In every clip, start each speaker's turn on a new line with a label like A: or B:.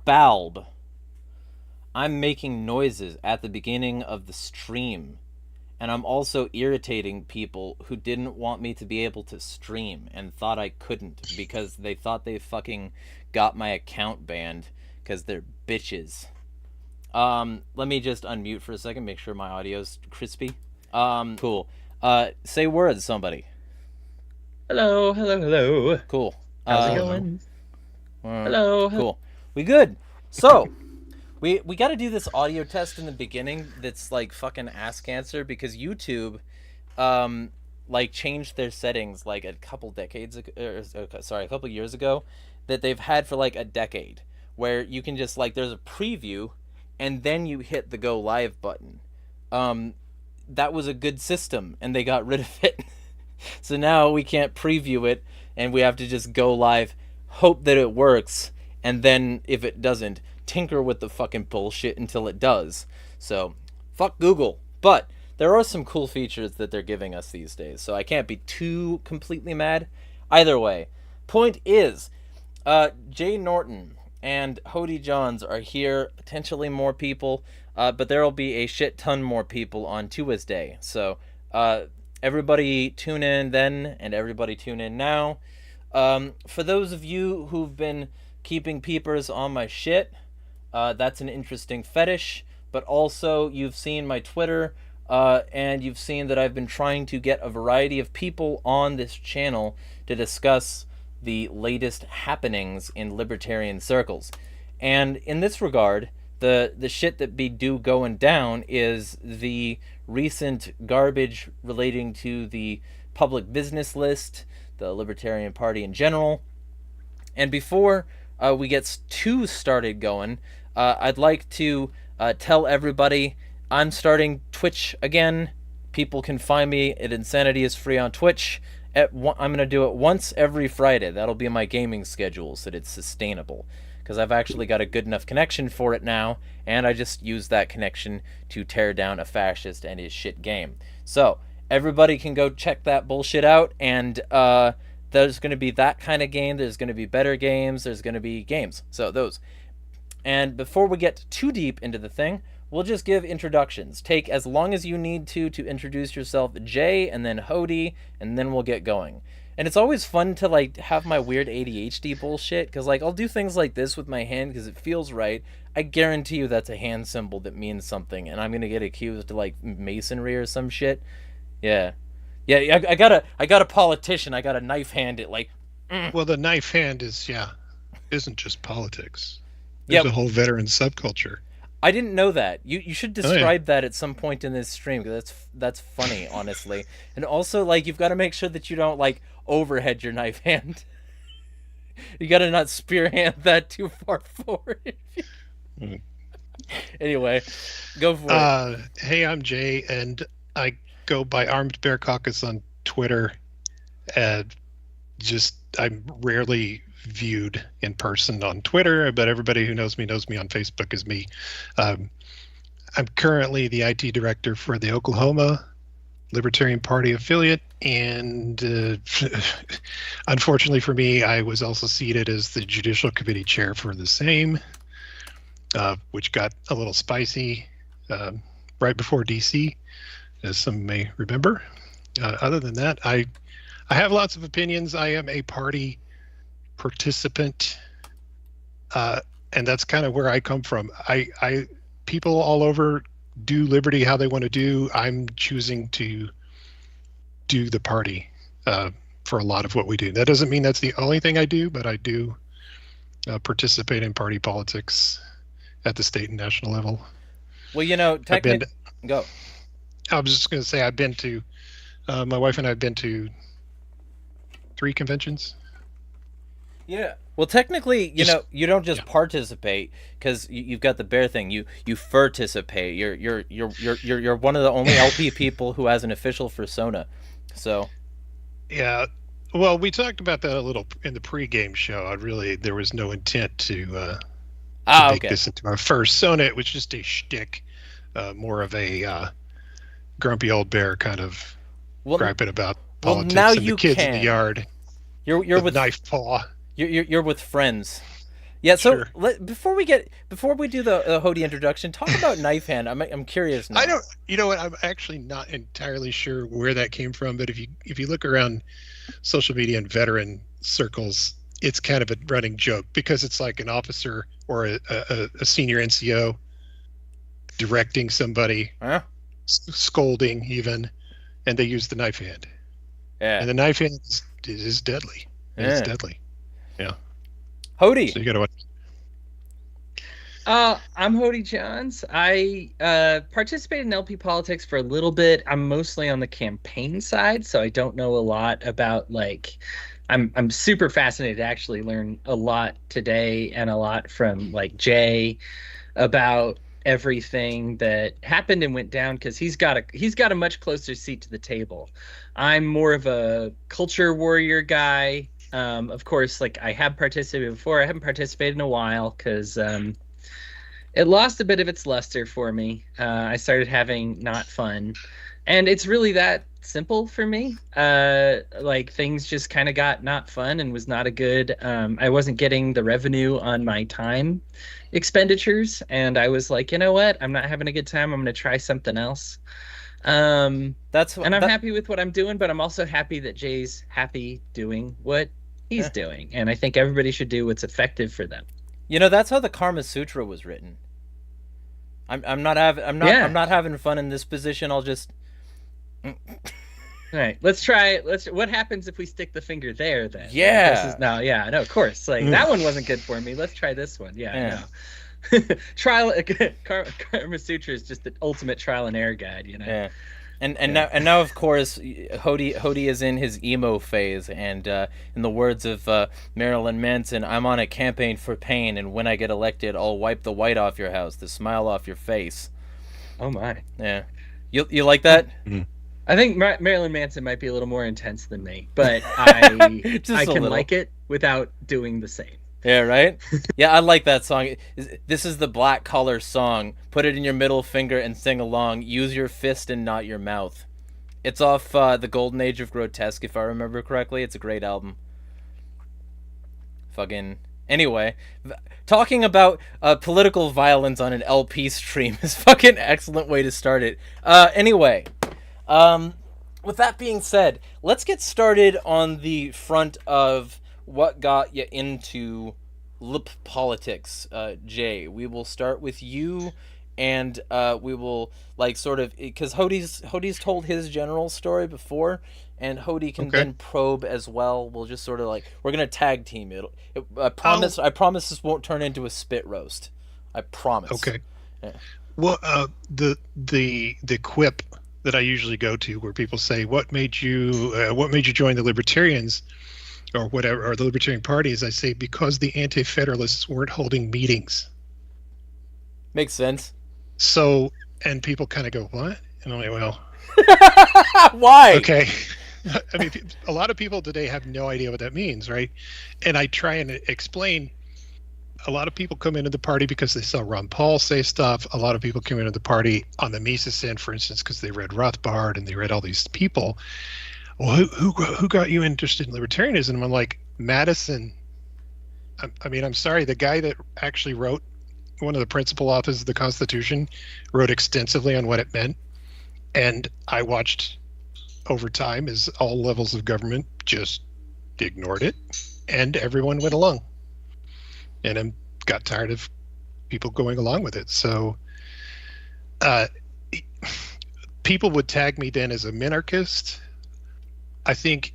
A: Balb. I'm making noises at the beginning of the stream. And I'm also irritating people who didn't want me to be able to stream and thought I couldn't because they thought they fucking got my account banned because they're bitches. Let me just unmute for a second, make sure my audio's crispy. Cool. Say words, somebody.
B: Hello, hello, hello.
A: Cool.
B: How's it going? Hello.
A: Cool. We good. So, we got to do this audio test in the beginning that's like fucking ass cancer because YouTube like changed their settings like a couple decades ago, a couple years ago that they've had for like a decade where you can just like there's a preview and then you hit the go live button. That was a good system and they got rid of it. So now we can't preview it and we have to just go live, hope that it works, and then if it doesn't, tinker with the fucking bullshit until it does. So, fuck Google. But there are some cool features that they're giving us these days, so I can't be too completely mad. Either way, point is, Jay Norton and Hodey Johns are here, potentially more people, but there will be a shit ton more people on Tuesday. So, everybody tune in then, and everybody tune in now. For those of you who've been keeping peepers on my shit, that's an interesting fetish, but also you've seen my Twitter, and you've seen that I've been trying to get a variety of people on this channel to discuss the latest happenings in libertarian circles. And in this regard, the shit that be do going down is the recent garbage relating to the public business list, the Libertarian Party in general. And before we get too started going, I'd like to tell everybody I'm starting Twitch again. People can find me at Insanity is Free on Twitch. I'm going to do it once every Friday. That'll be my gaming schedule so that it's sustainable. Because I've actually got a good enough connection for it now, and I just use that connection to tear down a fascist and his shit game. So, everybody can go check that bullshit out, and there's going to be that kind of game, there's going to be better games, there's going to be games. So, those. And before we get too deep into the thing, we'll just give introductions. Take as long as you need to introduce yourself, Jay, and then Hodey, and then we'll get going. And it's always fun to like have my weird ADHD bullshit, because like I'll do things like this with my hand because it feels right. I guarantee you that's a hand symbol that means something, and I'm gonna get accused of like masonry or some shit. Yeah. I got a politician. I got a knife hand. It like.
C: Well, the knife hand isn't just politics. There's a whole veteran subculture.
A: I didn't know that. You should describe that at some point in this stream, because that's funny, honestly. And also, like, you've got to make sure that you don't like overhead your knife hand. You got to not spear hand that too far forward. Anyway, go for it.
C: Hey, I'm Jay, and I go by Armed Bear Caucus on Twitter. And I'm rarely viewed in person on Twitter, but everybody who knows me on Facebook as me. I'm currently the IT director for the Oklahoma Libertarian Party affiliate, and unfortunately for me, I was also seated as the Judicial Committee chair for the same, which got a little spicy right before DC, as some may remember. Other than that, I have lots of opinions. I am a party participant, and that's kind of where I come from. People all over do liberty how they want to do. I'm choosing to do the party for a lot of what we do. That doesn't mean that's the only thing I do, but I do participate in party politics at the state and national level.
A: Well, you know, go.
C: I was just going to say I've been to, my wife and I have been to 3 conventions.
A: Yeah. Well, technically, you know, you don't just participate, because you've got the bear thing. You participate. You're one of the only LP people who has an official persona. So.
C: Yeah. Well, we talked about that a little in the pregame show. There was no intent to make this into our persona. It was just a shtick, more of a grumpy old bear kind of griping about politics
A: now
C: and the kids in the yard.
A: You're with
C: knife paw.
A: You're with friends. Yeah, so
C: Sure.
A: before we do the Hodey introduction, talk about knife hand. I'm curious now.
C: I don't. You know what? I'm actually not entirely sure where that came from, but if you look around social media and veteran circles, it's kind of a running joke because it's like an officer or a senior NCO directing somebody,
A: Huh?
C: scolding even, and they use the knife hand.
A: Yeah.
C: And the knife hand is deadly. It's
A: Yeah.
C: deadly. Yeah.
A: Hodey.
C: So you got to watch.
B: I'm Hodey Johns. I participated in LP politics for a little bit. I'm mostly on the campaign side, so I don't know a lot about like. I'm super fascinated to actually learn a lot today and a lot from like Jay about everything that happened and went down because he's got a much closer seat to the table. I'm more of a culture warrior guy. Of course, like I have participated before. I haven't participated in a while because it lost a bit of its luster for me. I started having not fun, and it's really that simple for me. Like things just kind of got not fun and was not a good. I wasn't getting the revenue on my time expenditures, and I was like, you know what? I'm not having a good time. I'm going to try something else. And I'm happy with what I'm doing, but I'm also happy that Jay's happy doing what he's doing, and I think everybody should do what's effective for them.
A: You know, that's how the Karma Sutra was written. I'm not having fun in this position. I'll just.
B: All right, let's try. What happens if we stick the finger there then?
A: Yeah.
B: No, of course. Like that one wasn't good for me. Let's try this one. Yeah. Trial Karma Sutra is just the ultimate trial and error guide, you know.
A: Yeah. And now of course Hodey is in his emo phase, and in the words of Marilyn Manson, I'm on a campaign for pain, and when I get elected, I'll wipe the white off your house, the smile off your face.
B: Oh my.
A: Yeah. You like that?
B: I think Marilyn Manson might be a little more intense than me, but I can like it without doing the same.
A: Yeah, right? Yeah, I like that song. This is the Black Collar song. Put it in your middle finger and sing along. Use your fist and not your mouth. It's off the Golden Age of Grotesque, if I remember correctly. It's a great album. Fucking... Anyway, talking about political violence on an LP stream is fucking excellent way to start it. Anyway, with that being said, let's get started on the front of what got you into lip politics, Jay. We will start with you, and we will like sort of because Hodey's told his general story before, and Hodey can then probe as well. We'll just sort of like we're gonna tag team it. I promise this won't turn into a spit roast. I promise.
C: Okay.
A: Yeah.
C: Well, the quip that I usually go to where people say, "What made you join the Libertarians?" or whatever, or the Libertarian Party, as I say, because the Anti-Federalists weren't holding meetings.
A: Makes sense.
C: So, and people kind of go, what? And I'm like, well...
A: Why?
C: Okay. I mean, a lot of people today have no idea what that means, right? And I try and explain, a lot of people come into the party because they saw Ron Paul say stuff. A lot of people come into the party on the Mises end, for instance, because they read Rothbard and they read all these people. Well, who got you interested in libertarianism? And I'm like, Madison. I mean, I'm sorry, the guy that actually wrote, one of the principal authors of the Constitution, wrote extensively on what it meant. And I watched over time as all levels of government just ignored it, and everyone went along. And I got tired of people going along with it. So people would tag me then as a minarchist. I think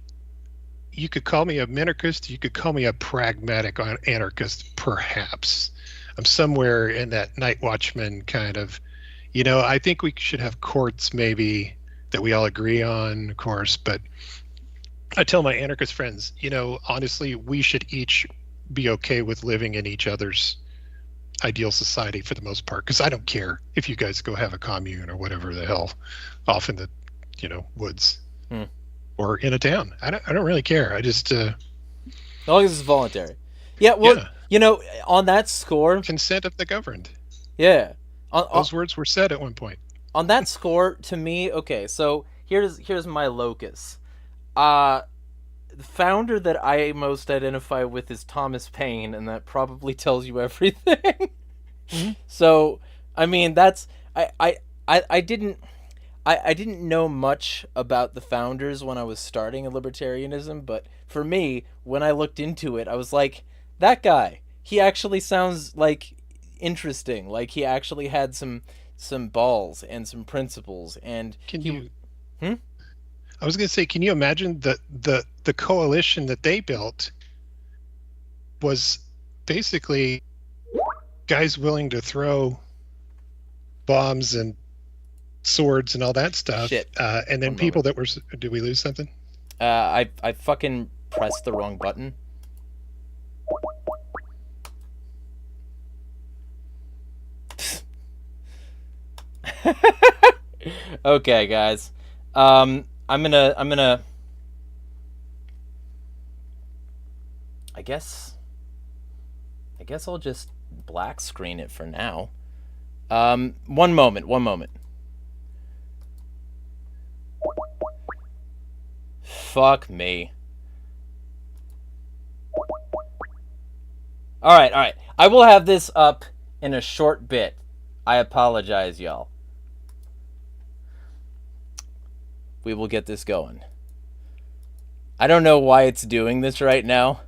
C: you could call me a minarchist. You could call me a pragmatic anarchist, perhaps. I'm somewhere in that night watchman kind of, I think we should have courts maybe that we all agree on, of course. But I tell my anarchist friends, honestly, we should each be okay with living in each other's ideal society for the most part. Because I don't care if you guys go have a commune or whatever the hell off in the, woods. Or in a town. I don't really care. I just as
A: long as it's voluntary. Yeah, well, on that score,
C: consent of the governed.
A: Yeah.
C: Those words were said at one point.
A: On that score, to me, okay, so here's my locus. the founder that I most identify with is Thomas Paine, and that probably tells you everything. So, I mean, that's I didn't I didn't know much about the founders when I was starting in libertarianism, but for me, when I looked into it, I was like, that guy, he actually sounds like interesting. Like he actually had some balls and some principles, and
C: Can
A: he
C: you? I was going to say, can you imagine the coalition that they built was basically guys willing to throw bombs and swords and all that stuff,
A: Shit.
C: and then
A: One
C: people that were. Did we lose something?
A: I fucking pressed the wrong button. Okay, guys. I'm gonna I guess I'll just black screen it for now. One moment. Fuck me. All right. I will have this up in a short bit. I apologize, y'all. We will get this going. I don't know why it's doing this right now.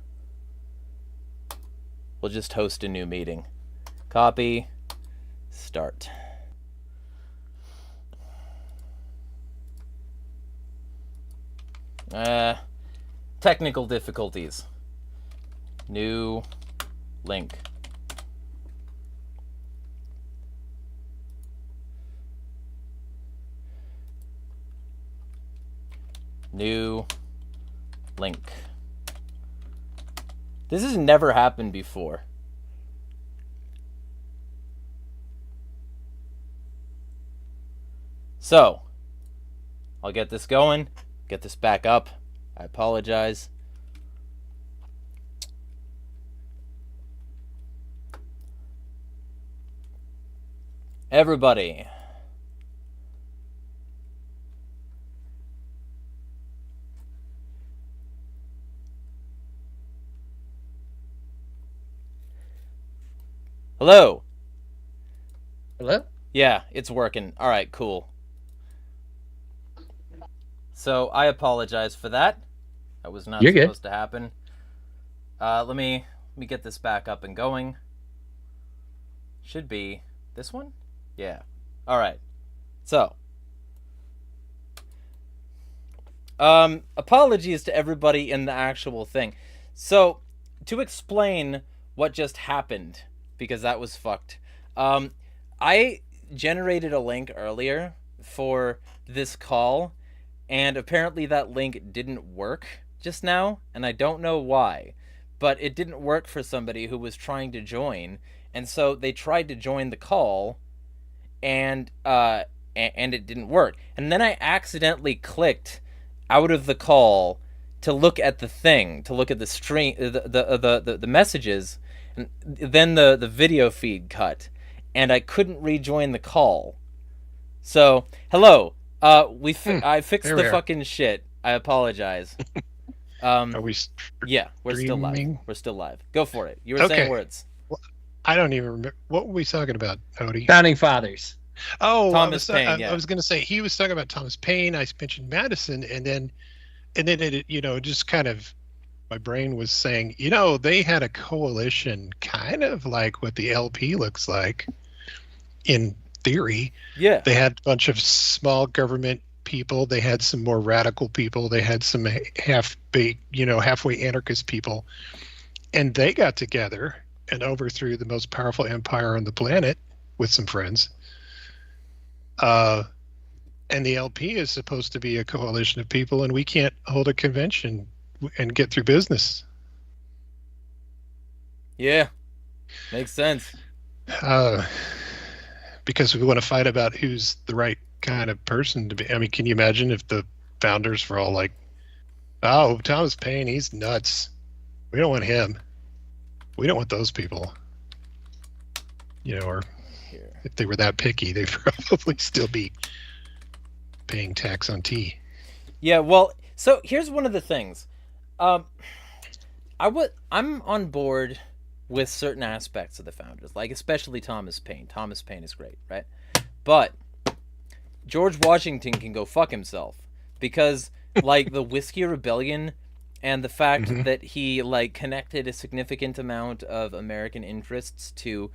A: We'll just host a new meeting. Copy. Start. Technical difficulties. New link. New link. This has never happened before. So, I'll get this going, get this back up. I apologize. Everybody. Hello.
B: Hello?
A: Yeah, it's working. All right, cool. So I apologize for that. That was not
B: You're good.
A: supposed to happen. Let me get this back up and going. Should be this one? Yeah. All right. So, apologies to everybody in the actual thing. So, to explain what just happened, because that was fucked. I generated a link earlier for this call, and apparently that link didn't work just now, and I don't know why, but it didn't work for somebody who was trying to join, and so they tried to join the call, and it didn't work. And then I accidentally clicked out of the call to look at the thing, to look at the stream, the messages, and then the video feed cut, and I couldn't rejoin the call. So, hello. I fixed the fucking shit. I apologize.
C: Are we?
A: Yeah, we're still live.
C: streaming?
A: We're still live. Go for it. You were saying words.
C: I don't even remember. What were we talking about, Hodey?
B: Founding Fathers.
C: Oh,
A: Thomas Paine, yeah.
C: I was going to say he was talking about Thomas Paine. I mentioned Madison, and then it, just kind of, my brain was saying, they had a coalition, kind of like what the LP looks like, in theory.
A: Yeah.
C: They had a bunch of small government people. They had some more radical people. They had some halfway anarchist people, and they got together and overthrew the most powerful empire on the planet with some friends. And the LP is supposed to be a coalition of people, and we can't hold a convention and get through business.
A: Yeah. Makes sense.
C: Because we want to fight about who's the right kind of person to be. I mean, can you imagine if the founders were all like, oh, Thomas Paine, he's nuts. We don't want him. We don't want those people. Or if they were that picky, they'd probably still be paying tax on tea.
A: Yeah, well, so here's one of the things. I'm on board with certain aspects of the founders, like especially Thomas Paine. Thomas Paine is great, right? But George Washington can go fuck himself, because like the Whiskey Rebellion and the fact that he like connected a significant amount of American interests to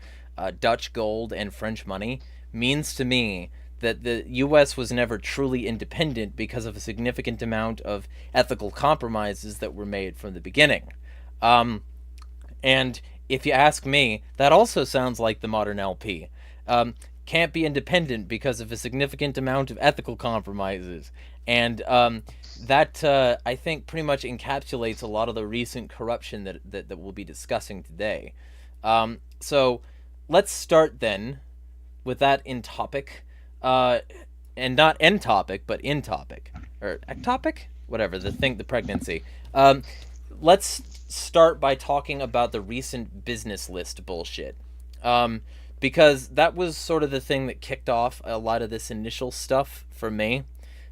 A: Dutch gold and French money means to me that the U.S. was never truly independent because of a significant amount of ethical compromises that were made from the beginning. And if you ask me, that also sounds like the modern LP. Can't be independent because of a significant amount of ethical compromises. And that, I think, pretty much encapsulates a lot of the recent corruption that we'll be discussing today. So let's start then with that in topic. And not end topic, but in topic. Or ectopic? Whatever, the pregnancy. Let's start by talking about the recent business list bullshit. Because that was sort of the thing that kicked off a lot of this initial stuff for me.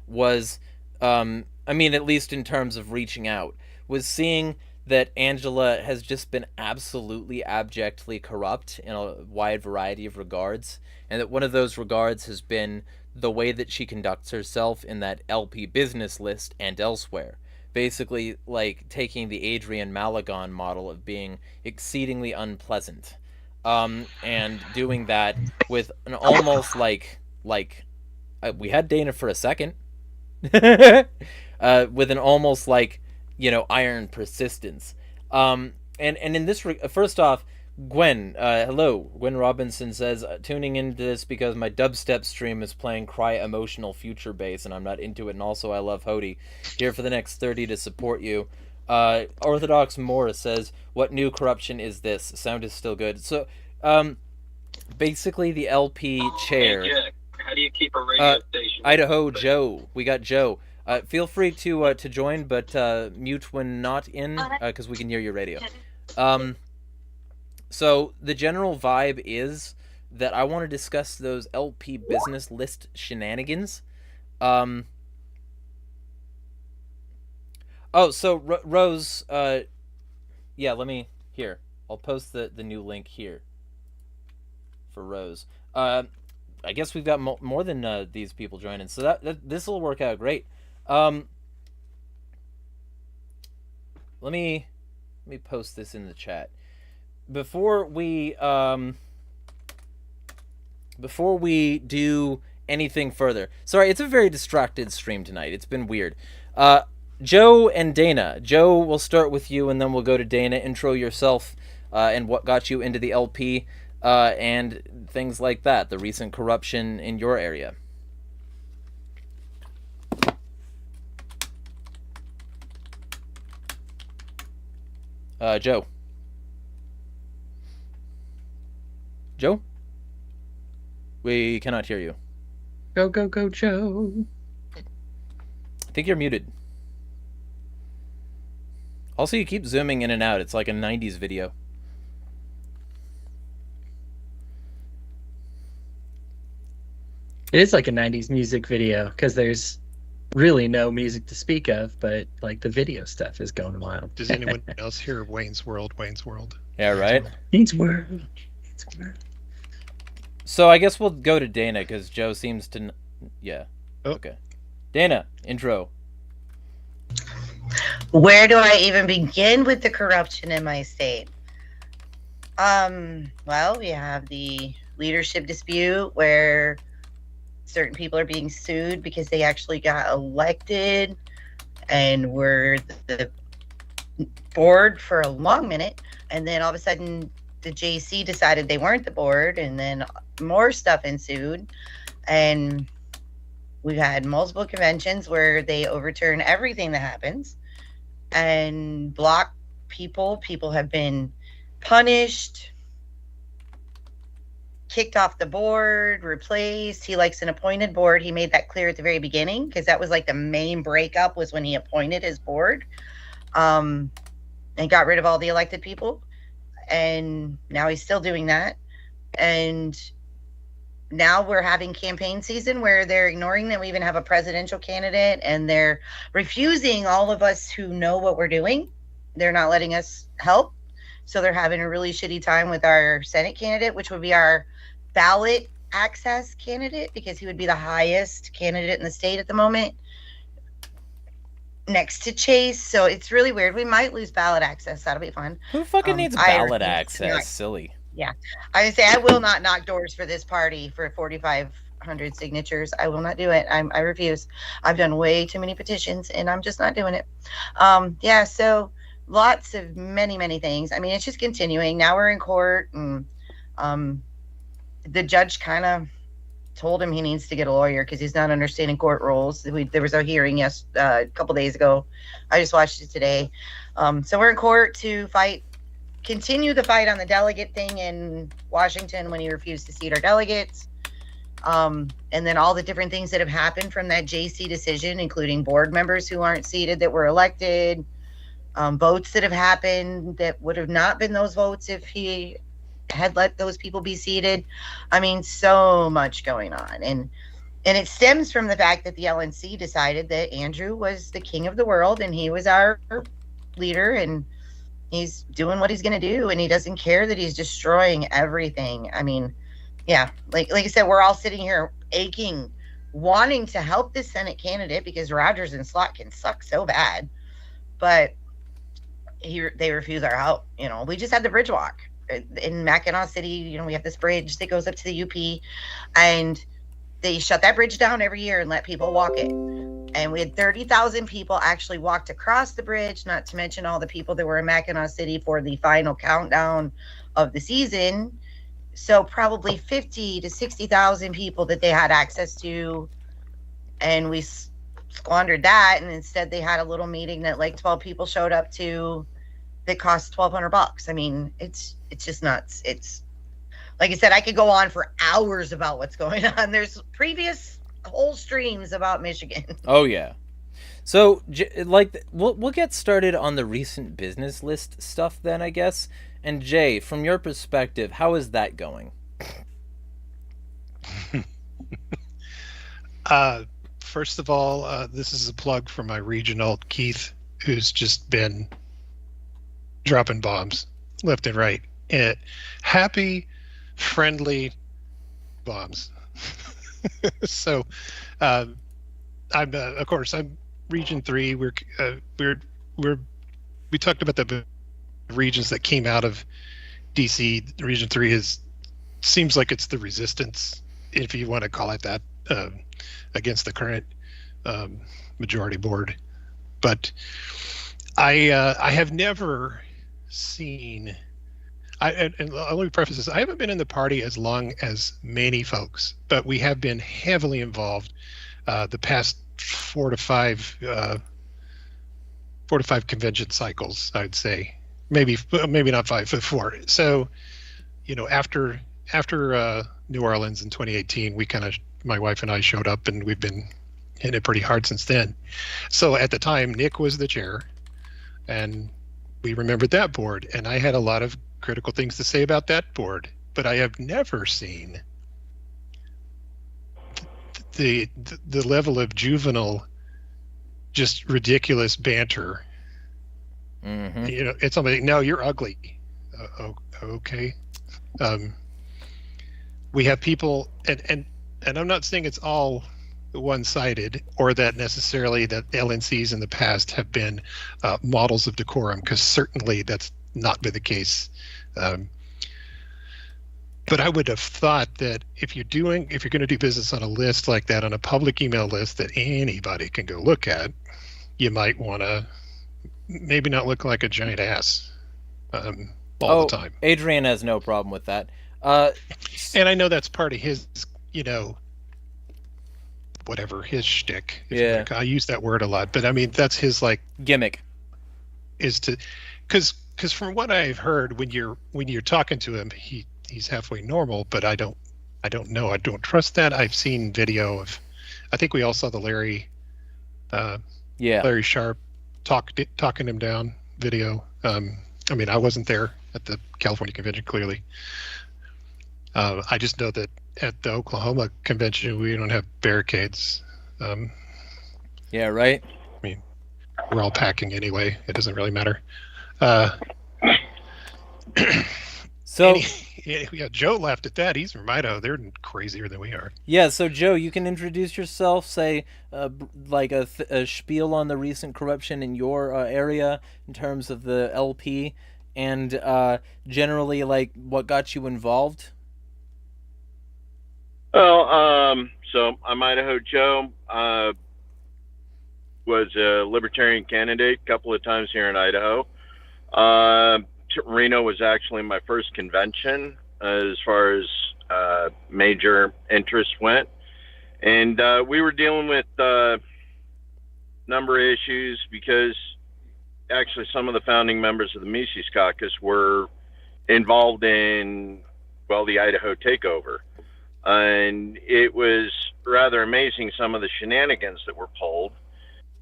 A: Was, I mean, at least in terms of reaching out, was seeing that Angela has just been absolutely abjectly corrupt in a wide variety of regards, and that one of those regards has been the way that she conducts herself in that LP business list and elsewhere. Basically, like, taking the Adrian Malagon model of being exceedingly unpleasant, and doing that with an almost we had Dana for a second, with an almost iron persistence. And in this, first off, Gwen, hello. Gwen Robinson says, tuning into this because my dubstep stream is playing Cry Emotional Future Bass and I'm not into it, and also I love Hodey. Here for the next 30 to support you. Orthodox Morris says, what new corruption is this? Sound is still good. So, basically the LP chair.
D: Hey, Jack, how do you keep a radio station?
A: Idaho Joe. We got Joe. Feel free to join, but mute when not in, because we can hear your radio. So the general vibe is that I want to discuss those LP business list shenanigans. Oh, so Rose, yeah, let me, here, I'll post the new link here for Rose. I guess we've got more than these people joining, so that this will work out great. Let me post this in the chat. Before we do anything further, sorry, it's a very distracted stream tonight. It's been weird. Joe and Dana. Joe, we'll start with you, and then we'll go to Dana. Intro yourself, and what got you into the LP, and things like that. The recent corruption in your area. Joe. Joe? We cannot hear you.
B: Go, go, go, Joe.
A: I think you're muted. Also, you keep zooming in and out. It's like a 90s video.
B: It is like a 90s music video, because there's really no music to speak of, but like the video stuff is going wild.
C: Does anyone else hear Wayne's World? Wayne's World.
A: Yeah, right?
B: Wayne's World. Wayne's World.
A: So I guess we'll go to Dana, because Joe seems to... Yeah.
C: Oh.
A: Okay. Dana, intro.
E: Where do I even begin with the corruption in my state? Well, we have the leadership dispute where certain people are being sued because they actually got elected and were the board for a long minute, and then all of a sudden the JC decided they weren't the board, and then more stuff ensued, and we've had multiple conventions where they overturn everything that happens and block people. People have been punished, kicked off the board, replaced. He likes an appointed board. He made that clear at the very beginning, because that was like the main breakup, was when he appointed his board, and got rid of all the elected people. And now he's still doing that. And now we're having campaign season where they're ignoring that we even have a presidential candidate, and they're refusing all of us who know what we're doing. They're not letting us help. So they're having a really shitty time with our Senate candidate, which would be our ballot access candidate, because he would be the highest candidate in the state at the moment, next to Chase. So it's really weird. We might lose ballot access. That'll be fun.
A: Who fucking needs ballot access? Silly.
E: Yeah. I would say I will not knock doors for this party for 4,500 signatures. I will not do it. I refuse. I've done way too many petitions, and I'm just not doing it. Yeah, so lots of many things. I mean, it's just continuing. Now we're in court, and the judge kind of told him he needs to get a lawyer because he's not understanding court rules. There was a hearing a couple days ago. I just watched it today. So we're in court to continue the fight on the delegate thing in Washington when he refused to seat our delegates. And then all the different things that have happened from that JC decision, including board members who aren't seated that were elected, votes that have happened that would have not been those votes if he had let those people be seated. I mean, so much going on. And it stems from the fact that the LNC decided that Andrew was the king of the world and he was our leader, and he's doing what he's going to do, and he doesn't care that he's destroying everything. I mean, yeah, like I said, we're all sitting here aching, wanting to help this Senate candidate because Rogers and Slot can suck so bad, but they refuse our help. You know, we just had the bridge walk in Mackinac City. You know, we have this bridge that goes up to the UP, and they shut that bridge down every year and let people walk it. And we had 30,000 people actually walked across the bridge, not to mention all the people that were in Mackinac City for the final countdown of the season. So probably 50 to 60,000 people that they had access to. And we squandered that. And instead they had a little meeting that like 12 people showed up to that cost $1,200. I mean, it's just nuts. It's like I said, I could go on for hours about what's going on. There's previous whole streams about Michigan.
A: Oh yeah. So like we'll get started on the recent business list stuff then, I guess. And Jay, from your perspective, how is that going?
C: First of all, this is a plug for my regional Keith, who's just been dropping bombs left and right. And happy, friendly bombs. So, I'm of course I'm Region 3. We talked about the regions that came out of DC. Region 3 seems like it's the resistance, if you want to call it that, against the current majority board. But I have never seen. And let me preface this. I haven't been in the party as long as many folks, but we have been heavily involved the past 4 to 5 convention cycles, I'd say. Maybe not 5, but 4. So, you know, after New Orleans in 2018, my wife and I showed up, and we've been hitting it pretty hard since then. So at the time, Nick was the chair, and we remembered that board, and I had a lot of critical things to say about that board, but I have never seen the level of juvenile, just ridiculous banter. Mm-hmm. You know, it's something. No, you're ugly. Okay. We have people, and I'm not saying it's all one-sided, or that necessarily that LNCs in the past have been models of decorum, because certainly that's not been the case. But I would have thought that if you're going to do business on a list like that, on a public email list that anybody can go look at, you might want to maybe not look like a giant ass all the time.
A: Adrian has no problem with that.
C: And I know that's part of his, you know, whatever, his shtick.
A: Yeah.
C: I use that word a lot, but I mean, that's his like
A: gimmick.
C: Is to, because from what I've heard, when you're talking to him, he's halfway normal, but I don't know. I don't trust that. I've seen video of, I think we all saw the Larry Sharp talking him down video. I mean, I wasn't there at the California convention, clearly. I just know that at the Oklahoma convention, we don't have barricades.
A: Yeah, right.
C: I mean, we're all packing anyway. It doesn't really matter.
A: So
C: Yeah, Joe laughed at that. He's from Idaho. They're crazier than we are.
A: yeah, so Joe, you can introduce yourself, say like a spiel on the recent corruption in your area in terms of the LP, and generally like what got you involved.
F: Well, so I'm Idaho Joe. Was a Libertarian candidate a couple of times here in Idaho. Reno was actually my first convention as far as major interests went. And we were dealing with a number of issues because actually some of the founding members of the Mises Caucus were involved in, well, the Idaho takeover. And it was rather amazing some of the shenanigans that were pulled,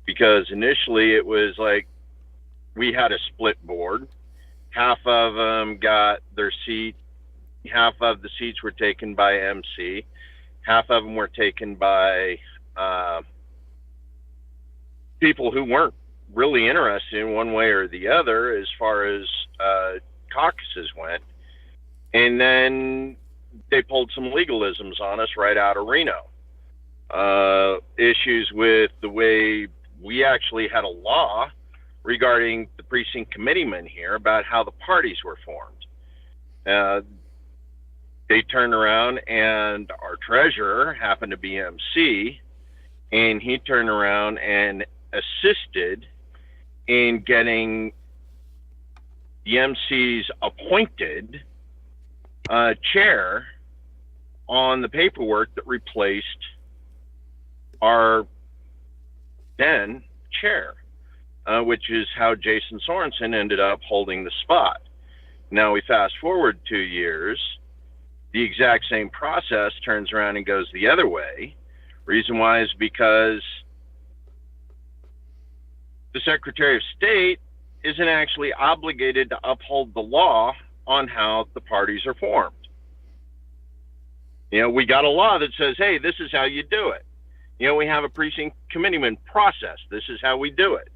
F: because initially it was like we had a split board. Half of them got their seat, half of the seats were taken by MC, half of them were taken by people who weren't really interested in one way or the other as far as caucuses went. And then they pulled some legalisms on us right out of Reno. Issues with the way we actually had a law regarding the precinct committeemen here about how the parties were formed. They turned around and our treasurer happened to be MC, and he turned around and assisted in getting the MC's appointed chair on the paperwork that replaced our then chair, which is how Jason Sorensen ended up holding the spot. Now we fast forward 2 years, the exact same process turns around and goes the other way. Reason why is because the Secretary of State isn't actually obligated to uphold the law on how the parties are formed. You know, we got a law that says, hey, this is how you do it. You know, we have a precinct committeeman process. This is how we do it.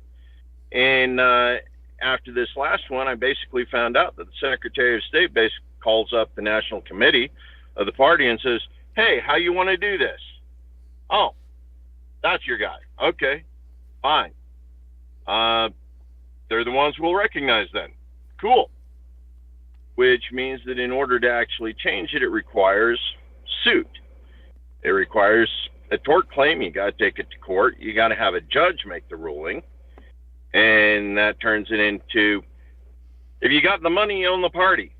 F: And after this last one, I basically found out that the Secretary of State basically calls up the national committee of the party and says, hey, how you want to do this? Oh, that's your guy. Okay, fine. They're the ones we'll recognize then. Cool. Which means that in order to actually change it, it requires suit. It requires a tort claim. You got to take it to court. You got to have a judge make the ruling. And that turns it into, if you got the money, you own the party.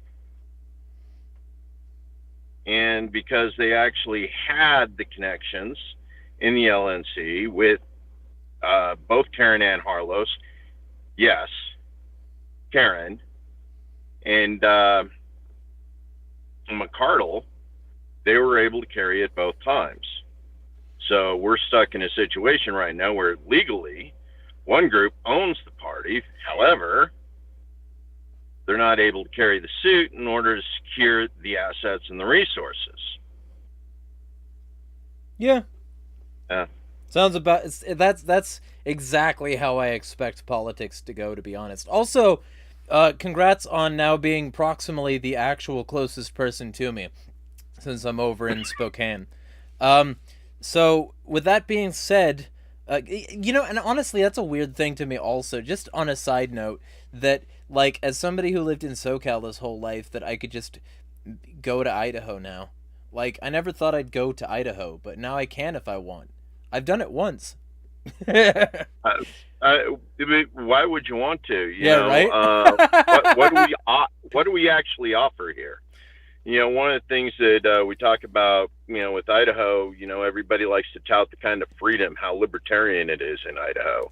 F: And because they actually had the connections in the LNC with both Karen Ann Harlos, yes, Karen, and McCardle, they were able to carry it both times. So we're stuck in a situation right now where legally one group owns the party. However, they're not able to carry the suit in order to secure the assets and the resources.
A: Yeah.
F: Yeah.
A: Sounds about that's exactly how I expect politics to go, to be honest. Also, congrats on now being proximally the actual closest person to me, since I'm over in Spokane. So with that being said, you know, and honestly, that's a weird thing to me also, just on a side note, that, like, as somebody who lived in SoCal this whole life, that I could just go to Idaho now. Like, I never thought I'd go to Idaho, but now I can if I want. I've done it once.
F: Why would you want to? You know,
A: right?
F: What do we actually offer here? You know, one of the things that we talk about, you know, with Idaho, you know, everybody likes to tout the kind of freedom, how libertarian it is in Idaho,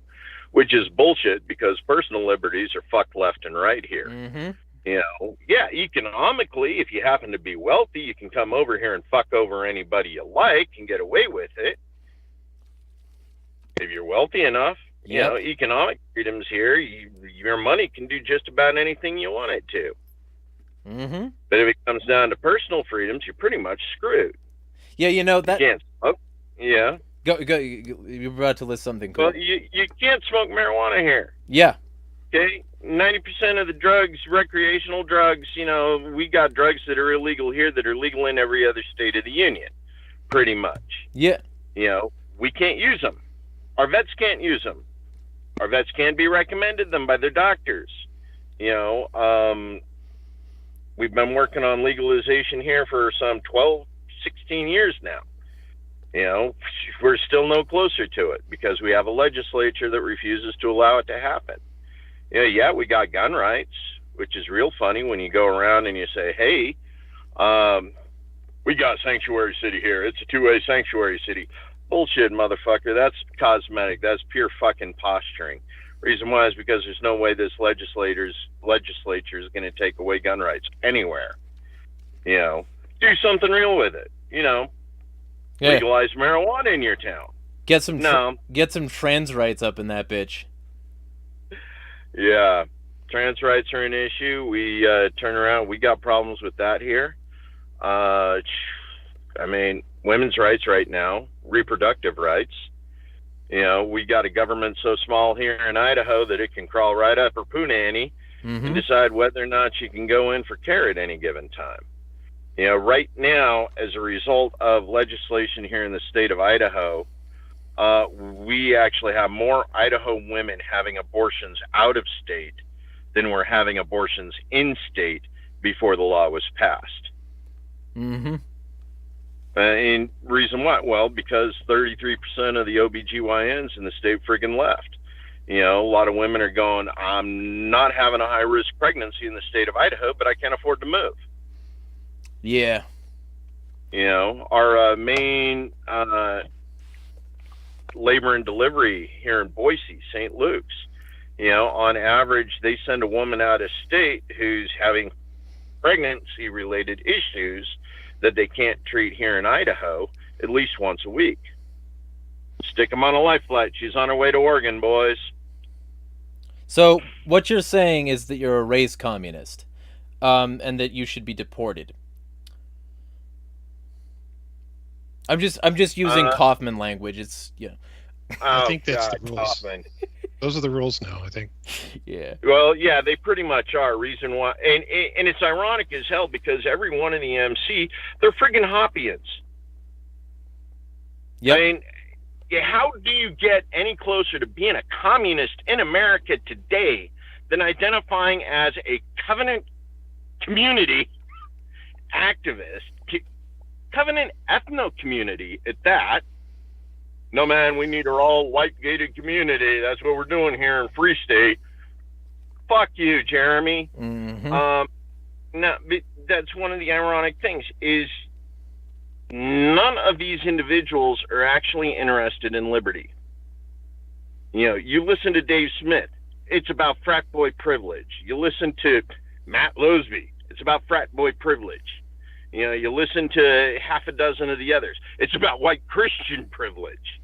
F: which is bullshit, because personal liberties are fucked left and right here.
A: Mm-hmm.
F: You know, yeah, economically, if you happen to be wealthy, you can come over here and fuck over anybody you like and get away with it. If you're wealthy enough, you know, economic freedoms here, your money can do just about anything you want it to.
A: Mm-hmm.
F: But if it comes down to personal freedoms, you're pretty much screwed.
A: Yeah, you know that.
F: You can't smoke. Yeah.
A: Go. You're about to list something cool.
F: Well, you can't smoke marijuana here.
A: Yeah.
F: Okay, 90% of the drugs, recreational drugs, we got drugs that are illegal here that are legal in every other state of the union, pretty much.
A: Yeah.
F: We can't use them. Our vets can't use them. Our vets can't be recommended them by their doctors. We've been working on legalization here for some 12, 16 years now. We're still no closer to it because we have a legislature that refuses to allow it to happen. Yeah, we got gun rights, which is real funny when you go around and you say, hey, we got sanctuary city here. It's a two-way sanctuary city. Bullshit, motherfucker. That's cosmetic. That's pure fucking posturing. Reason why is because there's no way this legislature is going to take away gun rights anywhere. Do something real with it.
A: Yeah.
F: Legalize marijuana in your town.
A: Get some trans rights up in that bitch.
F: Yeah, trans rights are an issue. We turn around. We got problems with that here. Women's rights right now, reproductive rights. We got a government so small here in Idaho that it can crawl right up her poonanny and decide whether or not she can go in for care at any given time. Right now, as a result of legislation here in the state of Idaho, we actually have more Idaho women having abortions out of state than we're having abortions in state before the law was passed.
A: Mm-hmm.
F: And reason why? Well, because 33% of the OBGYNs in the state friggin' left. A lot of women are going, I'm not having a high-risk pregnancy in the state of Idaho, but I can't afford to move.
A: Yeah.
F: Our main labor and delivery here in Boise, St. Luke's, on average, they send a woman out of state who's having pregnancy-related issues that they can't treat here in Idaho at least once a week. Stick them on a life flight. She's on her way to Oregon, boys.
A: So what you're saying is that you're a race communist, and that you should be deported. I'm just using Kaufman language. It's
C: I think that's the rules.
F: Kaufman.
C: Those are the rules now, I think.
A: Yeah.
F: Well, yeah, they pretty much are. Reason why, and it's ironic as hell because every one in the MC, they're friggin' Hoppians.
A: Yeah.
F: How do you get any closer to being a communist in America today than identifying as a covenant community activist, covenant ethno community at that? No, man, we need our all-white gated community. That's what we're doing here in Free State. Fuck you, Jeremy.
A: Mm-hmm.
F: No, that's one of the ironic things is none of these individuals are actually interested in liberty. You listen to Dave Smith, it's about frat boy privilege. You listen to Matt Losby, it's about frat boy privilege. You listen to half a dozen of the others, it's about white Christian privilege.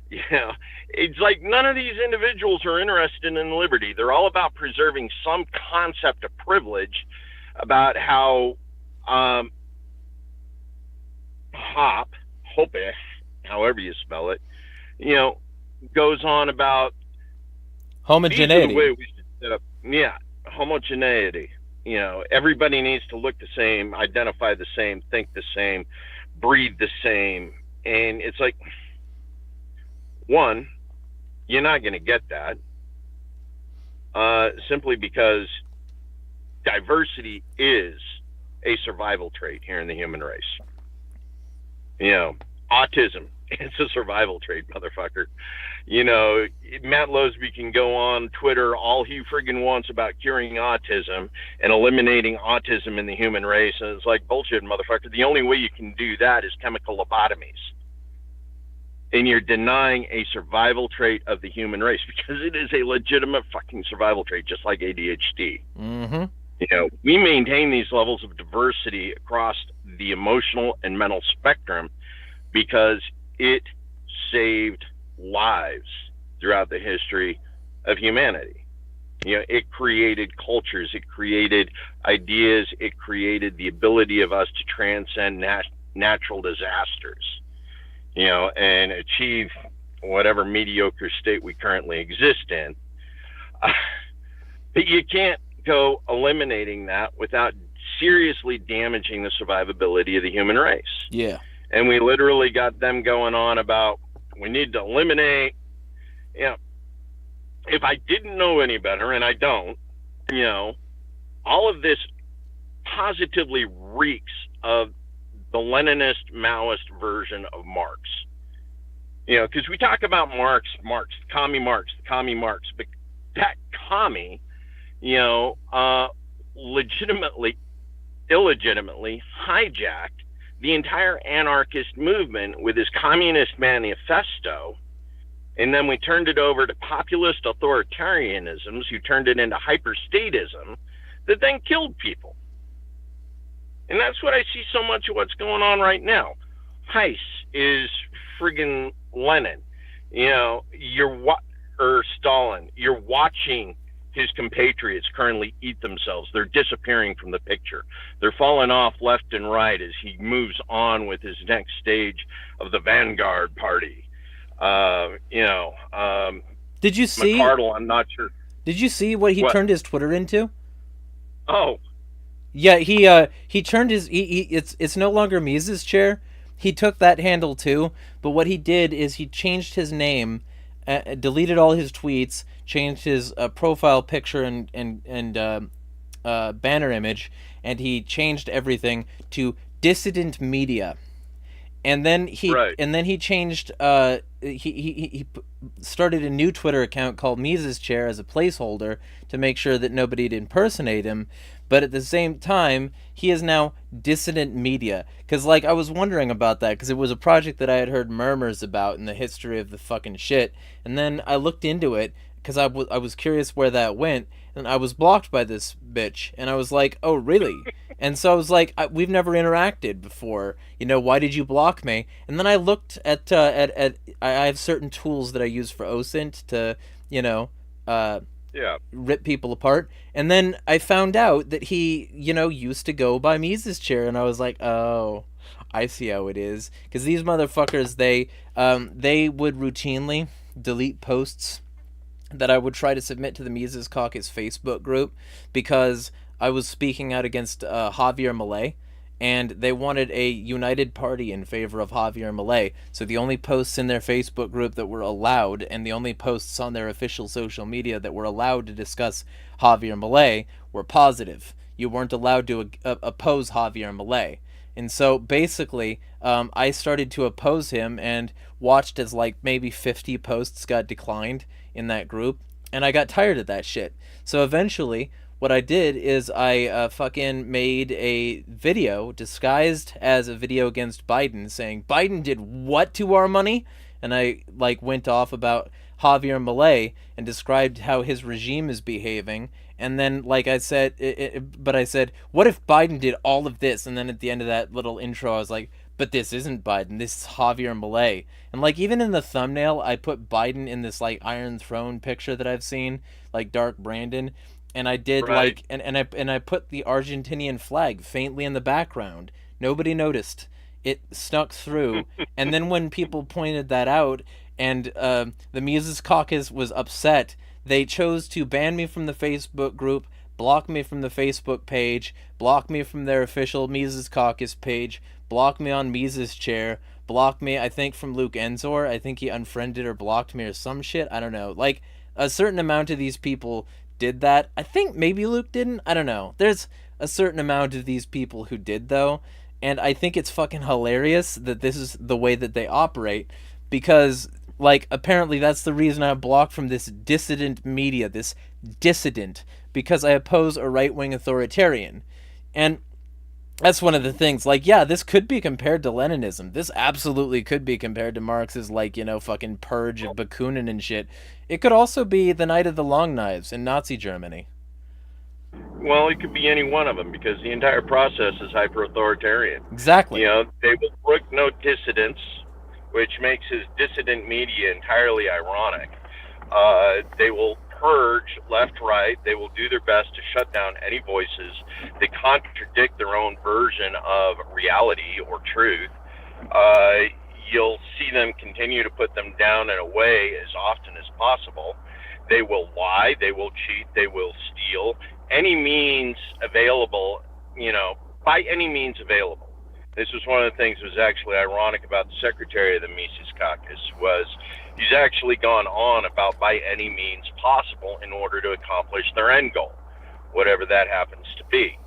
F: It's like none of these individuals are interested in liberty. They're all about preserving some concept of privilege about how Hoppe, however you spell it, goes on about
A: homogeneity.
F: The way we should set up. Yeah, homogeneity. Everybody needs to look the same, identify the same, think the same, breathe the same. And it's like, one, you're not going to get that simply because diversity is a survival trait here in the human race. Autism, it's a survival trait, motherfucker. Matt Losby can go on Twitter all he friggin' wants about curing autism and eliminating autism in the human race. And it's like, bullshit, motherfucker. The only way you can do that is chemical lobotomies. And you're denying a survival trait of the human race because it is a legitimate fucking survival trait, just like ADHD.
A: Mm-hmm.
F: We maintain these levels of diversity across the emotional and mental spectrum because it saved lives throughout the history of humanity. It created cultures, it created ideas, it created the ability of us to transcend natural disasters, and achieve whatever mediocre state we currently exist in. But you can't go eliminating that without seriously damaging the survivability of the human race.
A: Yeah.
F: And we literally got them going on about we need to eliminate. If I didn't know any better, and I don't, all of this positively reeks of the Leninist, Maoist version of Marx. Because we talk about Marx, commie Marx, but that commie, illegitimately hijacked the entire anarchist movement with his Communist Manifesto, and then we turned it over to populist authoritarianisms who turned it into hyperstatism that then killed people. And that's what I see so much of what's going on right now. Heiss is friggin' Lenin. Or Stalin. You're watching his compatriots currently eat themselves. They're disappearing from the picture. They're falling off left and right as he moves on with his next stage of the Vanguard Party.
A: Did you see?
F: McArdle, I'm not sure.
A: Did you see what he turned his Twitter into?
F: Oh,
A: yeah, he turned his it's no longer Mises Chair. He took that handle too, but what he did is he changed his name, deleted all his tweets, changed his profile picture and banner image, and he changed everything to Dissident Media. And then he changed. He started a new Twitter account called Mises Chair as a placeholder to make sure that nobody'd impersonate him. But at the same time, he is now Dissident Media. Because, I was wondering about that, because it was a project that I had heard murmurs about in the history of the fucking shit. And then I looked into it, because I was curious where that went, and I was blocked by this bitch. And I was like, oh, really? And so I was like, we've never interacted before. Why did you block me? And then I looked at I have certain tools that I use for OSINT to, rip people apart. And then I found out that he, used to go by Mises Chair, and I was like, oh, I see how it is. Because these motherfuckers, they would routinely delete posts that I would try to submit to the Mises Caucus Facebook group because I was speaking out against Javier Milei, and they wanted a united party in favor of Javier Milei. So the only posts in their Facebook group that were allowed, and the only posts on their official social media that were allowed to discuss Javier Milei were positive. You weren't allowed to oppose Javier Milei. And so basically, I started to oppose him and watched as maybe 50 posts got declined in that group, and I got tired of that shit. So eventually, what I did is I fucking made a video disguised as a video against Biden, saying Biden did what to our money, and I went off about Javier Milei and described how his regime is behaving. And then, I said, but I said, what if Biden did all of this? And then at the end of that little intro, I was like, but this isn't Biden, this is Javier Milei. And even in the thumbnail, I put Biden in this Iron Throne picture that I've seen, Dark Brandon. And I did
F: right.
A: and I put the Argentinian flag faintly in the background. Nobody noticed. It snuck through. And then when people pointed that out, and the Mises Caucus was upset, they chose to ban me from the Facebook group, block me from the Facebook page, block me from their official Mises Caucus page, block me on Mises Chair, block me, I think, from Luke Enzor. I think he unfriended or blocked me or some shit. I don't know. A certain amount of these people did that. I think maybe Luke didn't. I don't know. There's a certain amount of these people who did, though. And I think it's fucking hilarious that this is the way that they operate. Because, apparently that's the reason I'm blocked from this dissident media. This dissident. Because I oppose a right-wing authoritarian. And that's one of the things. This could be compared to Leninism. This absolutely could be compared to Marx's, fucking purge of Bakunin and shit. It could also be the Night of the Long Knives in Nazi Germany.
F: Well, it could be any one of them because the entire process is hyper-authoritarian.
A: Exactly.
F: They will brook no dissidents, which makes his dissident media entirely ironic. They will purge left, right. They will do their best to shut down any voices that contradict their own version of reality or truth. You'll see them continue to put them down in a way as often as possible. They will lie, they will cheat, they will steal. Any means available, by any means available. This was one of the things that was actually ironic about the secretary of the Mises Caucus, was he's actually gone on about by any means possible in order to accomplish their end goal, whatever that happens to be.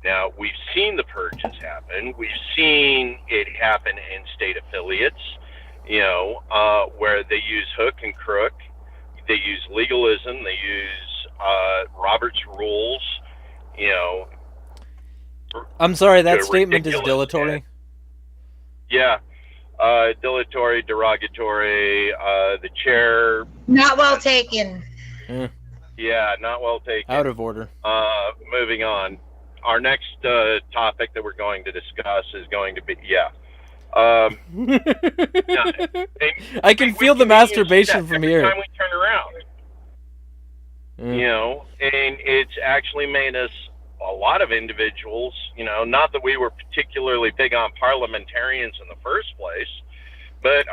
F: Now, we've seen the purges happen. We've seen it happen in state affiliates, where they use hook and crook. They use legalism. They use Robert's rules,
A: I'm sorry, that statement is dilatory.
F: Yeah. Dilatory, derogatory, the chair.
E: Not well taken.
F: Yeah, not well taken.
A: Out of order.
F: Moving on. Our next topic that we're going to discuss is going to be,
A: I can feel the masturbation from here.
F: Every time we turn around. And it's actually made us, a lot of individuals, not that we were particularly big on parliamentarians in the first place, but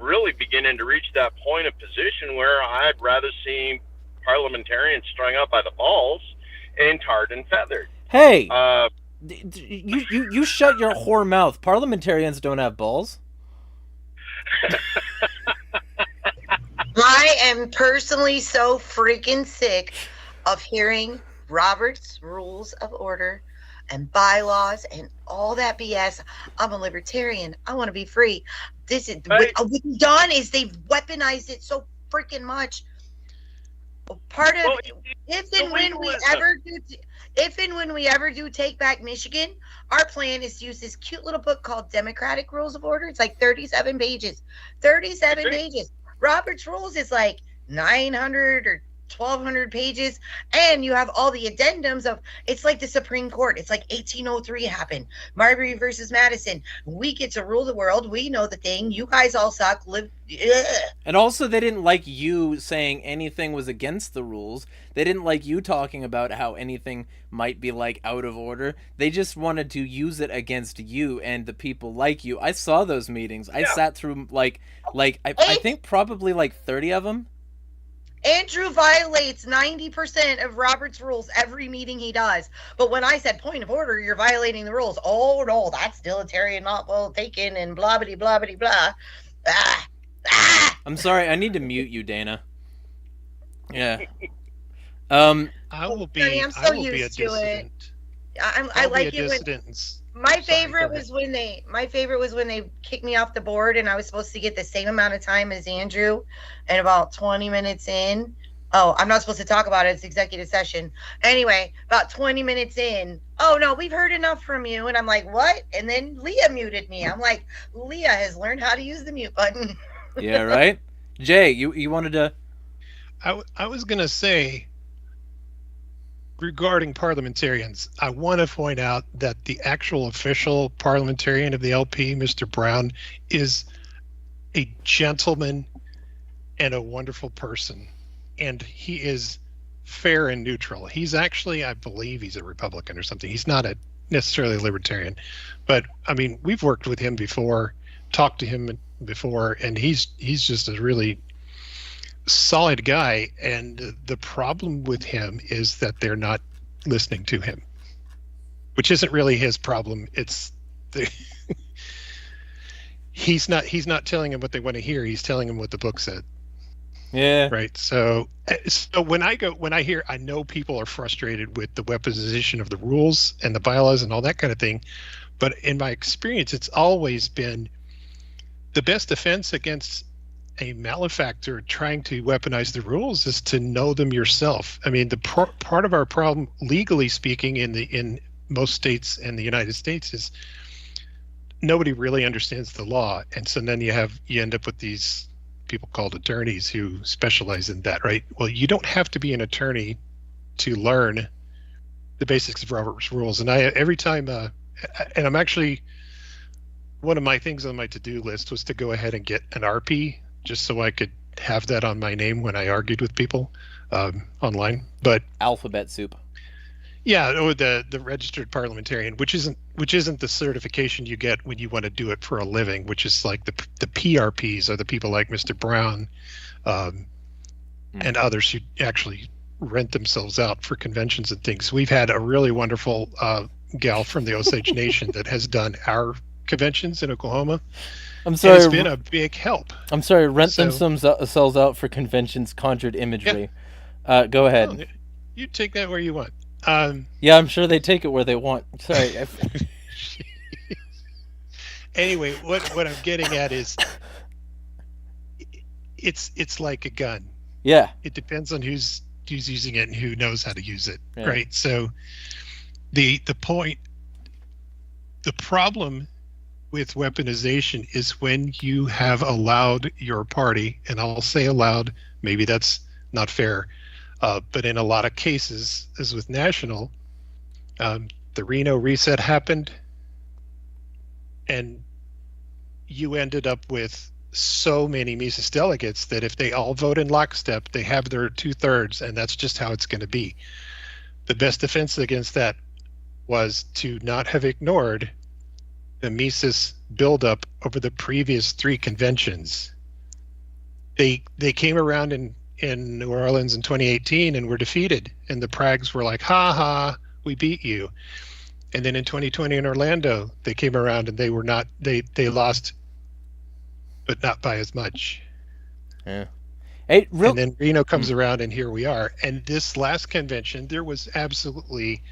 F: really beginning to reach that point of position where I'd rather see parliamentarians strung up by the balls and tarred and feathered.
A: Hey, you shut your whore mouth. Parliamentarians don't have balls.
E: I am personally so freaking sick of hearing Robert's Rules of Order and bylaws and all that BS. I'm a libertarian. I want to be free. This is what's done is they've weaponized it so freaking much. Part of if and when we ever do take back Michigan, our plan is to use this cute little book called Democratic Rules of Order. It's like 37 pages. 37 pages. Robert's Rules is like 900 or 1,200 pages, and you have all the addendums of, it's like the Supreme Court. It's like 1803 happened. Marbury versus Madison. We get to rule the world. We know the thing. You guys all suck.
A: And also, they didn't like you saying anything was against the rules. They didn't like you talking about how anything might be like out of order. They just wanted to use it against you and the people like you. I saw those meetings. I sat through I think probably like 30 of them.
E: Andrew violates 90% of Robert's rules every meeting he does. But when I said point of order, you're violating the rules. Oh, no, that's dilatory and not well taken and blah, blah, blah, blah, blah.
A: I'm sorry. I need to mute you, Dana. Yeah.
C: I will be a
E: used to it.
C: dissident.
E: I like it when my favorite was when they kicked me off the board and I was supposed to get the same amount of time as Andrew, and about 20 minutes in, I'm not supposed to talk about it, it's executive session. Anyway, about 20 minutes in, oh no, we've heard enough from you. And I'm like, what? And then Leah muted me. I'm like, Leah has learned how to use the mute button.
A: Yeah, right? Jay, you wanted to...
C: I was going to say, regarding parliamentarians, I want to point out that the actual official parliamentarian of the LP, Mr. Brown, is a gentleman and a wonderful person. And he is fair and neutral. He's actually, I believe he's a Republican or something. He's not necessarily a libertarian. But, I mean, we've worked with him before, talked to him before, and he's just a really solid guy. And the problem with him is that they're not listening to him, which isn't really his problem. It's he's not telling them what they want to hear. He's telling them what the book said.
A: Yeah.
C: Right. So when I hear, I know people are frustrated with the weaponization of the rules and the bylaws and all that kind of thing. But in my experience, it's always been the best defense against a malefactor trying to weaponize the rules is to know them yourself. I mean, the part of our problem, legally speaking, in most states in the United States, is nobody really understands the law, and so then you end up with these people called attorneys who specialize in that, right? Well, you don't have to be an attorney to learn the basics of Robert's rules. And every time, and I'm actually, one of my things on my to-do list was to go ahead and get an RP, just so I could have that on my name when I argued with people online. But
A: Alphabet soup.
C: yeah, or the registered parliamentarian, which isn't the certification you get when you want to do it for a living, which is like the PRPs are the people like Mr. Brown and others who actually rent themselves out for conventions and things. We've had a really wonderful gal from the Osage Nation that has done our conventions in Oklahoma.
A: I'm sorry.
C: It's been a big help.
A: I'm sorry. Rent themselves out for conventions conjured imagery. Yeah. Go ahead.
C: Oh, you take that where you want.
A: Yeah, I'm sure they take it where they want. Sorry.
C: Anyway, what I'm getting at is it's like a gun.
A: Yeah.
C: It depends on who's using it and who knows how to use it. Yeah. Right. So the problem with weaponization is when you have allowed your party, and I'll say allowed, maybe that's not fair, but in a lot of cases, as with National, the Reno reset happened, and you ended up with so many Mises delegates that if they all vote in lockstep, they have their 2/3, and that's just how it's going to be. The best defense against that was to not have ignored the Mises buildup over the previous 3 conventions. They came around in New Orleans in 2018 and were defeated, and the Prags were like, ha ha, we beat you. And then in 2020 in Orlando, they came around and they were not, they lost, but not by as much.
A: Yeah.
C: And then Reno comes around and here we are. And this last convention, there was absolutely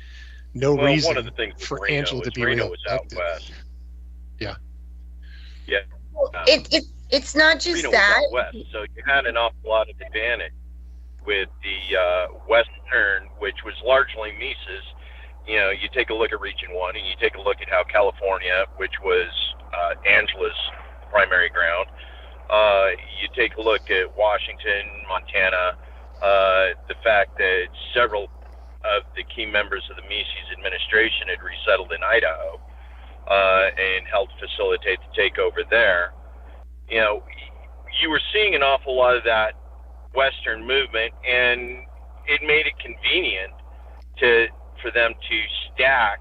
C: no reason
F: one of the things
C: for
F: Reno
C: Angela to be
F: Reno was out
C: reelected.
F: west.
C: Yeah.
F: Yeah.
E: Well, it's not just
F: Reno
E: that.
F: was out west, so you had an awful lot of advantage with the Western, which was largely Mises. You know, you take a look at Region 1 and you take a look at how California, which was Angela's primary ground, you take a look at Washington, Montana, the fact that several of the key members of the Mises administration had resettled in Idaho and helped facilitate the takeover there. You know, you were seeing an awful lot of that Western movement, and it made it convenient for them to stack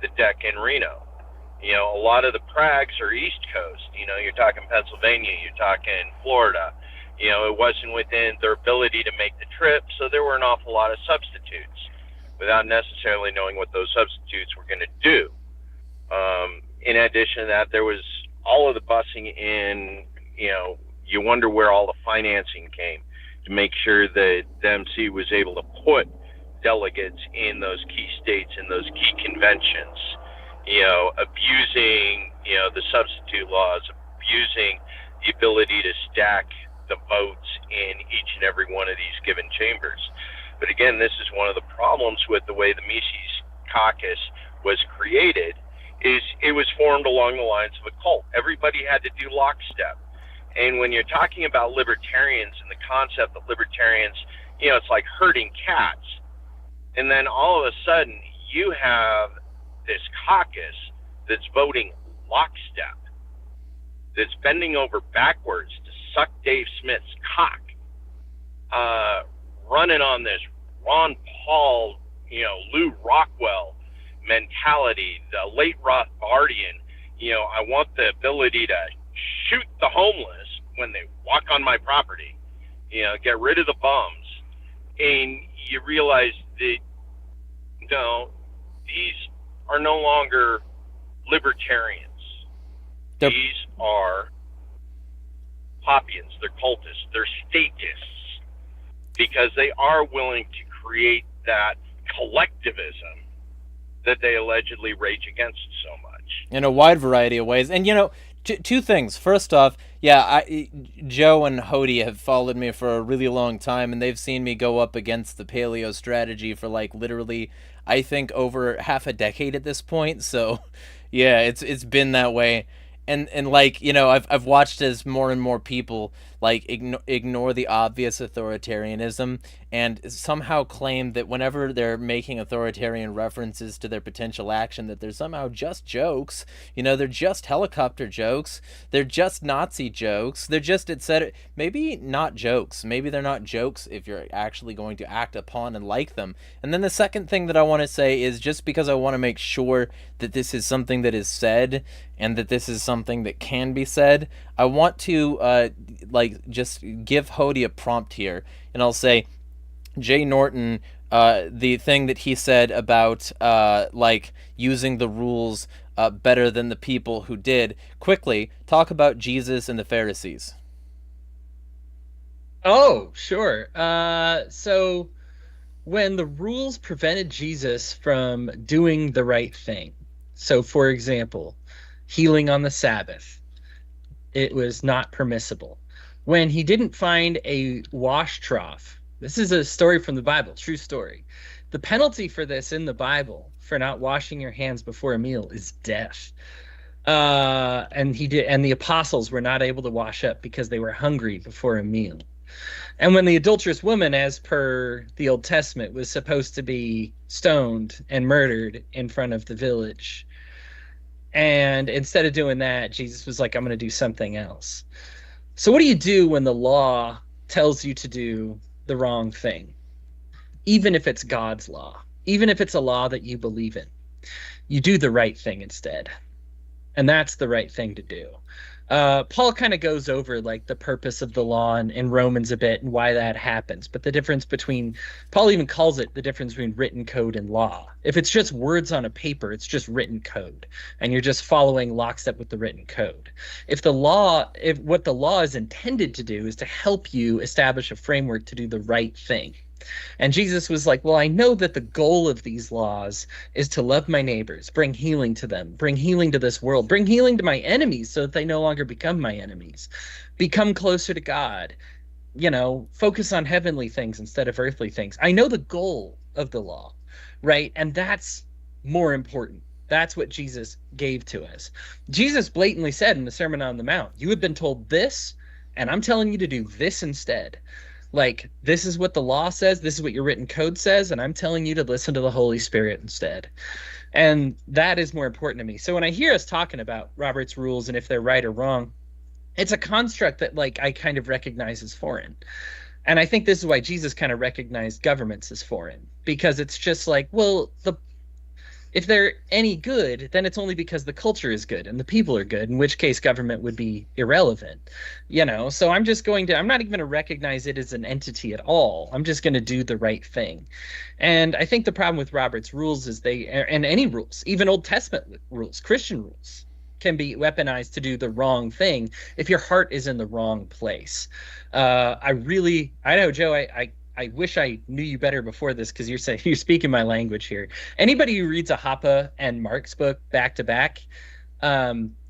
F: the deck in Reno. You know, a lot of the Prags are East Coast. You know, you're talking Pennsylvania, you're talking Florida. You know, it wasn't within their ability to make the trip, so there were an awful lot of substitutes without necessarily knowing what those substitutes were going to do. In addition to that, there was all of the busing in, you know, you wonder where all the financing came to make sure that the MC was able to put delegates in those key states, in those key conventions, you know, abusing, you know, the substitute laws, abusing the ability to stack the votes in each and every one of these given chambers. But again, this is one of the problems with the way the Mises caucus was created, is it was formed along the lines of a cult. Everybody had to do lockstep. And when you're talking about libertarians and the concept that libertarians, you know, it's like herding cats. And then all of a sudden you have this caucus that's voting lockstep, that's bending over backwards to suck Dave Smith's cock, running on this Ron Paul, you know, Lou Rockwell mentality, the late Rothbardian, you know, I want the ability to shoot the homeless when they walk on my property, you know, get rid of the bums. And you realize that, no, these are no longer libertarians.
A: Yep.
F: These are Hoppians, they're cultists, they're statists, because they are willing to create that collectivism that they allegedly rage against so much.
A: In a wide variety of ways. And, you know, two things. First off, yeah, Joe and Hodey have followed me for a really long time, and they've seen me go up against the paleo strategy for, like, literally, I think, over half a decade at this point. So, yeah, it's been that way. And like, you know, I've watched as more and more people, like, ignore the obvious authoritarianism and somehow claim that whenever they're making authoritarian references to their potential action, that they're somehow just jokes. They're just helicopter jokes. They're just Nazi jokes. They're just, etc. Maybe not jokes. Maybe they're not jokes if you're actually going to act upon and like them. And then the second thing that I want to say is, just because I want to make sure that this is something that is said and that this is something that can be said, I want to just give Hodey a prompt here, and I'll say, Jay Norton, the thing that he said about using the rules better than the people who did. Quickly, talk about Jesus and the Pharisees.
B: Oh, sure. So when the rules prevented Jesus from doing the right thing, so for example, healing on the Sabbath, it was not permissible. When he didn't find a wash trough, this is a story from the Bible, true story. The penalty for this in the Bible, for not washing your hands before a meal, is death. And the apostles were not able to wash up because they were hungry before a meal. And when the adulterous woman, as per the Old Testament, was supposed to be stoned and murdered in front of the village, and instead of doing that, Jesus was like, I'm going to do something else. So what do you do when the law tells you to do the wrong thing? Even if it's God's law, even if it's a law that you believe in, you do the right thing instead. And that's the right thing to do. Paul kind of goes over the purpose of the law in Romans a bit and why that happens. But the difference between, Paul even calls it the difference between written code and law. If it's just words on a paper, it's just written code, and you're just following lockstep with the written code. If what the law is intended to do is to help you establish a framework to do the right thing. And Jesus was like, well, I know that the goal of these laws is to love my neighbors, bring healing to them, bring healing to this world, bring healing to my enemies so that they no longer become my enemies, become closer to God, focus on heavenly things instead of earthly things. I know the goal of the law, right? And that's more important. That's what Jesus gave to us. Jesus blatantly said in the Sermon on the Mount, you have been told this, and I'm telling you to do this instead. This is what the law says, this is what your written code says, and I'm telling you to listen to the Holy Spirit instead. And that is more important to me. So when I hear us talking about Robert's rules and if they're right or wrong, it's a construct that I kind of recognize as foreign. And I think this is why Jesus kind of recognized governments as foreign, because it's just if they're any good, then it's only because the culture is good and the people are good, in which case government would be irrelevant, So I'm not even going to recognize it as an entity at all. I'm just going to do the right thing. And I think the problem with Robert's rules is and any rules, even Old Testament rules, Christian rules, can be weaponized to do the wrong thing if your heart is in the wrong place. I know, Joe, I wish I knew you better before this, because you're speaking my language here. Anybody who reads a Hoppe and Marx book back to back,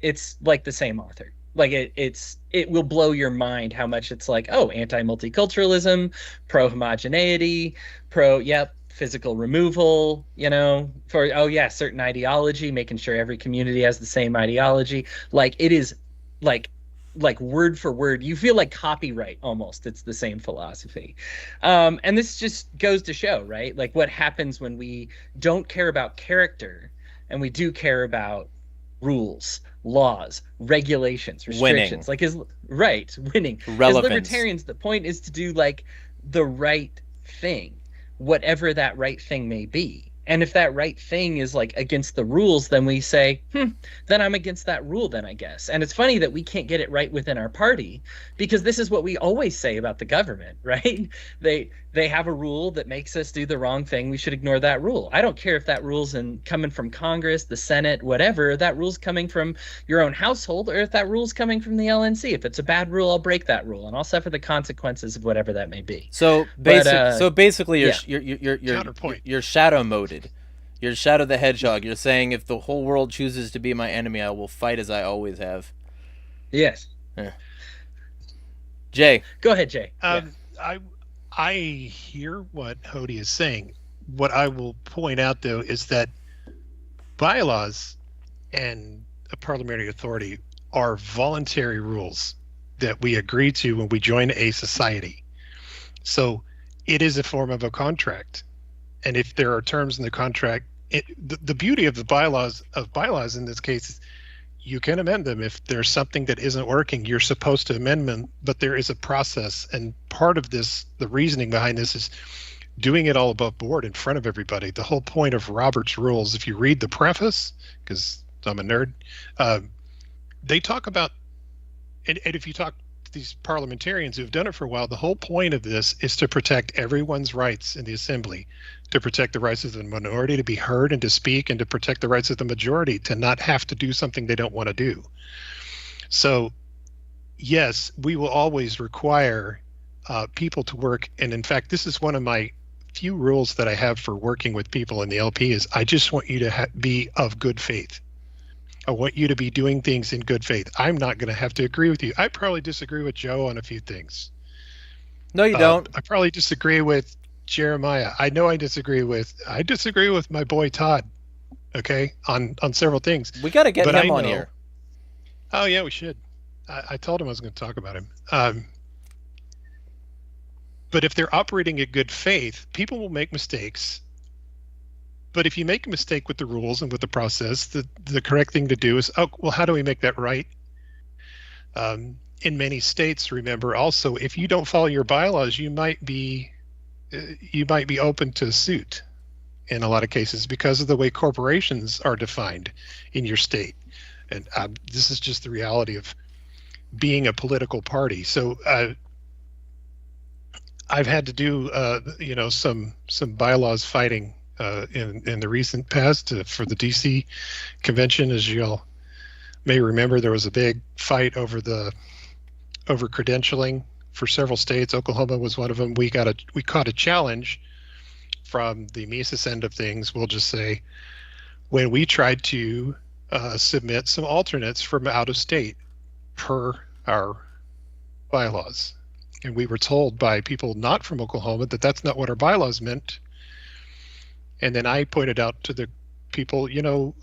B: it's like the same author. It will blow your mind how much it's anti-multiculturalism, pro-homogeneity, physical removal, certain ideology, making sure every community has the same ideology. It is word for word, you feel like copyright almost. It's the same philosophy. And this just goes to show, right? What happens when we don't care about character and we do care about rules, laws, regulations, restrictions. Winning.
A: Relevance.
B: As libertarians, the point is to do the right thing, whatever that right thing may be. And if that right thing is against the rules, then we say, then I'm against that rule then, I guess. And it's funny that we can't get it right within our party, because this is what we always say about the government, right? They have a rule that makes us do the wrong thing. We should ignore that rule. I don't care if that rule's coming from Congress, the Senate, whatever. That rule's coming from your own household, or if that rule's coming from the LNC. If it's a bad rule, I'll break that rule, and I'll suffer the consequences of whatever that may be.
A: So basically, you're shadow moded. You're Shadow the Hedgehog. You're saying, if the whole world chooses to be my enemy, I will fight as I always have.
B: Yes.
A: Yeah. Jay.
B: Go ahead, Jay.
C: I hear what Hodey is saying. What I will point out, though, is that bylaws and a parliamentary authority are voluntary rules that we agree to when we join a society. So it is a form of a contract. And if there are terms in the contract, the beauty of the bylaws in this case is you can amend them. If there's something that isn't working, you're supposed to amend them, but there is a process. And part of this, the reasoning behind this is doing it all above board in front of everybody. The whole point of Robert's rules, if you read the preface, because I'm a nerd, they talk about, and if you talk to these parliamentarians who've done it for a while, the whole point of this is to protect everyone's rights in the assembly, to protect the rights of the minority to be heard and to speak, and to protect the rights of the majority to not have to do something they don't want to do. So yes, we will always require people to work. And in fact, this is one of my few rules that I have for working with people in the LP is I just want you to be of good faith. I want you to be doing things in good faith. I'm not going to have to agree with you. I probably disagree with Joe on a few things.
A: No, you don't.
C: I probably disagree with Jeremiah. I know I disagree with my boy Todd. Okay, on several things.
A: We got to get him on here.
C: Oh yeah, we should. I told him I was going to talk about him. But if they're operating in good faith, people will make mistakes. But if you make a mistake with the rules and with the process, the correct thing to do is, oh, well, how do we make that right? In many states, remember, also, if you don't follow your bylaws, you might be open to suit in a lot of cases because of the way corporations are defined in your state. And this is just the reality of being a political party. So I've had to do, some bylaws fighting in the recent past for the DC convention. As you all may remember, there was a big fight over credentialing for several states. Oklahoma was one of them. We caught a challenge from the Mises end of things. We'll just say when we tried to submit some alternates from out of state per our bylaws. And we were told by people not from Oklahoma that that's not what our bylaws meant. And then I pointed out to the people,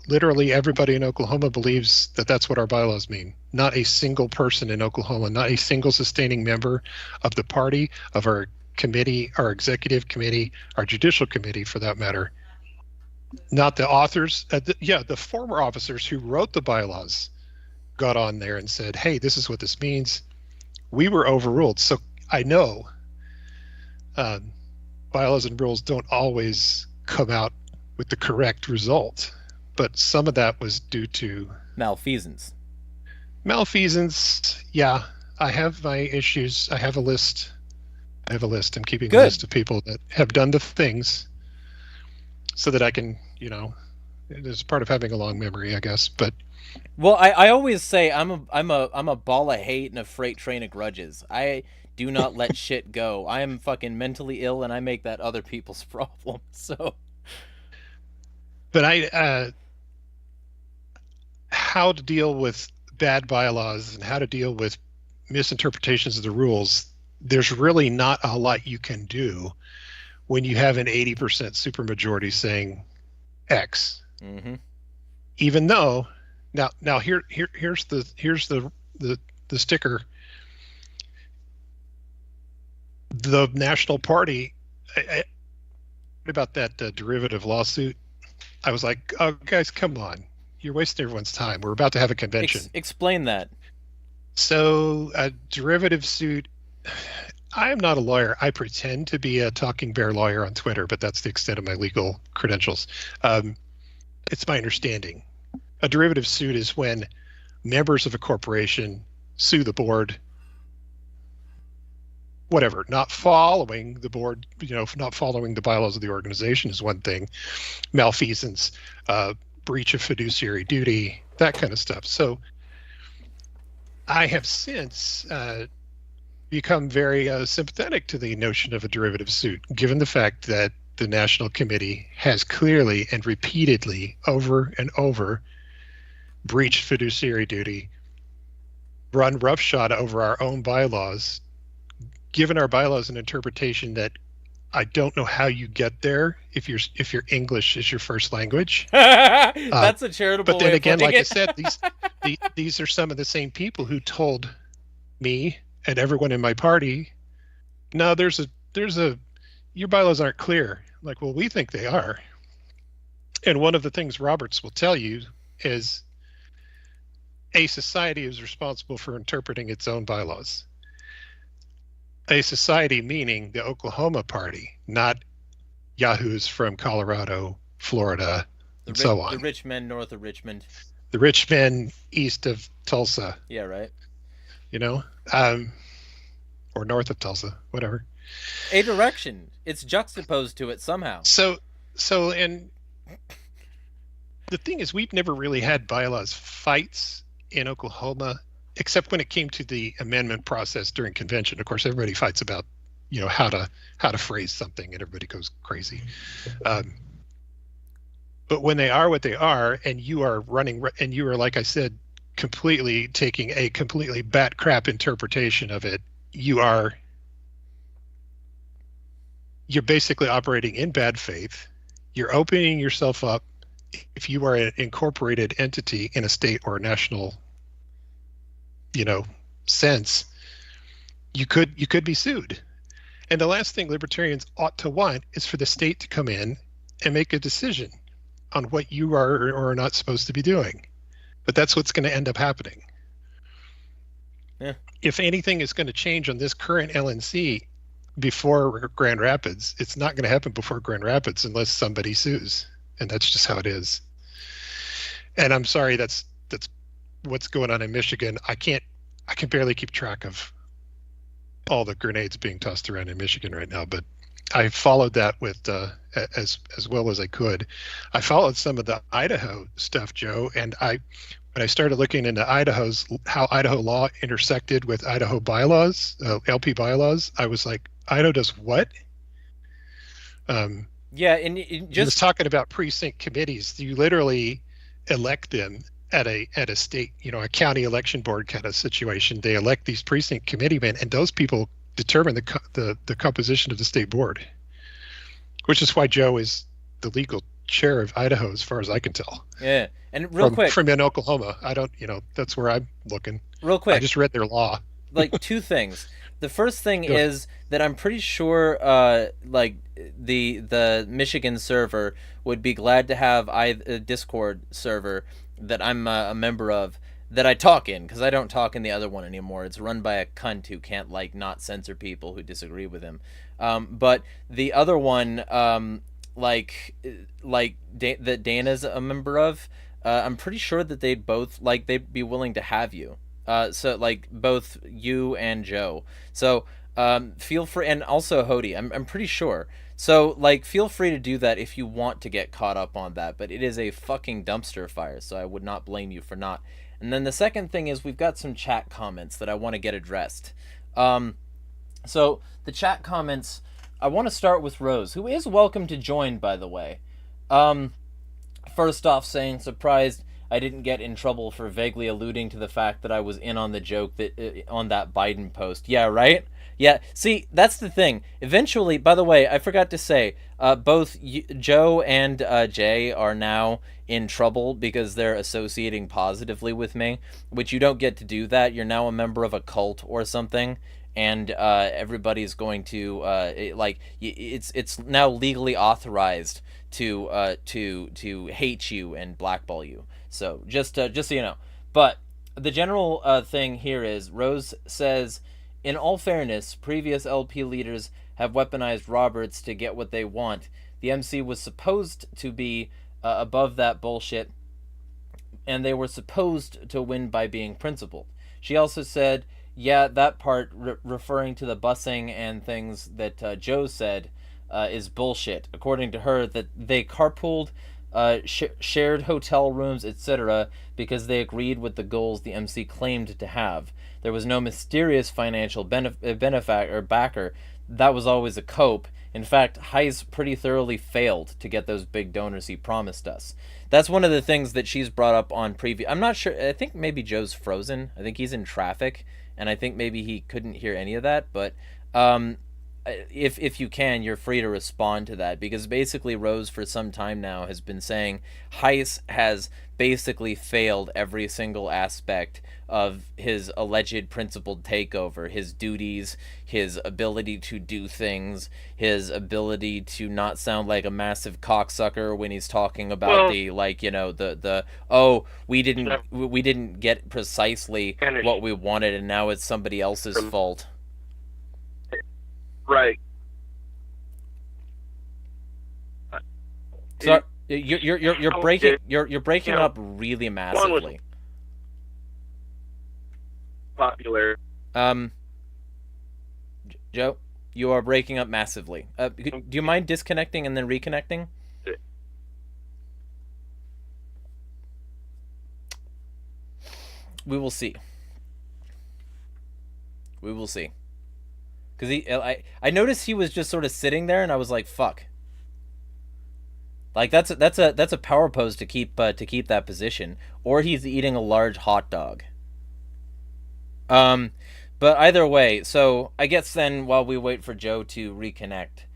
C: literally everybody in Oklahoma believes that that's what our bylaws mean. Not a single person in Oklahoma, not a single sustaining member of the party, of our committee, our executive committee, our judicial committee for that matter. Not the authors, the former officers who wrote the bylaws got on there and said, hey, this is what this means. We were overruled. So I know bylaws and rules don't always come out with the correct result, but some of that was due to
A: malfeasance.
C: Yeah, I have my issues. I have a list. I'm keeping
A: Good.
C: A list of people that have done the things so that I can, it's part of having a long memory, I guess. But
A: well, I always say I'm a ball of hate and a freight train of grudges. I do not let shit go. I am fucking mentally ill, and I make that other people's problem. So,
C: but how to deal with bad bylaws and how to deal with misinterpretations of the rules, there's really not a lot you can do when you have an 80% supermajority saying X.
A: Mm-hmm.
C: Even though now here's the sticker. The National Party about that derivative lawsuit. I was like, oh guys, come on, you're wasting everyone's time. We're about to have a convention.
A: Explain that.
C: So a derivative suit. I am not a lawyer. I pretend to be a talking bear lawyer on Twitter, but that's the extent of my legal credentials. It's my understanding. A derivative suit is when members of a corporation sue the board, whatever, not following the board, not following the bylaws of the organization is one thing, malfeasance, breach of fiduciary duty, that kind of stuff. So I have since become very sympathetic to the notion of a derivative suit, given the fact that the National Committee has clearly and repeatedly, over and over, breached fiduciary duty, run roughshod over our own bylaws, given our bylaws an interpretation that I don't know how you get there if your English is your first language.
A: That's a charitable.
C: But then
A: way
C: again,
A: of
C: like I
A: it.
C: said, these are some of the same people who told me and everyone in my party, no, there's a your bylaws aren't clear. Like, well, we think they are. And one of the things Roberts will tell you is a society is responsible for interpreting its own bylaws. A society meaning the Oklahoma party, not yahoos from Colorado, Florida, and so on.
A: The rich men north of Richmond.
C: The rich men east of Tulsa.
A: Yeah, right.
C: You know, or north of Tulsa, whatever.
A: A direction. It's juxtaposed to it somehow.
C: So, and the thing is, we've never really had bylaws fights in Oklahoma, except when it came to the amendment process during convention. Of course, everybody fights about, you know, how to phrase something, and everybody goes crazy. But when they are what they are, and you are running, and you are, like I said, completely taking a completely bat crap interpretation of it, you're basically operating in bad faith. You're opening yourself up. If you are an incorporated entity in a state or a national, you know, sense, you could be sued. And the last thing libertarians ought to want is for the state to come in and make a decision on what you are or are not supposed to be doing. But that's what's going to end up happening.
A: Yeah.
C: If anything is going to change on this current LNC before Grand Rapids, it's not going to happen before Grand Rapids unless somebody sues. And that's just how it is. And I'm sorry, that's what's going on in Michigan. I can barely keep track of all the grenades being tossed around in Michigan right now, but I followed that with as well as I could. I followed some of the Idaho stuff, Joe, and when I started looking into how Idaho law intersected with Idaho bylaws, LP bylaws, I was like, Idaho does what?
A: Yeah, and it
C: just was talking about precinct committees. You literally elect them at a state, you know, a county election board kind of situation. They elect these precinct committeemen, and those people determine the composition of the state board, which is why Joe is the legal chair of Idaho, as far as I can tell.
A: Yeah, and real quick,
C: from in Oklahoma, I don't, you know, that's where I'm looking.
A: Real quick,
C: I just read their law.
A: Like two things. The first thing is that I'm pretty sure, like the Michigan server would be glad to have a Discord server that I'm a member of that I talk in, because I don't talk in the other one anymore. It's run by a cunt who can't like not censor people who disagree with him. But the other one, that Dana's a member of, I'm pretty sure that they'd be willing to have you. So like both you and Joe. So feel free, and also Hodey. I'm pretty sure. So like feel free to do that if you want to get caught up on that. But it is a fucking dumpster fire, so I would not blame you for not. And then the second thing is we've got some chat comments that I want to get addressed. So the chat comments, I want to start with Rose, who is welcome to join, by the way. First off, saying surprised I didn't get in trouble for vaguely alluding to the fact that I was in on the joke that on that Biden post. Yeah, right? Yeah, see, that's the thing. Eventually, by the way, I forgot to say, both Joe and Jay are now in trouble because they're associating positively with me, which you don't get to do that. You're now a member of a cult or something, and everybody's going to, it's now legally authorized to hate you and blackball you. So just so you know. But the general thing here is Rose says, in all fairness, previous LP leaders have weaponized Roberts to get what they want. The MC was supposed to be above that bullshit, and they were supposed to win by being principled. She also said, yeah, that part referring to the busing and things that Joe said is bullshit. According to her, that they carpooled, shared hotel rooms, etc., because they agreed with the goals the MC claimed to have. There was no mysterious financial benefactor or backer. That was always a cope. In fact, Heise pretty thoroughly failed to get those big donors he promised us. That's one of the things that she's brought up on previous. I'm not sure. I think maybe Joe's frozen. I think he's in traffic, and I think maybe he couldn't hear any of that. But if you can, you're free to respond to that, because basically Rose for some time now has been saying Heiss has basically failed every single aspect of his alleged principled takeover, his duties, his ability to do things, his ability to not sound like a massive cocksucker when he's talking about we didn't get precisely what we wanted and now it's somebody else's fault.
F: Right.
A: So you're breaking up really massively.
F: Popular.
A: Joe, you are breaking up massively. Do you mind disconnecting and then reconnecting? We will see. We will see. Because I noticed he was just sort of sitting there, and I was like, "Fuck." Like that's a power pose to keep that position, or he's eating a large hot dog. But either way, so I guess then while we wait for Joe to reconnect,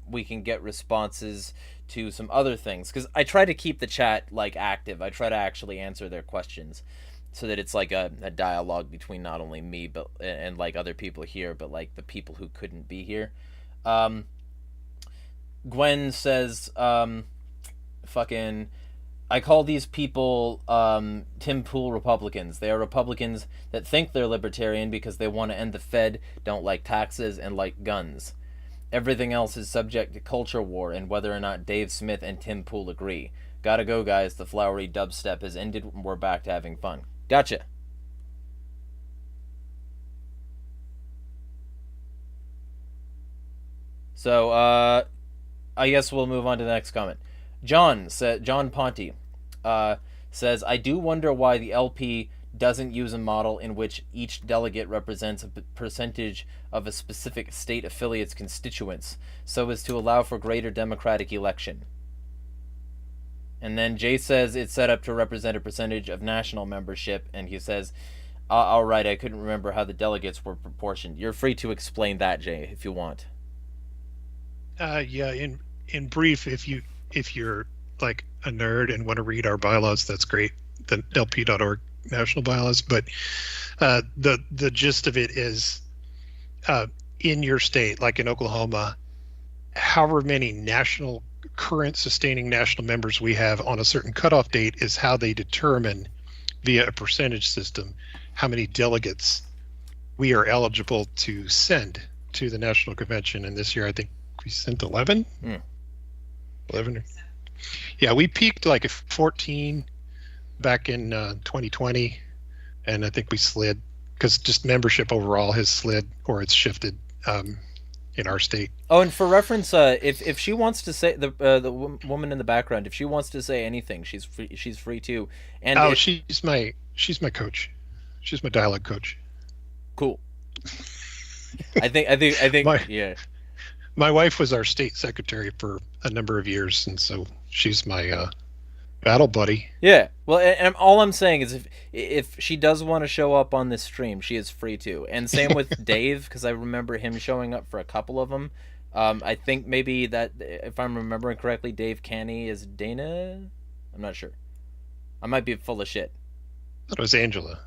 A: we can get responses to some other things, because I try to keep the chat like active. I try to actually answer their questions, so that it's like a dialogue between not only me but and like other people here, but like the people who couldn't be here. Gwen says, fucking, I call these people Tim Pool Republicans. They are Republicans that think they're libertarian because they want to end the Fed, don't like taxes, and like guns. Everything else is subject to culture war and whether or not Dave Smith and Tim Pool agree. Gotta go, guys. The flowery dubstep has ended and we're back to having fun. Gotcha. So, I guess we'll move on to the next comment. John Ponte says, I do wonder why the LP doesn't use a model in which each delegate represents a percentage of a specific state affiliate's constituents, so as to allow for greater democratic election. And then Jay says it's set up to represent a percentage of national membership, and he says, all right, I couldn't remember how the delegates were proportioned. You're free to explain that, Jay, if you want.
C: Yeah, in brief, if you're like a nerd and want to read our bylaws, that's great. The LP.org national bylaws, but the gist of it is in your state, like in Oklahoma, however many current sustaining national members we have on a certain cutoff date is how they determine via a percentage system how many delegates we are eligible to send to the national convention. And this year I think we sent 11. 11. Yeah, we peaked like 14 back in 2020, and I think we slid because just membership overall has slid, or it's shifted in our state.
A: Oh, and for reference, if she wants to say the woman in the background, if she wants to say anything, she's free to. And
C: she's my coach. She's my dialogue coach.
A: Cool. I think yeah.
C: My wife was our state secretary for a number of years, and so she's my battle buddy.
A: Yeah. Well, and all I'm saying is if she does want to show up on this stream, she is free to. And same with Dave, because I remember him showing up for a couple of them. I think maybe that, if I'm remembering correctly, Dave Canny is Dana? I'm not sure. I might be full of shit.
C: I thought it was Angela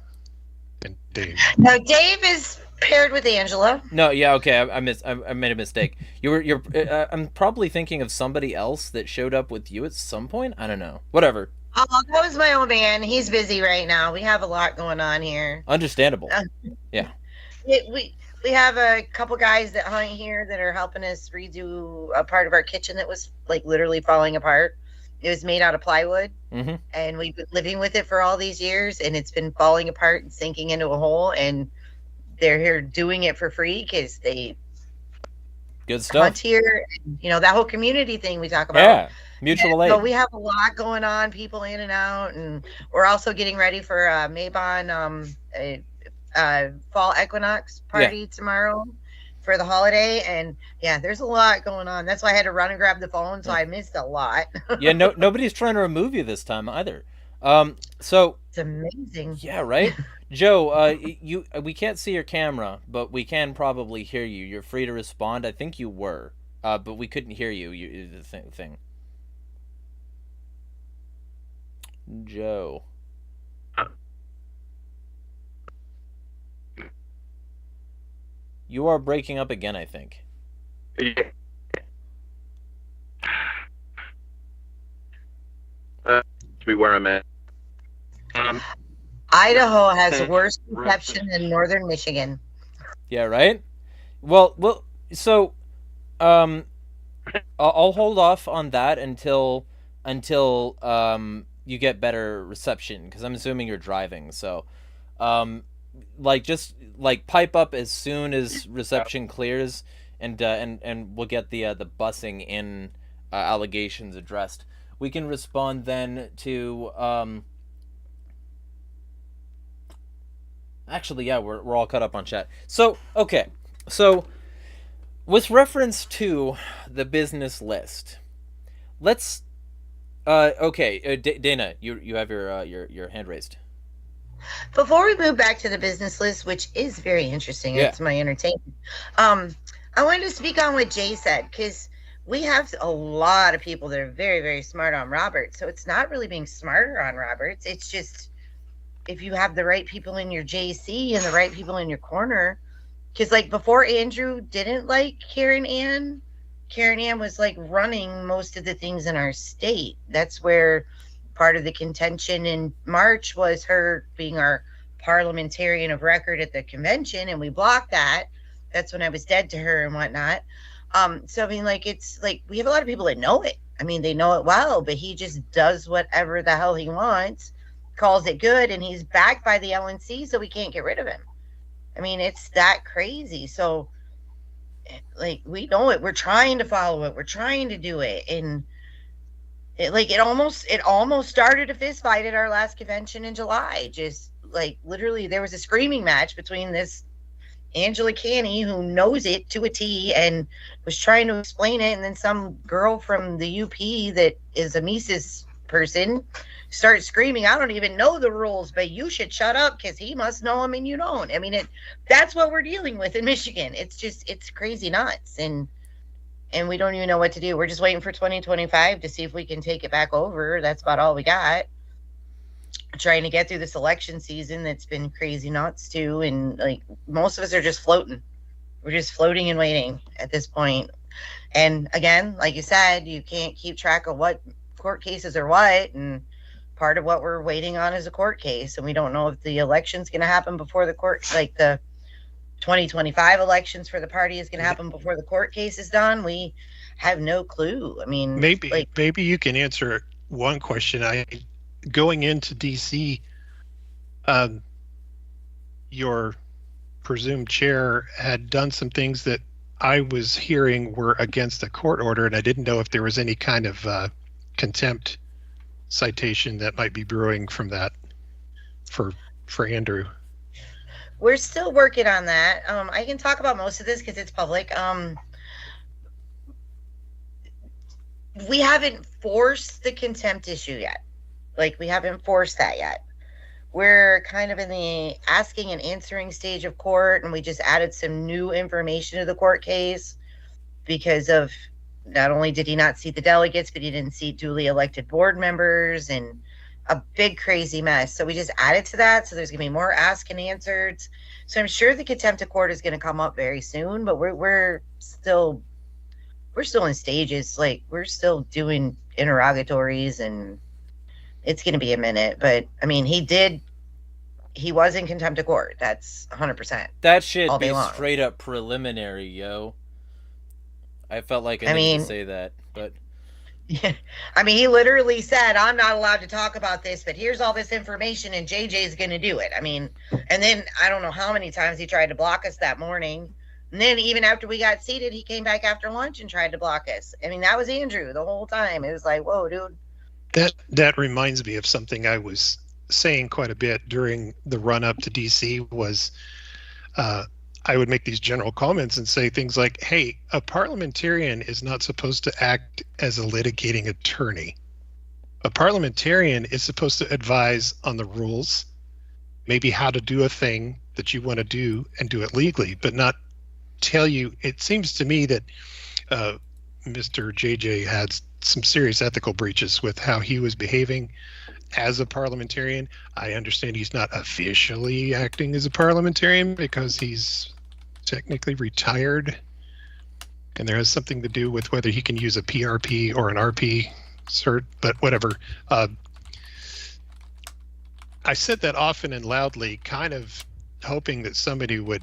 C: and Dave.
E: No, Dave is paired with Angela.
A: No, yeah, okay, I made a mistake. You're I'm probably thinking of somebody else that showed up with you at some point. I don't know. Whatever.
E: Oh, that was my old man. He's busy right now. We have a lot going on here.
A: Understandable. Yeah.
E: We have a couple guys that hunt here that are helping us redo a part of our kitchen that was like literally falling apart. It was made out of plywood, and we've been living with it for all these years, and it's been falling apart and sinking into a hole, and they're here doing it for free because they
A: good stuff
E: hunt here. You know, that whole community thing we talk about.
A: Yeah, mutual aid.
E: So we have a lot going on, people in and out, and we're also getting ready for Mabon fall equinox party tomorrow for the holiday, and yeah, there's a lot going on. That's why I had to run and grab the phone, so I missed a lot.
A: Yeah, nobody's trying to remove you this time either. So
E: It's amazing.
A: yeah, right, Joe. We can't see your camera, but we can probably hear you. You're free to respond. I think you were, but we couldn't hear you. The thing. Joe. You are breaking up again, I think.
F: Yeah. Be where I'm at.
E: Idaho has worse reception than northern Michigan.
A: Yeah, right? Well, so I'll hold off on that until you get better reception, because I'm assuming you're driving. So just pipe up as soon as reception clears, and we'll get the busing in allegations addressed. We can respond then to actually, yeah, we're all caught up on chat. So okay, so with reference to the business list, let's okay, Dana, you have your hand raised.
E: Before we move back to the business list, which is very interesting,
A: Yeah.
E: it's my entertainment. I wanted to speak on what Jay said, because we have a lot of people that are very, very smart on Roberts. So it's not really being smarter on Roberts. It's just if you have the right people in your JC and the right people in your corner. Because like before, Andrew didn't like Karen Ann was like running most of the things in our state. That's where part of the contention in March was her being our parliamentarian of record at the convention, and we blocked that. That's when I was dead to her and whatnot. So I mean, like, it's like we have a lot of people that know it. I mean, they know it well, but he just does whatever the hell he wants, calls it good, and he's backed by the LNC, so we can't get rid of him. I mean, it's that crazy. So like, we know it. We're trying to follow it. We're trying to do it. And it almost started a fist fight at our last convention in July. Just like literally there was a screaming match between this Angela Canny, who knows it to a T and was trying to explain it, and then some girl from the UP that is a Mises person starts screaming, I don't even know the rules, but you should shut up because he must know them and you don't. I mean, that's what we're dealing with in Michigan. It's crazy nuts, and we don't even know what to do. We're just waiting for 2025 to see if we can take it back over. That's about all we got. Trying to get through this election season that's been crazy nuts too, and like most of us are just floating. We're just floating and waiting at this point. And again, like you said, you can't keep track of what court cases are what, and part of what we're waiting on is a court case, and we don't know if the election's going to happen before the court, like the 2025 elections for the party is going to happen before the court case is done. We have no clue. I mean,
C: maybe you can answer one question. Going into DC, your presumed chair had done some things that I was hearing were against a court order, and I didn't know if there was any kind of contempt citation that might be brewing from that for Andrew.
E: We're still working on that. I can talk about most of this because it's public. We haven't forced the contempt issue yet. Like, we haven't forced that yet. We're kind of in the asking and answering stage of court, and we just added some new information to the court case because of not only did he not seat the delegates, but he didn't seat duly elected board members, and a big crazy mess. So we just added to that. So there's going to be more ask and answers. So I'm sure the contempt of court is going to come up very soon, but we're still in stages. Like, we're still doing interrogatories, and it's going to be a minute. But I mean, he was in contempt of court. That's 100%.
A: That should be
E: long.
A: Straight up preliminary, yo. I felt like I needed to say that, but
E: yeah, I mean, he literally said, I'm not allowed to talk about this, but here's all this information, and JJ's going to do it. I mean, and then I don't know how many times he tried to block us that morning. And then even after we got seated, he came back after lunch and tried to block us. I mean, that was Andrew the whole time. It was like, whoa, dude.
C: That reminds me of something I was saying quite a bit during the run up to DC was I would make these general comments and say things like, hey, a parliamentarian is not supposed to act as a litigating attorney. A parliamentarian is supposed to advise on the rules, maybe how to do a thing that you want to do and do it legally, but not tell you. It seems to me that Mr. JJ had some serious ethical breaches with how he was behaving as a parliamentarian. I understand he's not officially acting as a parliamentarian because he's technically retired, and there has something to do with whether he can use a PRP or an RP cert, but whatever. I said that often and loudly, kind of hoping that somebody would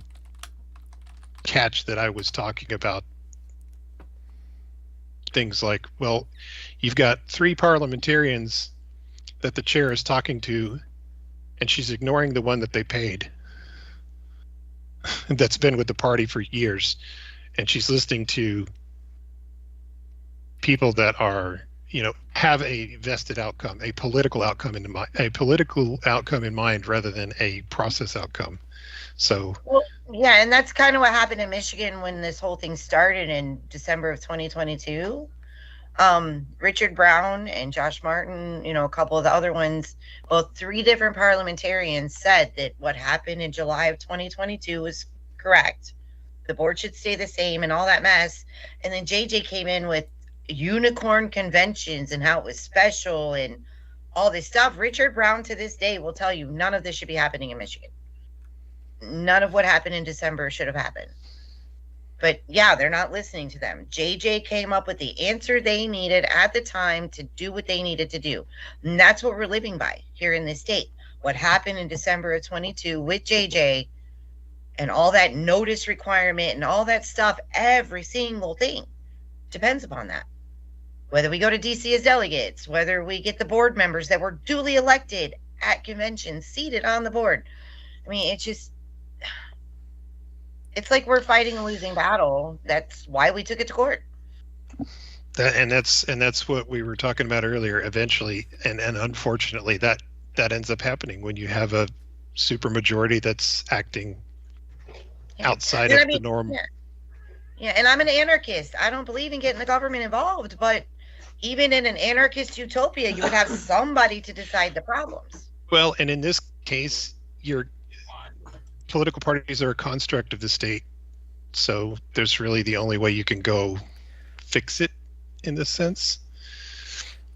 C: catch that I was talking about things like, well, you've got 3 parliamentarians that the chair is talking to, and she's ignoring the one that they paid that's been with the party for years, and she's listening to people that are, have a vested outcome, a political outcome in mind rather than a process outcome. So,
E: well, yeah, and that's kind of what happened in Michigan when this whole thing started in December of 2022. Richard Brown and Josh Martin, a couple of the other ones, both 3 different parliamentarians said that what happened in July of 2022 was correct. The board should stay the same and all that mess. And then JJ came in with unicorn conventions and how it was special and all this stuff. Richard Brown to this day will tell you none of this should be happening in Michigan. None of what happened in December should have happened. But yeah, they're not listening to them. JJ came up with the answer they needed at the time to do what they needed to do. And that's what we're living by here in this state. What happened in December of 22 with JJ and all that notice requirement and all that stuff, every single thing depends upon that. Whether we go to DC as delegates, whether we get the board members that were duly elected at conventions seated on the board. I mean, it's like we're fighting a losing battle. That's why we took it to court.
C: That's what we were talking about earlier. Eventually, and unfortunately, that ends up happening when you have a supermajority that's acting outside of the norm.
E: Yeah, and I'm an anarchist. I don't believe in getting the government involved, but even in an anarchist utopia, you would have somebody to decide the problems.
C: Well, and in this case, your political parties are a construct of the state, so there's really the only way you can go fix it in this sense.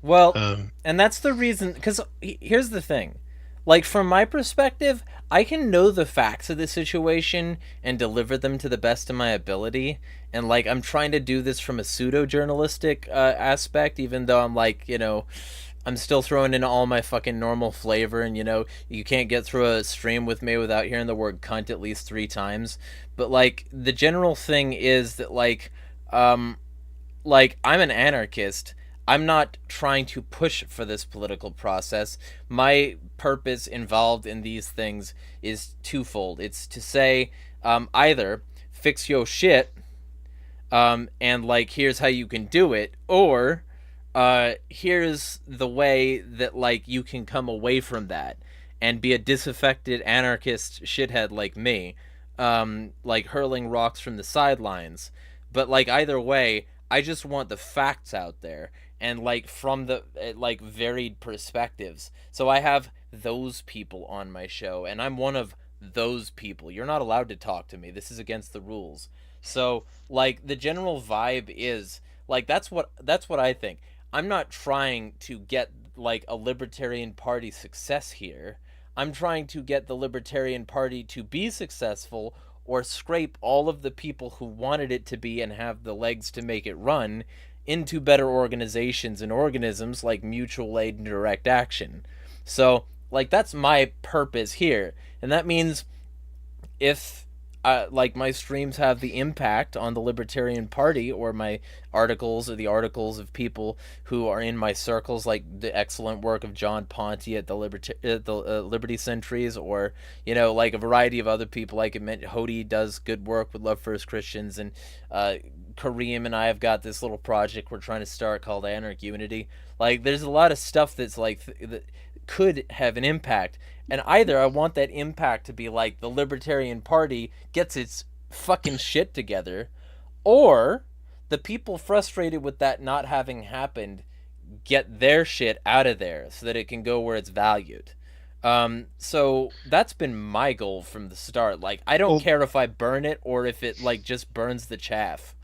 A: Well, and that's the reason, because here's the thing. Like, from my perspective, I can know the facts of the situation and deliver them to the best of my ability. And, like, I'm trying to do this from a pseudo-journalistic aspect, even though I'm, like, I'm still throwing in all my fucking normal flavor. And, you can't get through a stream with me without hearing the word cunt at least 3 times. But, like, the general thing is that, I'm an anarchist. I'm not trying to push for this political process. My purpose involved in these things is twofold. It's to say, either fix your shit, and here's how you can do it, or here's the way that you can come away from that and be a disaffected anarchist shithead like me, hurling rocks from the sidelines. But either way, I just want the facts out there. And from the varied perspectives. So I have those people on my show, and I'm one of those people. You're not allowed to talk to me. This is against the rules. So the general vibe is that's what I think. I'm not trying to get a Libertarian Party success here. I'm trying to get the Libertarian Party to be successful, or scrape all of the people who wanted it to be and have the legs to make it run into better organizations and organisms like mutual aid and direct action. So, that's my purpose here. And that means if, my streams have the impact on the Libertarian Party, or my articles, or the articles of people who are in my circles, like the excellent work of John Ponte at the Liberty Sentries, or, a variety of other people, like I mentioned, Hodey does good work with Love First Christians, and Kareem and I have got this little project we're trying to start called Anarch Unity. There's a lot of stuff that's that could have an impact, and either I want that impact to be the Libertarian Party gets its fucking shit together, or the people frustrated with that not having happened get their shit out of there so that it can go where it's valued. So that's been my goal from the start. Like, I don't care if I burn it or if it like just burns the chaff.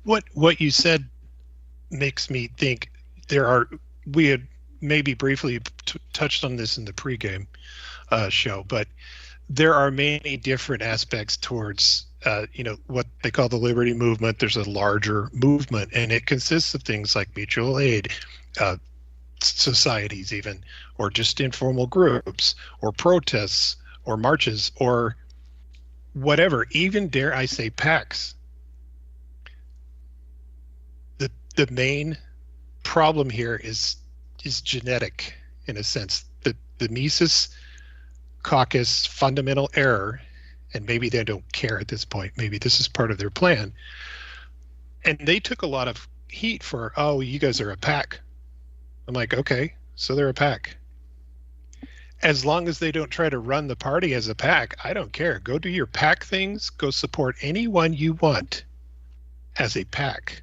C: What you said makes me think we had maybe briefly touched on this in the pregame show, but there are many different aspects towards what they call the liberty movement. There's a larger movement, and it consists of things like mutual aid, societies even, or just informal groups, or protests, or marches, or whatever, even dare I say PACs. The main problem here is genetic, in a sense. The Mises Caucus fundamental error, and maybe they don't care at this point, maybe this is part of their plan, and they took a lot of heat for, oh, you guys are a PAC. I'm like, okay, so they're a PAC. As long as they don't try to run the party as a PAC, I don't care. Go do your PAC things. Go support anyone you want as a PAC.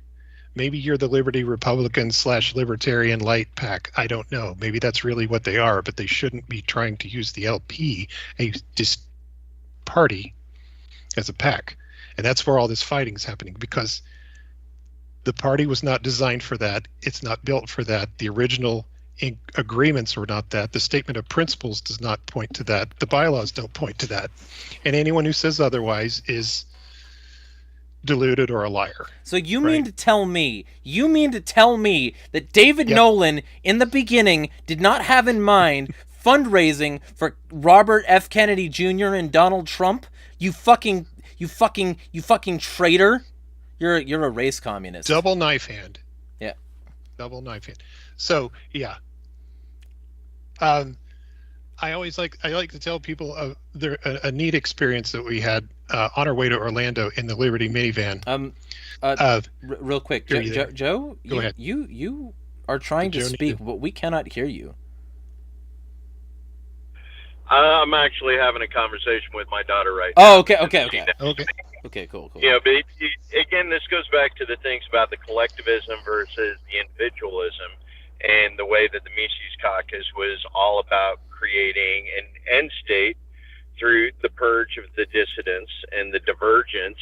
C: Maybe you're the Liberty Republican / Libertarian Light PAC. I don't know. Maybe that's really what they are, but they shouldn't be trying to use the LP, a party, as a PAC. And that's where all this fighting's happening, because the party was not designed for that. It's not built for that. The original agreements were not that. The statement of principles does not point to that. The bylaws don't point to that. And anyone who says otherwise is deluded or a liar.
A: So you mean to tell me that David Nolan in the beginning did not have in mind fundraising for Robert F. Kennedy Jr. and Donald Trump? You fucking traitor. You're a race communist.
C: Double knife hand.
A: Yeah.
C: Double knife hand. So yeah. I like to tell people a neat experience that we had on our way to Orlando in the Liberty minivan.
A: Real quick, Joe,
C: go ahead.
A: You are trying to speak, but we cannot hear you.
F: I'm actually having a conversation with my daughter right now.
A: Oh, okay. Okay, cool.
F: Yeah, but again, this goes back to the things about the collectivism versus the individualism, and the way that the Mises Caucus was all about creating an end state through the purge of the dissidents and the divergents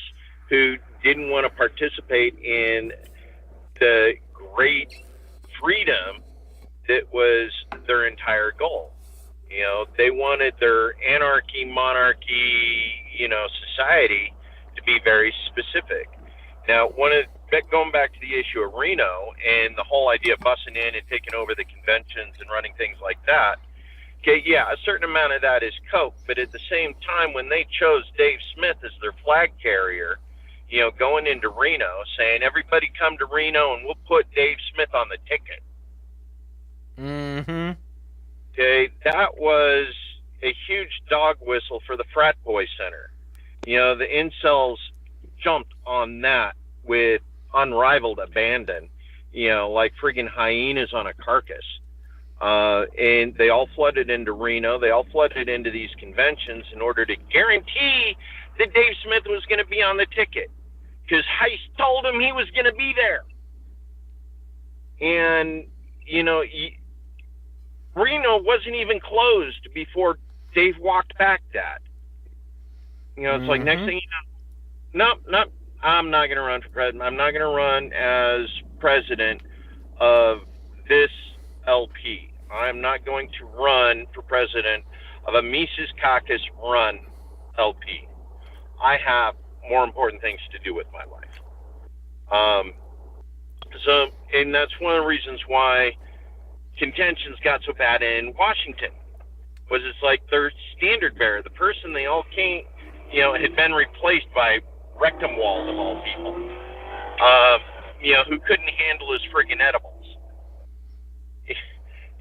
F: who didn't want to participate in the great freedom that was their entire goal. You know, they wanted their anarchy, monarchy, society to be very specific. Now, going back to the issue of Reno and the whole idea of busing in and taking over the conventions and running things like that, okay, yeah, a certain amount of that is coke, but at the same time, when they chose Dave Smith as their flag carrier, going into Reno, saying, everybody come to Reno and we'll put Dave Smith on the ticket.
A: Mm-hmm.
F: Okay, that was a huge dog whistle for the frat boy center. The incels jumped on that with unrivaled abandon, like friggin' hyenas on a carcass. And they all flooded into Reno. They all flooded into these conventions in order to guarantee that Dave Smith was going to be on the ticket, because Heist told him he was going to be there. And, Reno wasn't even closed before Dave walked back that. It's like, next thing you know, nope, I'm not going to run for president. I'm not going to run as president of this LP. I'm not going to run for president of a Mises Caucus run LP. I have more important things to do with my life. And that's one of the reasons why contentions got so bad in Washington, was it's like their standard bearer, the person they all came, had been replaced by Rectumwald of all people, who couldn't handle his friggin' edibles.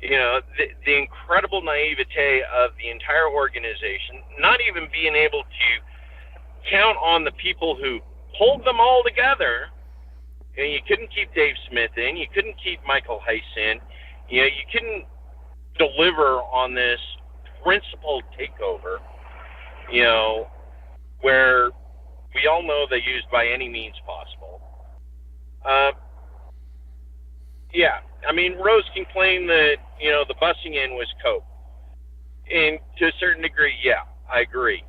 F: The incredible naivete of the entire organization, not even being able to count on the people who pulled them all together. You couldn't keep Dave Smith in, you couldn't keep Michael Heiss in, you couldn't deliver on this principled takeover, where we all know they used by any means possible. Yeah, I mean, Rose can claim that, the busing in was cope. And to a certain degree, yeah, I agree.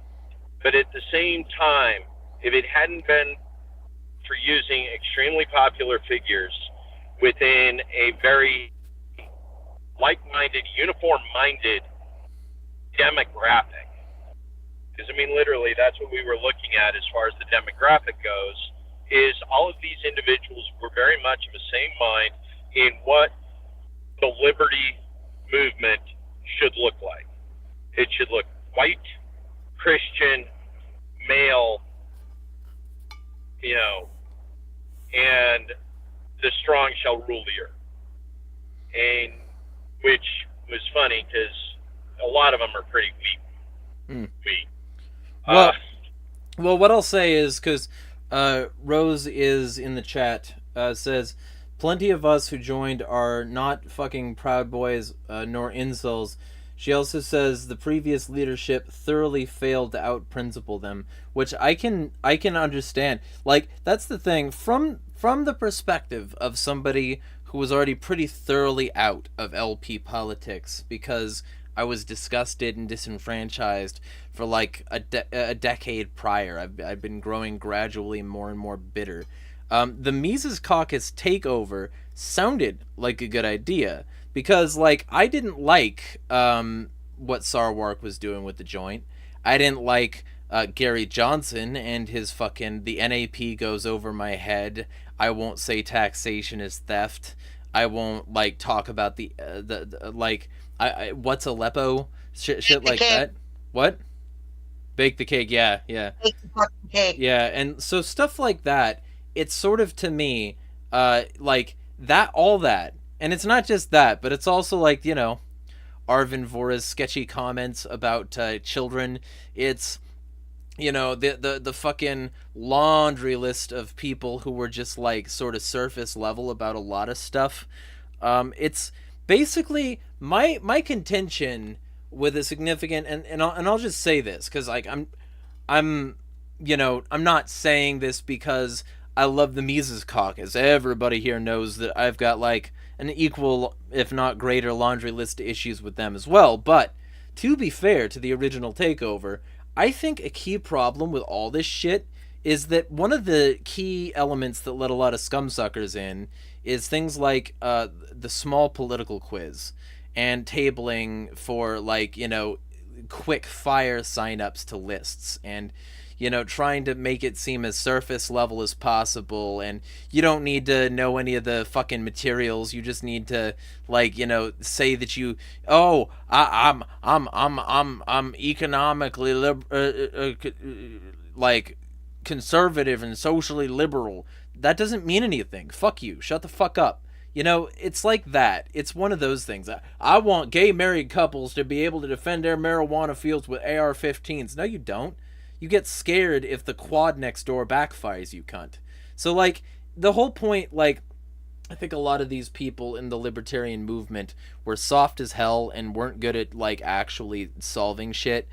F: But at the same time, if it hadn't been for using extremely popular figures within a very like-minded, uniform-minded demographic, because, I mean, literally, that's what we were looking at as far as the demographic goes, is all of these individuals were very much of the same mind in what the liberty movement should look like. It should look white, Christian, male, and the strong shall rule the earth. And which was funny because a lot of them are pretty weak.
A: Well, what I'll say is, because Rose is in the chat, says, plenty of us who joined are not fucking Proud Boys nor incels. She also says the previous leadership thoroughly failed to out-principle them, which I can understand. Like, that's the thing. From the perspective of somebody who was already pretty thoroughly out of LP politics because I was disgusted and disenfranchised for like a decade prior. I've been growing gradually more and more bitter. The Mises Caucus takeover sounded like a good idea because, like, I didn't like what Sarwark was doing with the joint. I didn't like Gary Johnson and his fucking the NAP goes over my head. I won't say taxation is theft. I won't like talk about the like what's Aleppo shit like that. What? Bake the cake, yeah.
E: Bake the fucking cake.
A: Yeah, and so stuff like that, it's sort of to me, like that, all that, and it's not just that, but it's also like, Arvin Vora's sketchy comments about children. It's, the fucking laundry list of people who were just like sort of surface level about a lot of stuff. It's basically my contention with a significant, and I'll just say this because like I'm not saying this because I love the Mises Caucus. Everybody here knows that I've got like an equal, if not greater, laundry list of issues with them as well. But to be fair to the original takeover, I think a key problem with all this shit is that one of the key elements that let a lot of scumsuckers in is things like the small political quiz and tabling for like, quick fire signups to lists and, trying to make it seem as surface level as possible. And you don't need to know any of the fucking materials. You just need to like, say that you, I'm economically like conservative and socially liberal. That doesn't mean anything. Fuck you. Shut the fuck up. It's like that. It's one of those things. I want gay married couples to be able to defend their marijuana fields with AR-15s. No, you don't. You get scared if the quad next door backfires, you cunt. So, like, the whole point, like, I think a lot of these people in the libertarian movement were soft as hell and weren't good at, like, actually solving shit.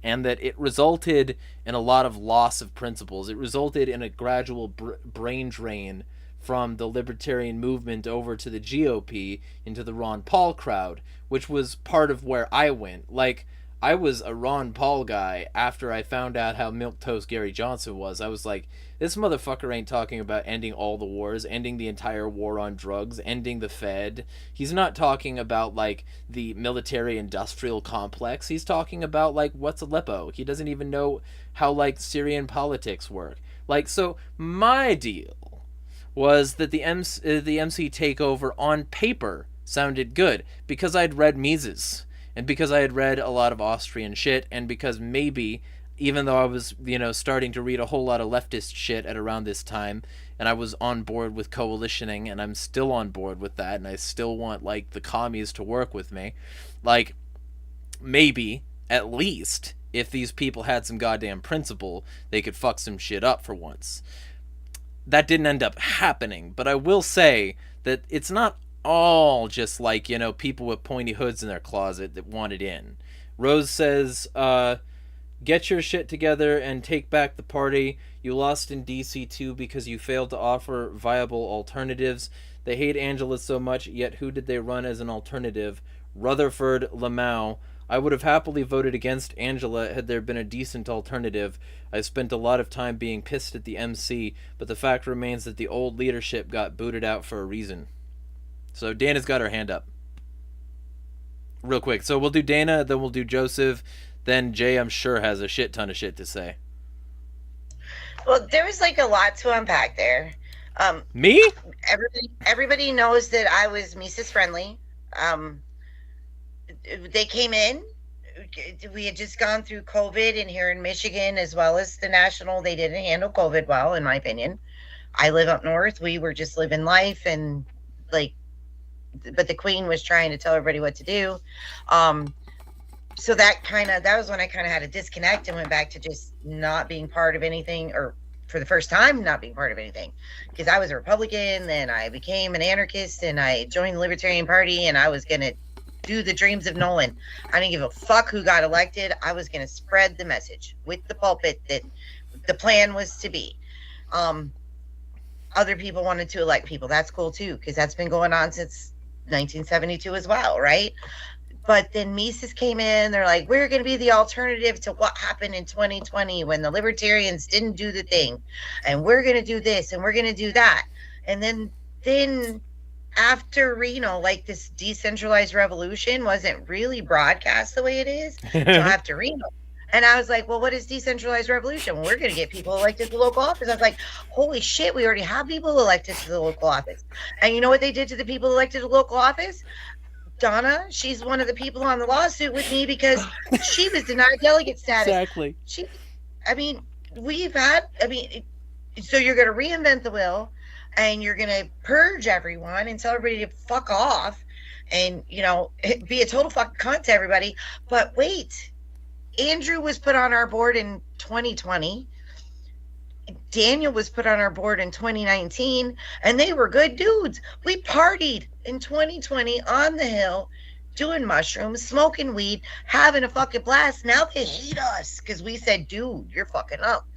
A: And that it resulted in a lot of loss of principles. It resulted in a gradual brain drain from the libertarian movement over to the GOP into the Ron Paul crowd, which was part of where I went. Like, I was a Ron Paul guy after I found out how milquetoast Gary Johnson was. I was like, this motherfucker ain't talking about ending all the wars, ending the entire war on drugs, ending the Fed. He's not talking about, like, the military-industrial complex. He's talking about, like, what's Aleppo. He doesn't even know how, like, Syrian politics work. Like, so my deal was that the MC takeover on paper sounded good because I'd read Mises and because I had read a lot of Austrian shit and because maybe, even though I was, starting to read a whole lot of leftist shit at around this time and I was on board with coalitioning and I'm still on board with that and I still want, like, the commies to work with me, like, maybe, at least, if these people had some goddamn principle, they could fuck some shit up for once. That didn't end up happening, but I will say that it's not all just like, people with pointy hoods in their closet that want it in. Rose says, get your shit together and take back the party. You lost in DC too because you failed to offer viable alternatives. They hate Angela so much, yet who did they run as an alternative? Rutherford Lamau. I would have happily voted against Angela had there been a decent alternative. I spent a lot of time being pissed at the MC, but the fact remains that the old leadership got booted out for a reason. So Dana's got her hand up. Real quick. So we'll do Dana, then we'll do Joseph, then Jay, I'm sure, has a shit ton of shit to say.
E: Well, there was like a lot to unpack there.
A: Me?
E: Everybody knows that I was Mises friendly. They came in. We had just gone through COVID, and here in Michigan, as well as the national, they didn't handle COVID well, in my opinion. I live up north. We were just living life, and like, but the Queen was trying to tell everybody what to do. So that was when I kind of had a disconnect and went back to just not being part of anything, or for the first time, not being part of anything, because I was a Republican, then I became an anarchist, and I joined the Libertarian Party, and I was going to do the dreams of Nolan. I didn't give a fuck who got elected. I was going to spread the message with the pulpit that the plan was to be. Other people wanted to elect people. That's cool too, because that's been going on since 1972 as well, right? But then Mises came in. They're like, we're going to be the alternative to what happened in 2020 when the Libertarians didn't do the thing. And we're going to do this and we're going to do that. And then after Reno, like, this decentralized revolution wasn't really broadcast the way it is. So after Reno. And I was like, well, what is decentralized revolution? Well, we're going to get people elected to local office. I was like, holy shit, we already have people elected to the local office. And you know what they did to the people elected to local office? Donna, she's one of the people on the lawsuit with me because she was denied delegate status.
A: Exactly.
E: So you're going to reinvent the wheel, and you're going to purge everyone and tell everybody to fuck off and, you know, be a total fucking cunt to everybody. But wait, Andrew was put on our board in 2020. Daniel was put on our board in 2019, and they were good dudes. We partied in 2020 on the hill, doing mushrooms, smoking weed, having a fucking blast. Now they hate us because we said, dude, you're fucking up.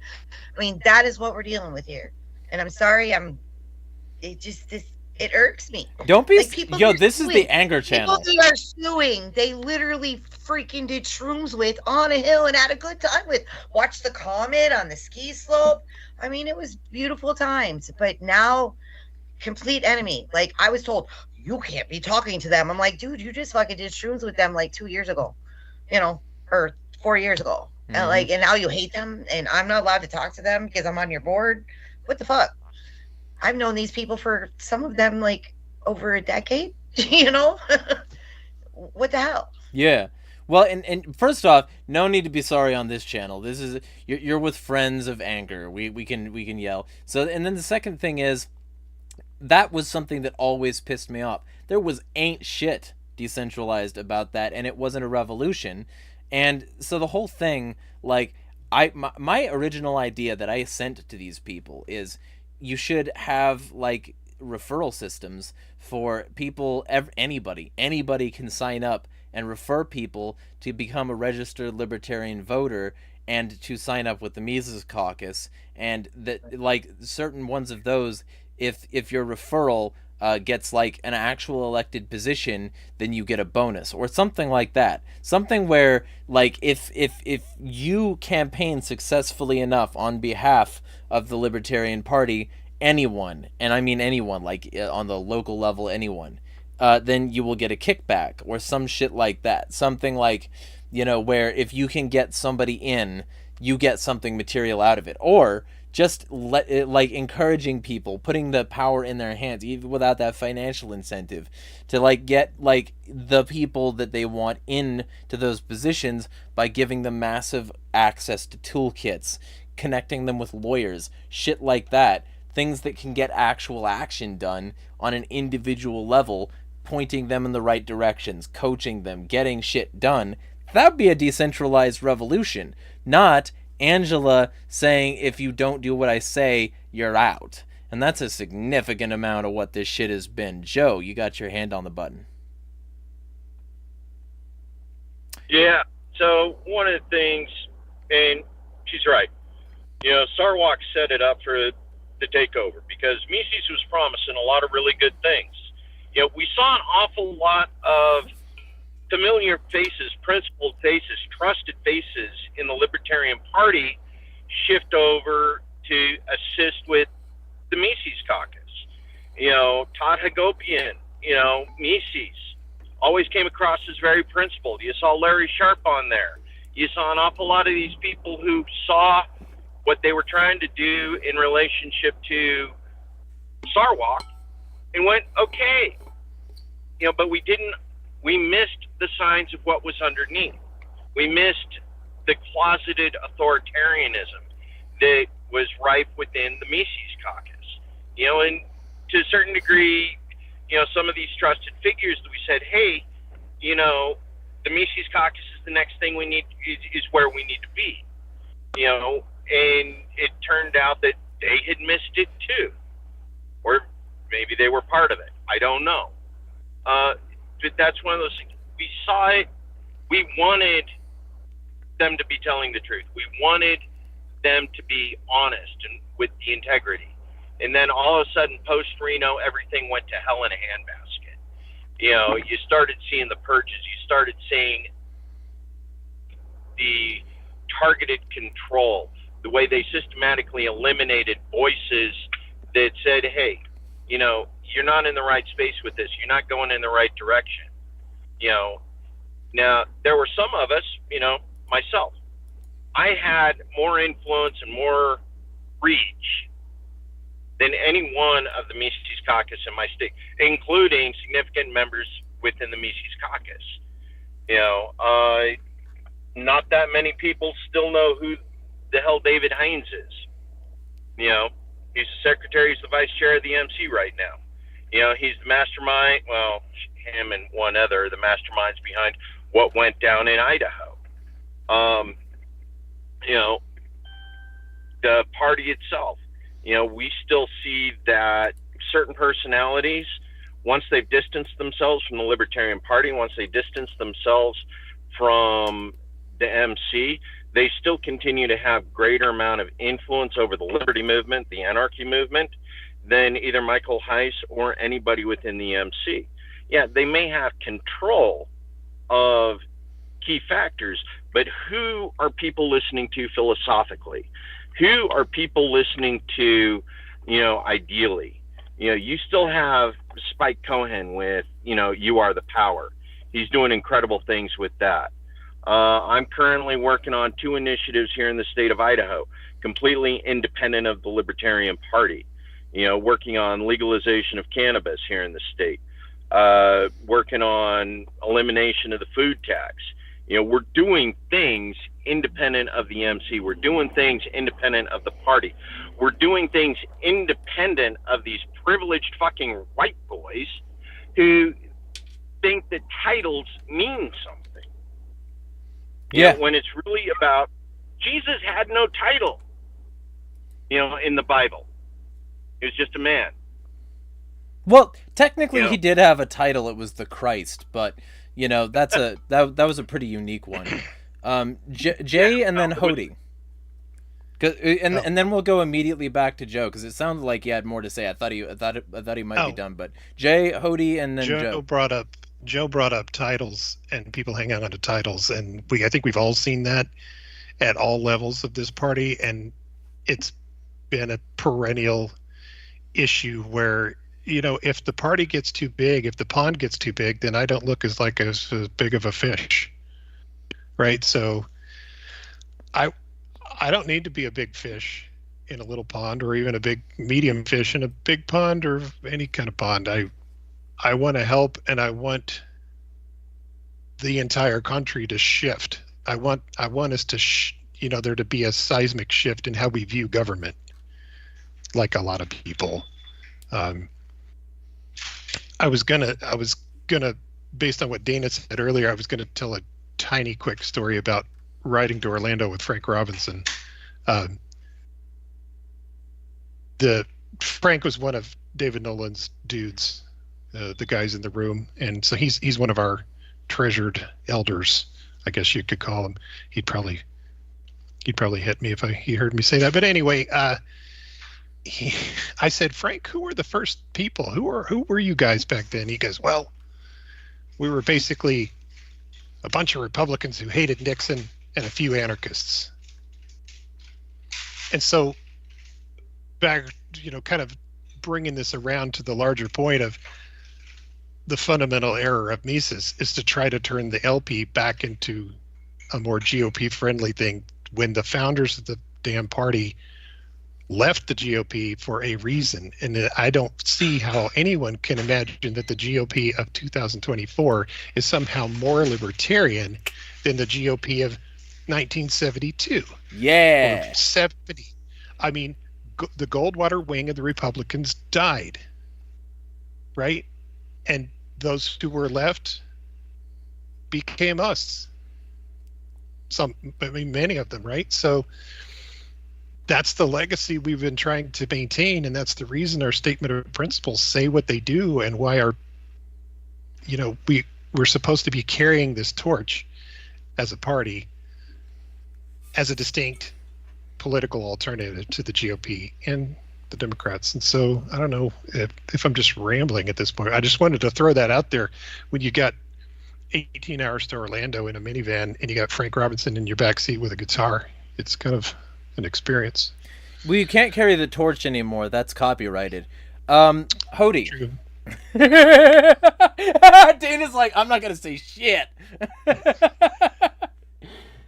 E: I mean, that is what we're dealing with here. And I'm sorry, it irks me.
A: Don't be,
E: like,
A: this is the anger channel.
E: People they are suing, they literally freaking did shrooms with on a hill and had a good time with. Watched the comet on the ski slope. I mean, it was beautiful times. But now, complete enemy. Like, I was told, you can't be talking to them. I'm like, dude, you just fucking did shrooms with them like 2 years ago, you know, or 4 years ago.
A: Mm-hmm.
E: And now you hate them, and I'm not allowed to talk to them because I'm on your board. What the fuck? I've known these people for, some of them, like, over a decade, you know? What the hell?
A: Yeah. Well, and first off, no need to be sorry on this channel. This is, you're with friends of anger. We can yell. So, and then the second thing is, that was something that always pissed me off. There was ain't shit decentralized about that, and it wasn't a revolution. And so the whole thing, like, my original idea that I sent to these people is, you should have, like, referral systems for people. Anybody can sign up and refer people to become a registered libertarian voter and to sign up with the Mises Caucus, and that, like, certain ones of those, if your referral gets like an actual elected position, then you get a bonus or something like that. Something where, like, if you campaign successfully enough on behalf of the Libertarian Party, anyone, and I mean anyone, like on the local level, anyone, then you will get a kickback or some shit like that. Something like, you know, where if you can get somebody in, you get something material out of it. Or just like encouraging people, putting the power in their hands, even without that financial incentive, to like get like the people that they want in to those positions by giving them massive access to toolkits, connecting them with lawyers, shit like that. Things that can get actual action done on an individual level, pointing them in the right directions, coaching them, getting shit done. That'd be a decentralized revolution, not Angela saying, if you don't do what I say, you're out. And that's a significant amount of what this shit has been. Joe, you got your hand on the button.
F: Yeah, so one of the things, and she's right, you know, Sarwalk set it up for to take over, because Mises was promising a lot of really good things. You know, we saw an awful lot of familiar faces, principled faces, trusted faces in the Libertarian Party shift over to assist with the Mises caucus. You know, Todd Hagopian, you know, Mises, always came across as very principled. You saw Larry Sharp on there. You saw an awful lot of these people who saw what they were trying to do in relationship to Sarwalk and went, okay. You know, but we missed the signs of what was underneath. We missed the closeted authoritarianism that was rife within the Mises caucus. You know, and to a certain degree, you know, some of these trusted figures that we said, hey, you know, the Mises caucus is the next thing we need, is where we need to be. You know, and it turned out that they had missed it too. Or maybe they were part of it. I don't know. But that's one of those things. We saw it. We wanted them to be telling the truth. We wanted them to be honest and with the integrity. And then all of a sudden, post-Reno, everything went to hell in a handbasket. You know, you started seeing the purges. You started seeing the targeted control, the way they systematically eliminated voices that said, hey, you know, you're not in the right space with this. You're not going in the right direction. You know, now there were some of us, you know, myself, I had more influence and more reach than any one of the Mises caucus in my state, including significant members within the Mises caucus. You know, not that many people still know who the hell David Hines is. You know, he's the secretary, he's the vice chair of the MC right now. You know, he's the mastermind, well, him and one other, the masterminds behind what went down in Idaho. You know, the party itself, you know, we still see that certain personalities, once they've distanced themselves from the Libertarian Party, once they distance themselves from the MC, they still continue to have greater amount of influence over the liberty movement, the anarchy movement, than either Michael Heiss or anybody within the MC. Yeah, they may have control of key factors, but who are people listening to philosophically? Who are people listening to, you know, ideally? You know, you still have Spike Cohen with, you know, You Are the Power. He's doing incredible things with that. I'm currently working on 2 initiatives here in the state of Idaho, completely independent of the Libertarian Party. You know, working on legalization of cannabis here in the state, working on elimination of the food tax. You know, we're doing things independent of the MC. We're doing things independent of the party. We're doing things independent of these privileged fucking white boys who think that titles mean something. You know, when it's really about, Jesus had no title, you know, in the Bible. He was just a man.
A: Well, technically,
F: You know?
A: he did have a title. It was the Christ, but you know, that's that was a pretty unique one. Jay and then Hodey. And then we'll go immediately back to Joe, because it sounded like he had more to say. I thought he might be done, but Jay, Hodey, and then Joe.
C: Joe brought up titles, and people hang on to titles, and I think we've all seen that at all levels of this party, and it's been a perennial issue where, you know, if the party gets too big, if the pond gets too big, then I don't look as big of a fish, right? So I don't need to be a big fish in a little pond, or even a big medium fish in a big pond, or any kind of pond. I want to help, and I want the entire country to shift. I want us to, there to be a seismic shift in how we view government, like a lot of people. I was gonna, based on what Dana said earlier, I was gonna tell a tiny quick story about riding to Orlando with Frank Robinson. Frank was one of David Nolan's dudes, the guys in the room, and so he's one of our treasured elders, I guess you could call him. He'd probably hit me if he heard me say that. But anyway, I said, Frank, who were the first people? Who were you guys back then? He goes, well, we were basically a bunch of Republicans who hated Nixon and a few anarchists. And so back, kind of bringing this around to the larger point of the fundamental error of Mises is to try to turn the LP back into a more GOP friendly thing when the founders of the damn party left the GOP for a reason. And I don't see how anyone can imagine that the GOP of 2024 is somehow more libertarian than the GOP of 1972.
A: Yeah.
C: Or 70. I mean, the Goldwater wing of the Republicans died, right? And those who were left became us. Many of them, right? So that's the legacy we've been trying to maintain, and that's the reason our statement of principles say what they do, and why we're supposed to be carrying this torch as a party, as a distinct political alternative to the GOP and the Democrats. And so I don't know if I'm just rambling at this point. I just wanted to throw that out there. When you got 18 hours to Orlando in a minivan and you got Frank Robinson in your backseat with a guitar, it's kind of an experience.
A: Well, you can't carry the torch anymore. That's copyrighted. Hodey.
C: True.
A: Dana's like, I'm not going to say shit.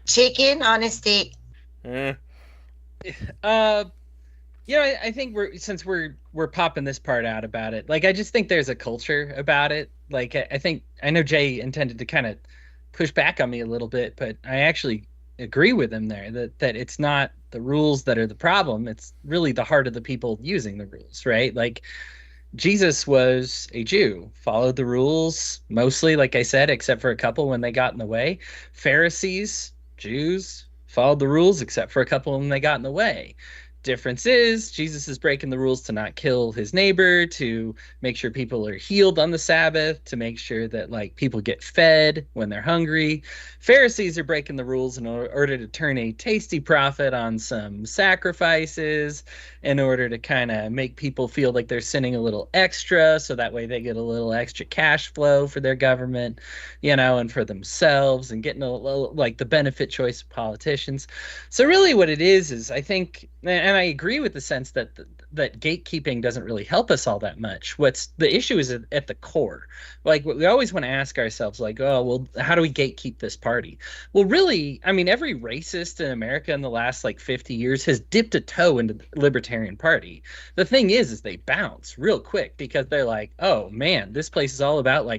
E: Chicken on a stick.
B: I think since we're popping this part out about it, like, I just think there's a culture about it. Like, I know Jay intended to kind of push back on me a little bit, but I actually agree with him there that it's not the rules that are the problem. It's really the heart of the people using the rules, right? Like, Jesus was a Jew, followed the rules mostly, like I said, except for a couple when they got in the way. Pharisees, Jews, followed the rules except for a couple when they got in the way. Difference is Jesus is breaking the rules to not kill his neighbor, to make sure people are healed on the Sabbath, to make sure that, like, people get fed when they're hungry. Pharisees are breaking the rules in order to turn a tasty profit on some sacrifices, in order to kind of make people feel like they're sinning a little extra, so that way they get a little extra cash flow for their government, and for themselves, and getting a little, like, the benefit choice of politicians. So really what it is I think, and I agree with the sense that that gatekeeping doesn't really help us all that much. What's the issue is at the core. Like, we always want to ask ourselves, like, oh, well, how do we gatekeep this party? Well, really, I mean, every racist in America in the last, 50 years has dipped a toe into the Libertarian Party. The thing is they bounce real quick because they're like, oh, man, this place is all about,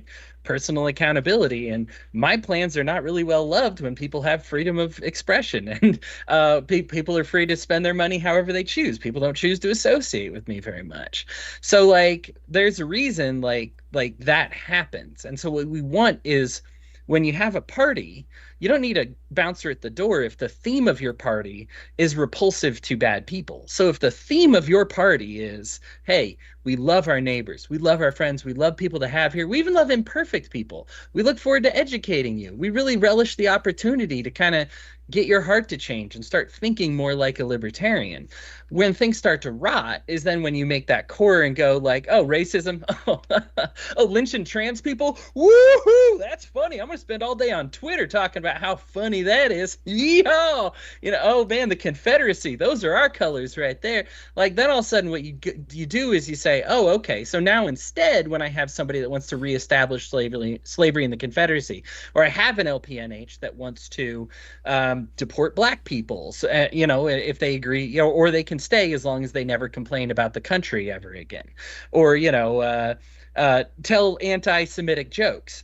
B: personal accountability, and my plans are not really well loved when people have freedom of expression, and people are free to spend their money however they choose. People don't choose to associate with me very much. So there's a reason that happens. And so what we want is, when you have a party, you don't need a bouncer at the door if the theme of your party is repulsive to bad people. So if the theme of your party is, hey, we love our neighbors, we love our friends, we love people to have here, we even love imperfect people, we look forward to educating you, we really relish the opportunity to kind of get your heart to change and start thinking more like a libertarian. When things start to rot is then when you make that core and go oh, racism, oh, lynching trans people, woohoo, that's funny, I'm gonna spend all day on Twitter talking about how funny that is. Yeehaw! Oh man, the Confederacy, those are our colors right there. Then all of a sudden what you do is you say, oh, okay, so now instead, when I have somebody that wants to reestablish slavery in the Confederacy, or I have an LPNH that wants to deport black people, so, if they agree, or they can stay as long as they never complain about the country ever again, or tell anti-Semitic jokes,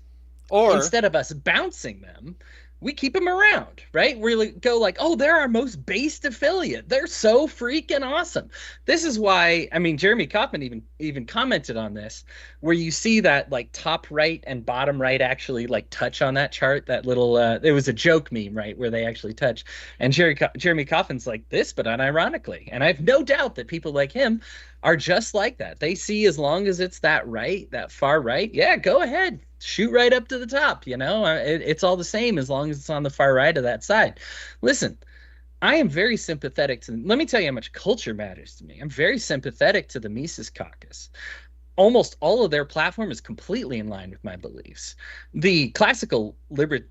B: or instead of us bouncing them, we keep them around, right? We go oh, they're our most based affiliate. They're so freaking awesome. This is why, I mean, Jeremy Kaufman even commented on this, where you see that top right and bottom right actually touch on that chart, that little, it was a joke meme, right? Where they actually touch. And Jeremy Kaufman's like this, but unironically. And I have no doubt that people like him are just like that. They see, as long as it's that right, that far right, yeah, go ahead. Shoot right up to the top, it's all the same as long as it's on the far right of that side. Listen, I am very sympathetic to, let me tell you how much culture matters to me. I'm very sympathetic to the Mises Caucus. Almost all of their platform is completely in line with my beliefs. The classical the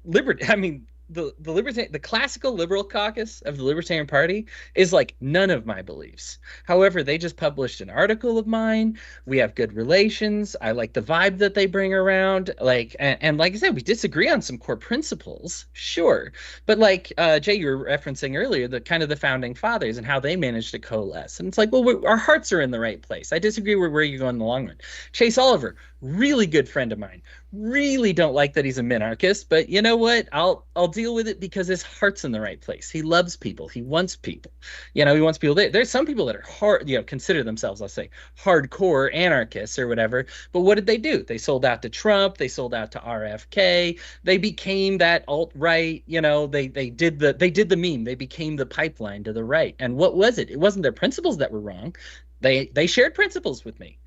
B: classical liberal caucus of the Libertarian Party is like none of my beliefs. However, they just published an article of mine. We have good relations. I like the vibe that they bring around. Like, and like I said, we disagree on some core principles, sure. But like Jay, you were referencing earlier, the kind of the founding fathers and how they managed to coalesce. And it's like, well, our hearts are in the right place. I disagree with where you go in the long run. Chase Oliver, really good friend of mine. Really don't like that he's a minarchist, but you know what? I'll deal with it because his heart's in the right place. He loves people. He wants people. He wants people. There's some people that are hard, consider themselves, I'll say, hardcore anarchists or whatever. But what did they do? They sold out to Trump. They sold out to RFK. They became that alt-right. They did the meme. They became the pipeline to the right. And what was it? It wasn't their principles that were wrong. They shared principles with me.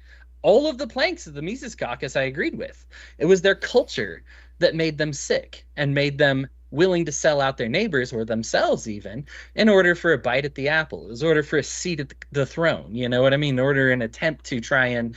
B: All of the planks of the Mises Caucus I agreed with. It was their culture that made them sick and made them willing to sell out their neighbors or themselves even in order for a bite at the apple. It was in order for a seat at the throne. You know what I mean? In order an attempt to try and,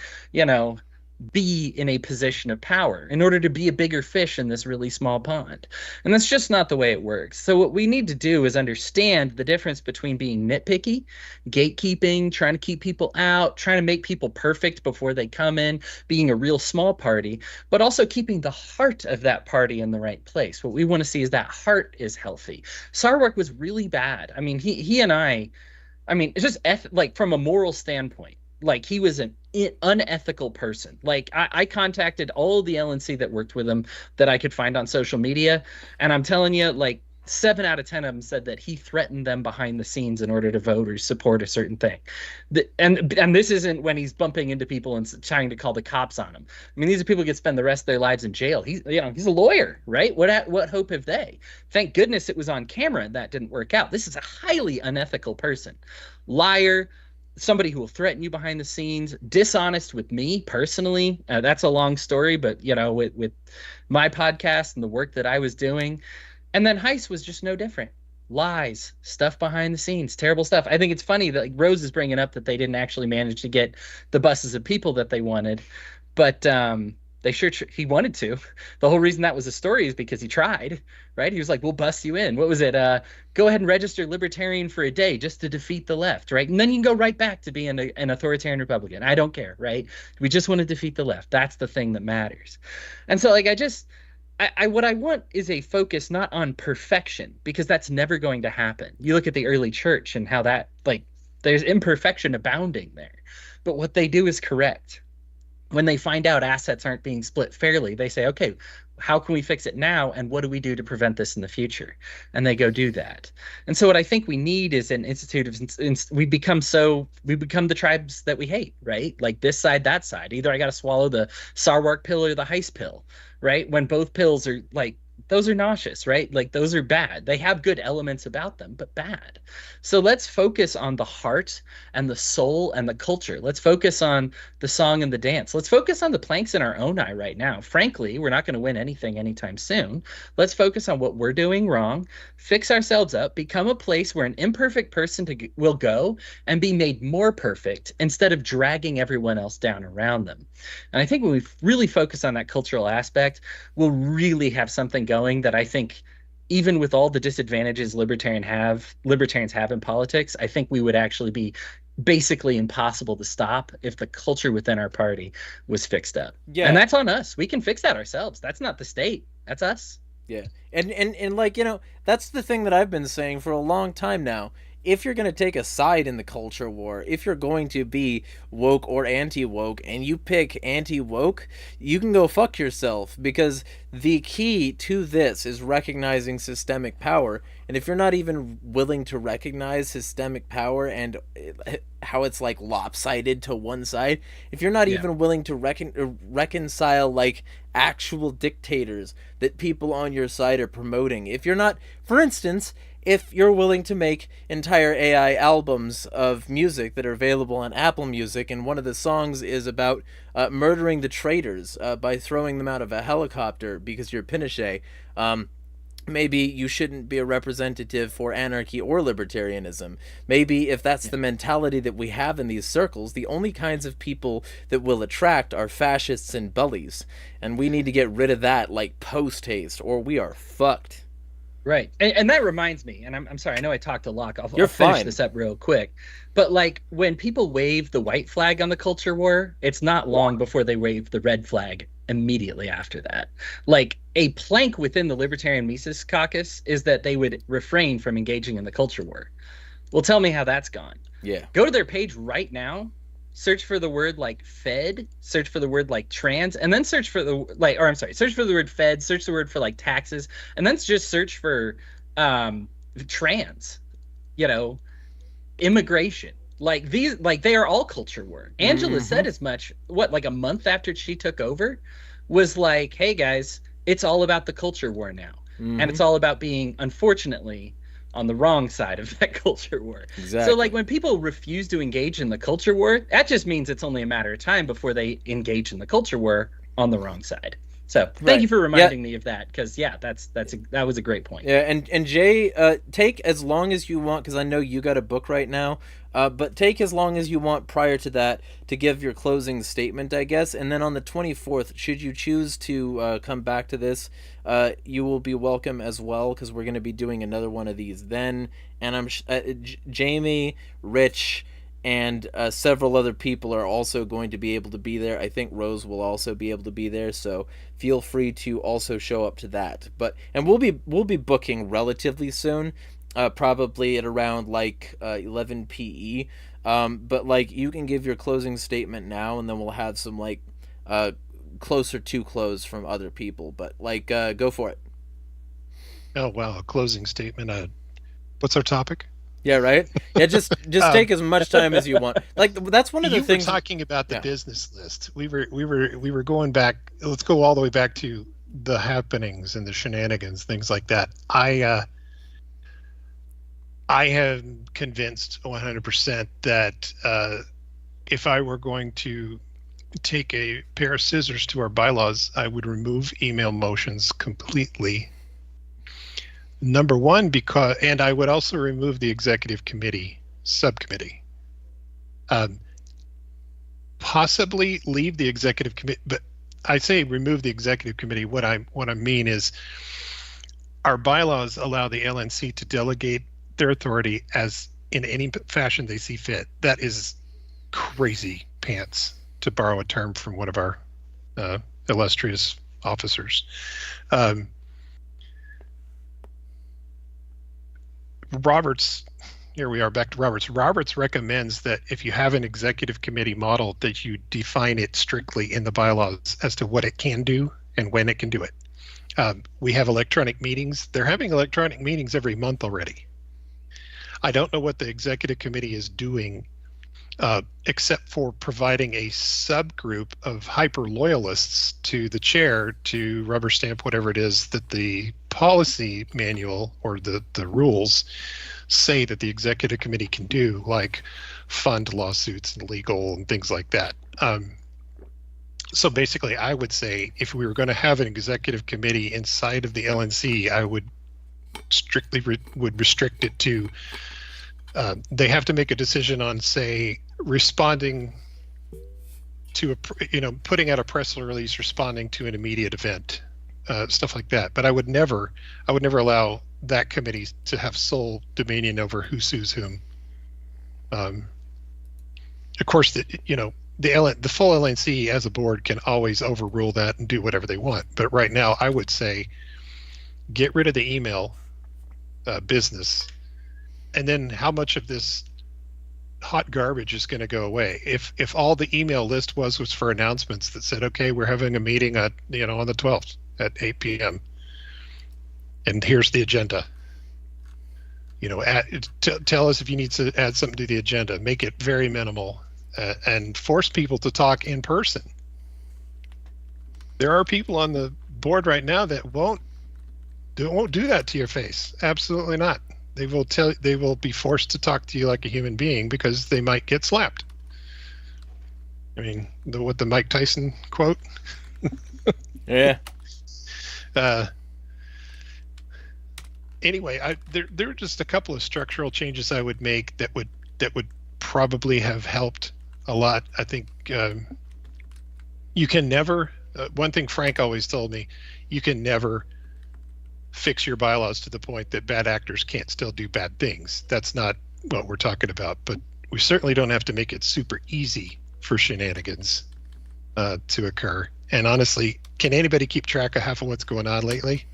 B: be in a position of power in order to be a bigger fish in this really small pond. And that's just not the way it works. So what we need to do is understand the difference between being nitpicky, gatekeeping, trying to keep people out, trying to make people perfect before they come in, being a real small party, but also keeping the heart of that party in the right place. What we want to see is that heart is healthy. Sarwark was really bad. I mean, he and it's just like from a moral standpoint, like he was an unethical person. Like I contacted all the LNC that worked with him that I could find on social media. And I'm telling you, like 7 out of 10 of them said that he threatened them behind the scenes in order to vote or support a certain thing. And this isn't when he's bumping into people and trying to call the cops on him. I mean, these are people who get spend the rest of their lives in jail. He's a lawyer, right? What hope have they? Thank goodness it was on camera and that didn't work out. This is a highly unethical person. Liar, somebody who will threaten you behind the scenes, dishonest with me personally. That's a long story, but with my podcast and the work that I was doing. And then Heiss was just no different. Lies, stuff behind the scenes, terrible stuff. I think it's funny that Rose is bringing up that they didn't actually manage to get the buses of people that they wanted, but he wanted to. The whole reason that was a story is because he tried, right? He was like, we'll bust you in. What was it? Go ahead and register Libertarian for a day just to defeat the left, right? And then you can go right back to being an authoritarian Republican. I don't care, right? We just want to defeat the left. That's the thing that matters. And so what I want is a focus not on perfection, because that's never going to happen. You look at the early church and how that, there's imperfection abounding there. But what they do is correct. When they find out assets aren't being split fairly, they say, okay, how can we fix it now? And what do we do to prevent this in the future? And they go do that. And so what I think we need is an institute of, we become the tribes that we hate, right? Like this side, that side. Either I got to swallow the Sarwark pill or the Heiss pill, right? When both pills are those are nauseous, right? Like those are bad. They have good elements about them, but bad. So let's focus on the heart and the soul and the culture. Let's focus on the song and the dance. Let's focus on the planks in our own eye right now. Frankly, we're not going to win anything anytime soon. Let's focus on what we're doing wrong, fix ourselves up, become a place where an imperfect person will go and be made more perfect instead of dragging everyone else down around them. And I think when we really focus on that cultural aspect, we'll really have something going that I think, even with all the disadvantages libertarians have in politics, I think we would actually be basically impossible to stop if the culture within our party was fixed up. Yeah. And that's on us. We can fix that ourselves. That's not the state. That's us.
A: Yeah. And that's the thing that I've been saying for a long time now. If you're going to take a side in the culture war, if you're going to be woke or anti-woke, and you pick anti-woke, you can go fuck yourself, because the key to this is recognizing systemic power. And if you're not even willing to recognize systemic power and how it's lopsided to one side, if you're not even willing to reconcile actual dictators that people on your side are promoting, if you're not, for instance, if you're willing to make entire AI albums of music that are available on Apple Music, and one of the songs is about murdering the traitors by throwing them out of a helicopter because you're Pinochet, maybe you shouldn't be a representative for anarchy or libertarianism. Maybe if that's the mentality that we have in these circles, the only kinds of people that will attract are fascists and bullies. And we need to get rid of that like post-haste, or we are fucked.
B: Right. And that reminds me, and I'm sorry, I know I talked a lot. I'll
A: You're
B: finish
A: fine.
B: this up real quick. But like when people wave the white flag on the culture war, it's not long before they wave the red flag immediately after that. Like a plank within the Libertarian Mises Caucus is that they would refrain from engaging in the culture war. Well, tell me how that's gone.
A: Yeah.
B: Go to their page right now, search for the word like Fed, search for the word like trans, and then search for the search for the word Fed, search the word for like taxes, and then just search for trans, immigration. Like these, like they are all culture war. Angela said as much, like a month after she took over, was like, hey guys, it's all about the culture war now. And it's all about being, unfortunately, on the wrong side of that culture war.
A: Exactly.
B: So like when people refuse to engage in the culture war, that just means it's only a matter of time before they engage in the culture war on the wrong side. So thank you for reminding me of that, because that was a great point.
A: Yeah, and Jay, take as long as you want, because I know you got a book right now. But take as long as you want prior to that to give your closing statement, I guess. And then on the 24th, should you choose to come back to this, you will be welcome as well, because we're going to be doing another one of these then. And I'm Jamie, Rich, and several other people are also going to be able to be there. I think Rose will also be able to be there, so feel free to also show up to that. And we'll be booking relatively soon. Probably at around like 11 PE. But like you can give your closing statement now, and then we'll have some like closer to close from other people. But like go for it.
C: Oh wow, a closing statement. What's our topic?
A: Yeah, right. Yeah, just take as much time as you want. Like that's one of the things.
C: You were talking about the business list. We were going back. Let's go all the way back to the happenings and the shenanigans, things like that. I am convinced 100% that if I were going to take a pair of scissors to our bylaws, I would remove email motions completely. Number one, and I would also remove the executive committee subcommittee. Possibly leave the executive committee, but I say remove the executive committee. What I mean is our bylaws allow the LNC to delegate their authority as in any fashion they see fit. That is crazy pants, to borrow a term from one of our illustrious officers. Roberts, here we are back to Roberts. Roberts recommends that if you have an executive committee model, that you define it strictly in the bylaws as to what it can do and when it can do it. We have electronic meetings. They're having electronic meetings every month already. I don't know what the executive committee is doing, except for providing a subgroup of hyper loyalists to the chair to rubber stamp whatever it is that the policy manual or the rules say that the executive committee can do, like fund lawsuits and legal and things like that. So basically, I would say if we were going to have an executive committee inside of the LNC, I would strictly restrict it to they have to make a decision on, say, responding to putting out a press release, responding to an immediate event, stuff like that. But I would never allow that committee to have sole dominion over who sues whom. Of course, the full LNC as a board can always overrule that and do whatever they want. But right now, I would say get rid of the email business. And then how much of this hot garbage is going to go away? If all the email list was for announcements that said, okay, we're having a meeting at on the 12th at 8 p.m. and here's the agenda. Tell us if you need to add something to the agenda. Make it very minimal and force people to talk in person. There are people on the board right now that won't do that to your face. Absolutely not. They will be forced to talk to you like a human being because they might get slapped. I mean, the Mike Tyson quote.
A: Yeah.
C: anyway, there are just a couple of structural changes I would make that would probably have helped a lot. I think you can never. One thing Frank always told me, you can never fix your bylaws to the point that bad actors can't still do bad things. That's not what we're talking about. But we certainly don't have to make it super easy for shenanigans to occur. And honestly, can anybody keep track of half of what's going on lately?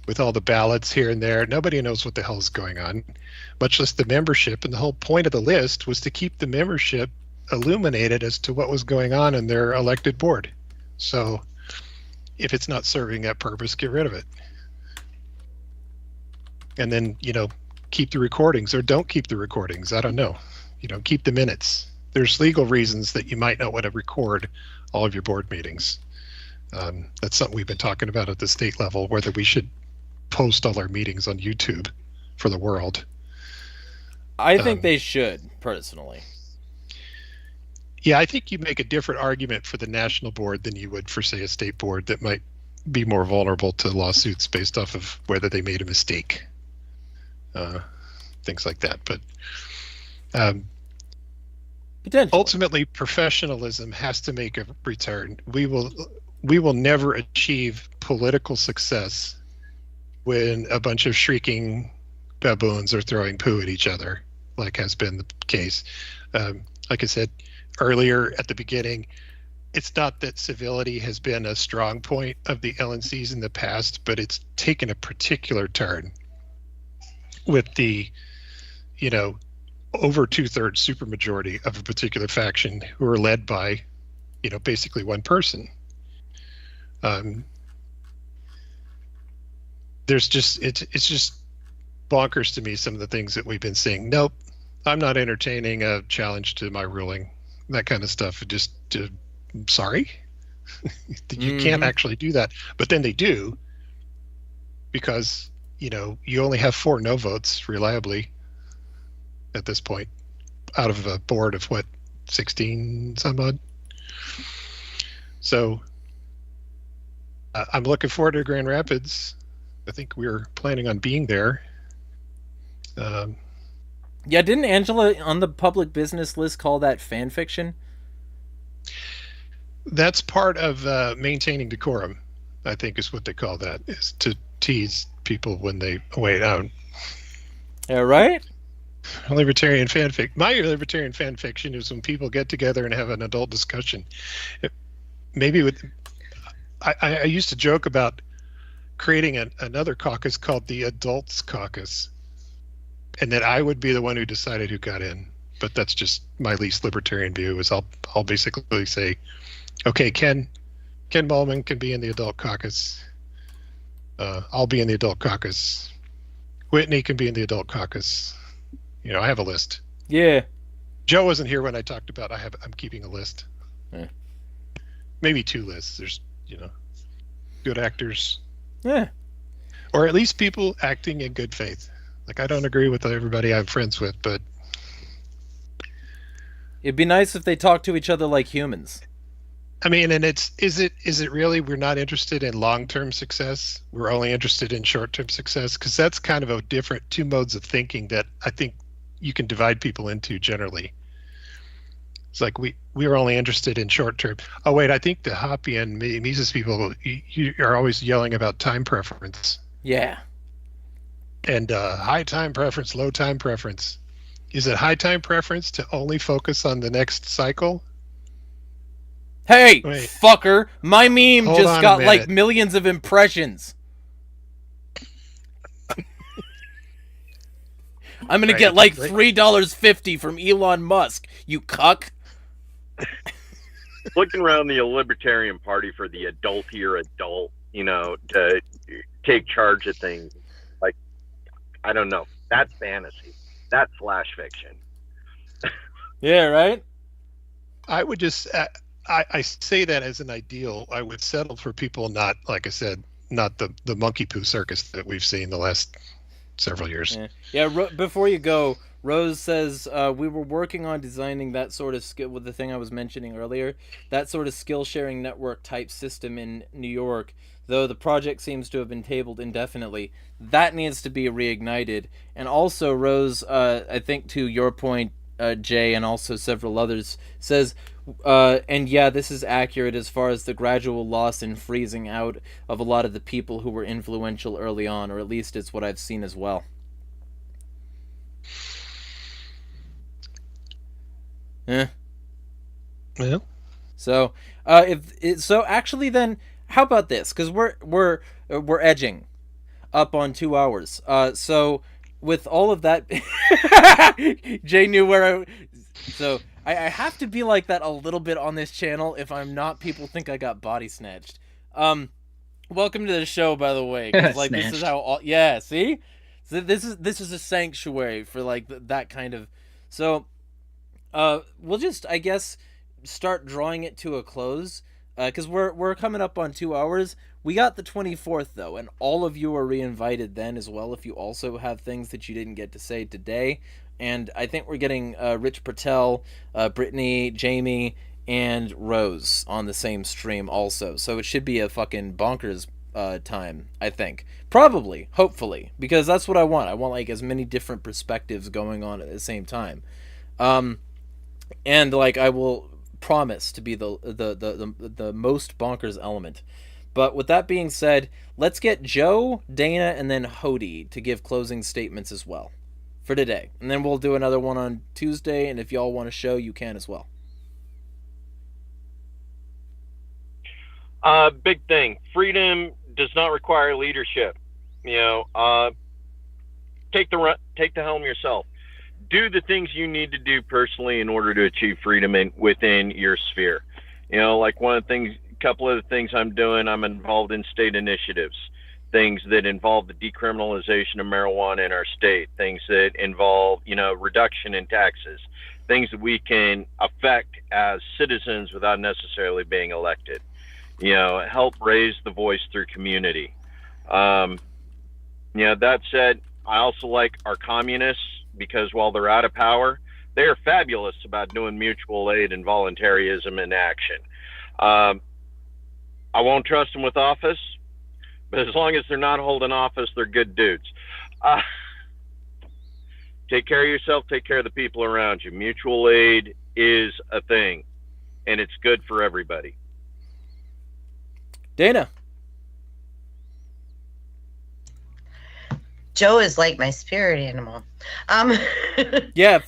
C: With all the ballots here and there, nobody knows what the hell is going on, much less the membership. And the whole point of the list was to keep the membership illuminated as to what was going on in their elected board. So if it's not serving that purpose, get rid of it. And then, keep the recordings, or don't keep the recordings. I don't know. Keep the minutes. There's legal reasons that you might not want to record all of your board meetings. That's something we've been talking about at the state level, whether we should post all our meetings on YouTube for the world.
A: I think they should, personally.
C: Yeah, I think you make a different argument for the national board than you would for, say, a state board that might be more vulnerable to lawsuits based off of whether they made a mistake. Things like that. But ultimately, professionalism has to make a return. We will never achieve political success when a bunch of shrieking baboons are throwing poo at each other, like has been the case. Like I said earlier at the beginning, it's not that civility has been a strong point of the LNCs in the past, but it's taken a particular turn with the, over 2/3 supermajority of a particular faction who are led by, basically one person. It's just bonkers to me, some of the things that we've been seeing. Nope, I'm not entertaining a challenge to my ruling. That kind of stuff. Sorry, you can't actually do that. But then they do, because you only have 4 no votes reliably at this point, out of a board of 16 some odd. So I'm looking forward to Grand Rapids. I think we're planning on being there.
A: Yeah, didn't Angela on the public business list call that fan fiction?
C: That's part of maintaining decorum, I think, is what they call that, is to tease people when they wait out.
A: Yeah, right?
C: Libertarian fanfic. My libertarian fan fiction is when people get together and have an adult discussion. I used to joke about creating another caucus called the Adults Caucus, and that I would be the one who decided who got in. But that's just my least libertarian view. Is I'll basically say, okay, Ken Ballman can be in the Adult Caucus. I'll be in the Adult Caucus. Whitney can be in the Adult Caucus. I have a list.
A: Yeah.
C: Joe wasn't here when I talked about I'm keeping a list.
A: Yeah.
C: Maybe 2 lists. There's, good actors.
A: Yeah.
C: Or at least people acting in good faith. Like, I don't agree with everybody I'm friends with, but
A: it'd be nice if they talked to each other like humans.
C: I mean, and is it really we're not interested in long-term success? We're only interested in short-term success? Because that's kind of a different 2 modes of thinking that I think you can divide people into generally. It's like we are only interested in short-term. Oh, wait, I think the Hoppy and Mises people, you are always yelling about time preference.
A: Yeah.
C: And high time preference, low time preference. Is it high time preference to only focus on the next cycle?
A: Hey,
C: Wait.
A: fucker, my meme
C: Hold
A: just
C: on a
A: got like
C: minute.
A: millions of impressions. I'm gonna
C: Right,
A: get like
C: right.
A: $3.50 from Elon Musk, you cuck.
F: Looking around the Libertarian Party for the adultier adult, to take charge of things. Like, I don't know. That's fantasy. That's flash fiction.
A: Yeah, right?
C: I would just, I say that as an ideal. I would settle for people not, like I said, not the monkey poo circus that we've seen the last several years.
A: Before you go, Rose says we were working on designing that sort of skill with the thing I was mentioning earlier, that sort of skill sharing network type system in New York. Though the project seems to have been tabled indefinitely, that needs to be reignited. And also, Rose, I think to your point, Jay, and also several others, says, and yeah, this is accurate as far as the gradual loss and freezing out of a lot of the people who were influential early on, or at least it's what I've seen as well. Yeah.
C: Well,
A: so actually, then how about this? Because we're edging up on 2 hours. So with all of that, Jay knew where So I have to be like that a little bit on this channel. If I'm not, people think I got body snatched. Welcome to the show, by the way. 'Cause, like, this is how see? So this is a sanctuary for like that kind of. So we'll just, I guess, start drawing it to a close. Because we're coming up on 2 hours. We got the 24th, though, and all of you are re-invited then as well if you also have things that you didn't get to say today. And I think we're getting Rich Patel, Brittany, Jamie, and Rose on the same stream also. So it should be a fucking bonkers time, I think. Probably, hopefully, because that's what I want. I want like as many different perspectives going on at the same time. And like I will promise to be the most bonkers element. But with that being said, let's get Joe, Dana, and then Hodey to give closing statements as well for today. And then we'll do another one on Tuesday, and if y'all want to show, you can as well.
F: Big thing. Freedom does not require leadership. You know, take the helm yourself. Do the things you need to do personally in order to achieve freedom within your sphere. You know, like couple of the things I'm doing, I'm involved in state initiatives, things that involve the decriminalization of marijuana in our state, things that involve, reduction in taxes, things that we can affect as citizens without necessarily being elected. Help raise the voice through community. That said, I also like our communists, because while they're out of power, they are fabulous about doing mutual aid and voluntarism in action. I won't trust them with office, but as long as they're not holding office, they're good dudes. Take care of yourself, take care of the people around you. Mutual aid is a thing, and it's good for everybody.
A: Dana.
E: Joe is like my spirit animal.
A: Yeah,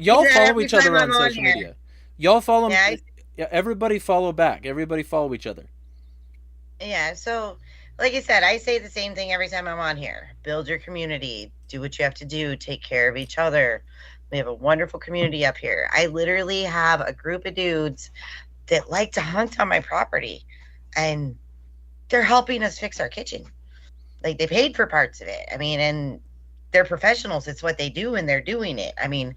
A: y'all
E: I
A: follow each other on
E: I'm
A: social media. Y'all follow. Yeah, everybody follow back. Everybody follow each other.
E: Yeah, so like I said, I say the same thing every time I'm on here. Build your community. Do what you have to do. Take care of each other. We have a wonderful community up here. I literally have a group of dudes that like to hunt on my property, and they're helping us fix our kitchen. Like, they paid for parts of it. I mean, and they're professionals. It's what they do, and they're doing it. I mean,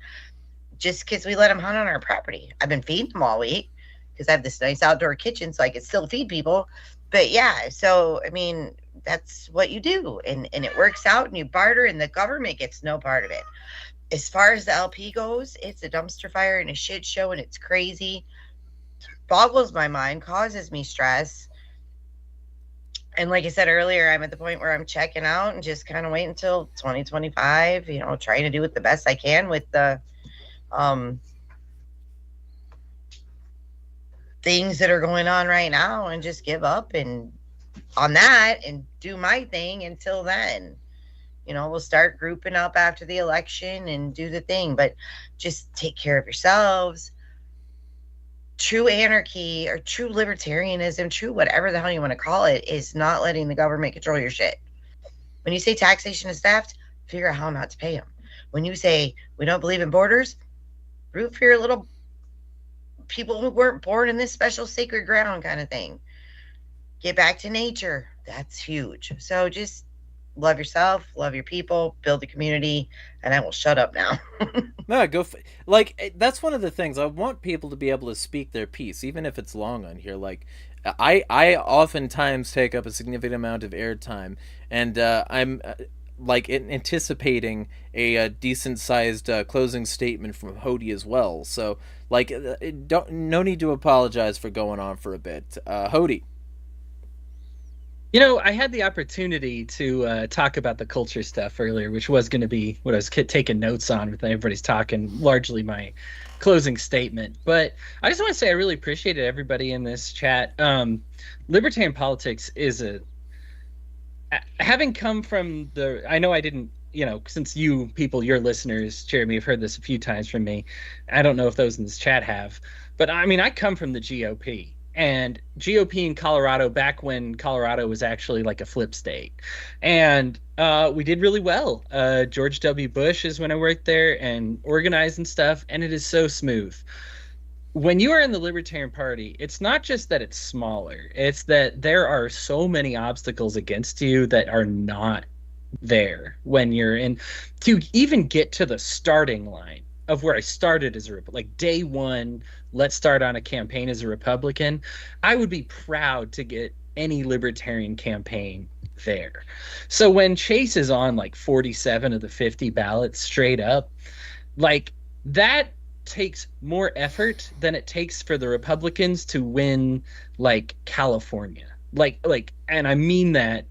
E: just because we let them hunt on our property. I've been feeding them all week because I have this nice outdoor kitchen, so I can still feed people. But yeah, so, I mean, that's what you do. And it works out, and you barter, and the government gets no part of it. As far as the LP goes, it's a dumpster fire and a shit show, and it's crazy. Boggles my mind, causes me stress. And like I said earlier, I'm at the point where I'm checking out and just kind of wait until 2025, trying to do it the best I can with the things that are going on right now, and just give up on that and do my thing until then. We'll start grouping up after the election and do the thing, but just take care of yourselves. True anarchy or true libertarianism, true whatever the hell you want to call it, is not letting the government control your shit. When you say taxation is theft, figure out how not to pay them. When you say we don't believe in borders, root for your little people who weren't born in this special sacred ground kind of thing. Get back to nature. That's huge. So just love yourself, love your people, build a community, and I will shut up now.
A: No, that's one of the things. I want people to be able to speak their piece, even if it's long on here. Like, I oftentimes take up a significant amount of airtime, and I'm like anticipating a decent sized closing statement from Hodey as well. So like, no need to apologize for going on for a bit. Hodey.
B: You know, I had the opportunity to talk about the culture stuff earlier, which was going to be what I was taking notes on with everybody's talking, largely my closing statement. But I just want to say I really appreciated everybody in this chat. Libertarian politics is having come from I know I didn't, since you people, your listeners, Jeremy, have heard this a few times from me. I don't know if those in this chat have, but I mean, I come from the GOP. And GOP in Colorado back when Colorado was actually like a flip state. And we did really well. George W. Bush is when I worked there and organized and stuff. And it is so smooth. When you are in the Libertarian Party, it's not just that it's smaller. It's that there are so many obstacles against you that are not there when you're in. To even get to the starting line of where I started as like day one, let's start on a campaign as a Republican, I would be proud to get any libertarian campaign there. So when Chase is on like 47 of the 50 ballots straight up, like that takes more effort than it takes for the Republicans to win like California. Like, and I mean that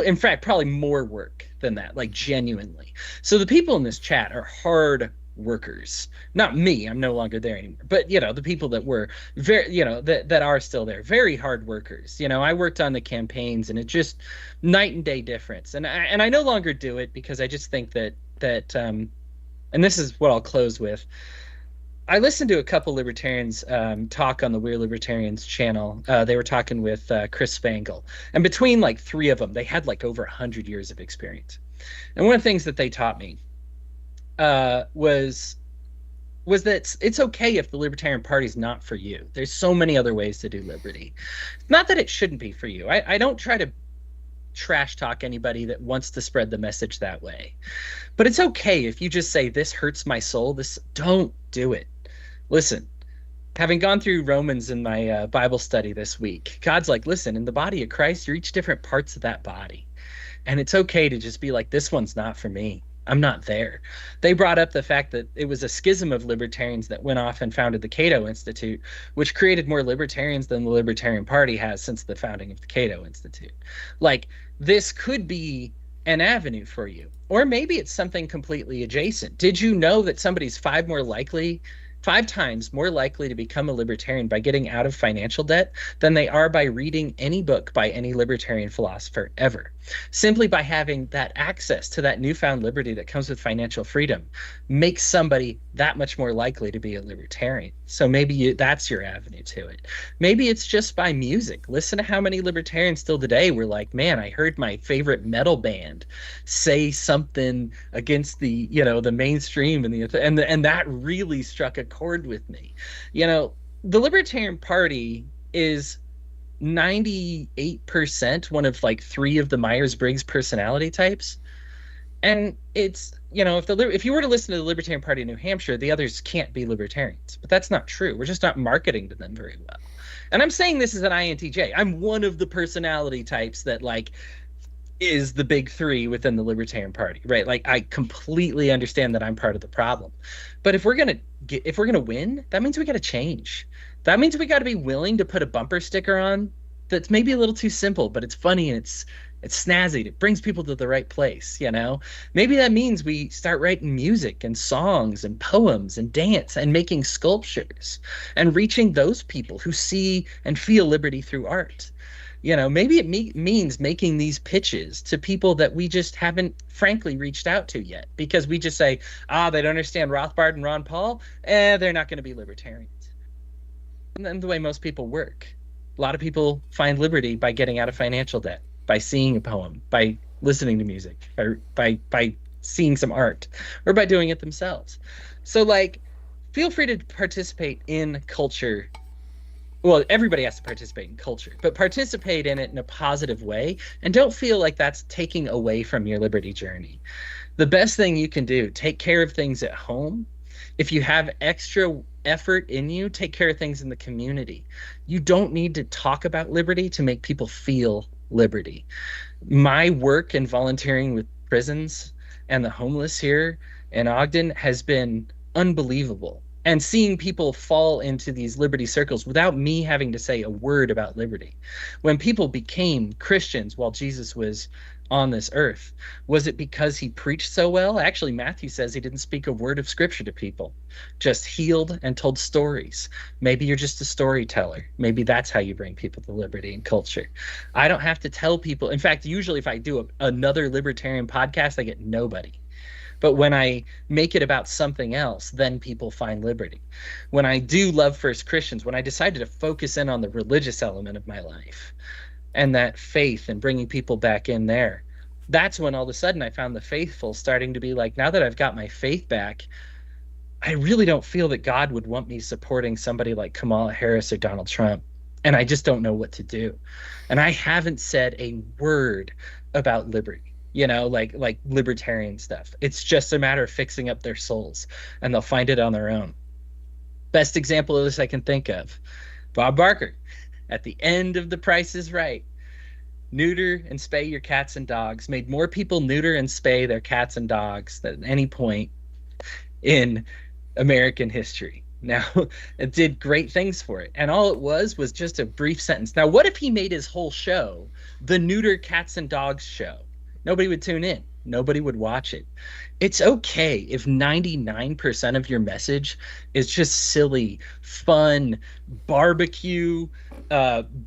B: in fact, probably more work than that, like genuinely. So the people in this chat are hard workers. Not me, I'm no longer there anymore, but the people that were very, that are still there, very hard workers. I worked on the campaigns and it just night and day difference. And I no longer do it because I just think that and this is what I'll close with. I listened to a couple libertarians talk on the We're Libertarians channel. They were talking with Chris Spangle, and between like three of them, they had like over 100 years of experience. And one of the things that they taught me was that it's okay if the Libertarian Party is not for you. There's so many other ways to do liberty. Not that it shouldn't be for you. I don't try to trash talk anybody that wants to spread the message that way. But it's okay if you just say, this hurts my soul. Don't do it. Listen, having gone through Romans in my Bible study this week, God's like, listen, in the body of Christ, you're each different parts of that body. And it's okay to just be like, this one's not for me. I'm not there. They brought up the fact that it was a schism of libertarians that went off and founded the Cato Institute, which created more libertarians than the Libertarian Party has since the founding of the Cato Institute. Like, this could be an avenue for you. Or maybe it's something completely adjacent. Did you know that somebody's 5 times more likely to become a libertarian by getting out of financial debt than they are by reading any book by any libertarian philosopher ever? Simply by having that access to that newfound liberty that comes with financial freedom makes somebody that much more likely to be a libertarian. So maybe that's your avenue to it. Maybe it's just by music. Listen to how many libertarians still today were like, man, I heard my favorite metal band say something against the, the mainstream and that really struck a chord with me. The Libertarian Party is 98% one of like 3 of the Myers-Briggs personality types. And it's, if you were to listen to the Libertarian Party in New Hampshire, the others can't be libertarians. But that's not true. We're just not marketing to them very well. And I'm saying this as an INTJ. I'm one of the personality types that like is the big 3 within the Libertarian Party, right? Like, I completely understand that I'm part of the problem. But if we're gonna win, that means we got to change. That means we got to be willing to put a bumper sticker on that's maybe a little too simple, but it's funny and it's snazzy. It brings people to the right place, Maybe that means we start writing music and songs and poems and dance and making sculptures and reaching those people who see and feel liberty through art. Maybe it means making these pitches to people that we just haven't, frankly, reached out to yet, because we just say, they don't understand Rothbard and Ron Paul, they're not going to be libertarians. And then the way most people work. A lot of people find liberty by getting out of financial debt, by seeing a poem, by listening to music, by seeing some art, or by doing it themselves. So, like, feel free to participate in culture. Well, everybody has to participate in culture, but participate in it in a positive way, and don't feel like that's taking away from your liberty journey. The best thing you can do, take care of things at home. If you have extra effort in you, take care of things in the community. You don't need to talk about liberty to make people feel liberty. My work and volunteering with prisons and the homeless here in Ogden has been unbelievable. And seeing people fall into these liberty circles without me having to say a word about liberty. When people became Christians while Jesus was on this earth, was it because he preached so well? Actually, Matthew says he didn't speak a word of scripture to people, just healed and told stories. Maybe you're just a storyteller. Maybe that's how you bring people to liberty and culture. I don't have to tell people. In fact, usually if I do another libertarian podcast, I get nobody. But when I make it about something else, then people find liberty. When I do Love First Christians, when I decided to focus in on the religious element of my life and that faith and bringing people back in there, that's when all of a sudden I found the faithful starting to be like, now that I've got my faith back, I really don't feel that God would want me supporting somebody like Kamala Harris or Donald Trump. And I just don't know what to do. And I haven't said a word about liberty. Like libertarian stuff. It's just a matter of fixing up their souls, and they'll find it on their own. Best example of this I can think of, Bob Barker, at the end of The Price is Right, neuter and spay your cats and dogs, made more people neuter and spay their cats and dogs than at any point in American history. Now, it did great things for it. And all it was just a brief sentence. Now, what if he made his whole show the neuter cats and dogs show? Nobody would tune in. Nobody would watch it. It's okay if 99% of your message is just silly, fun, barbecue,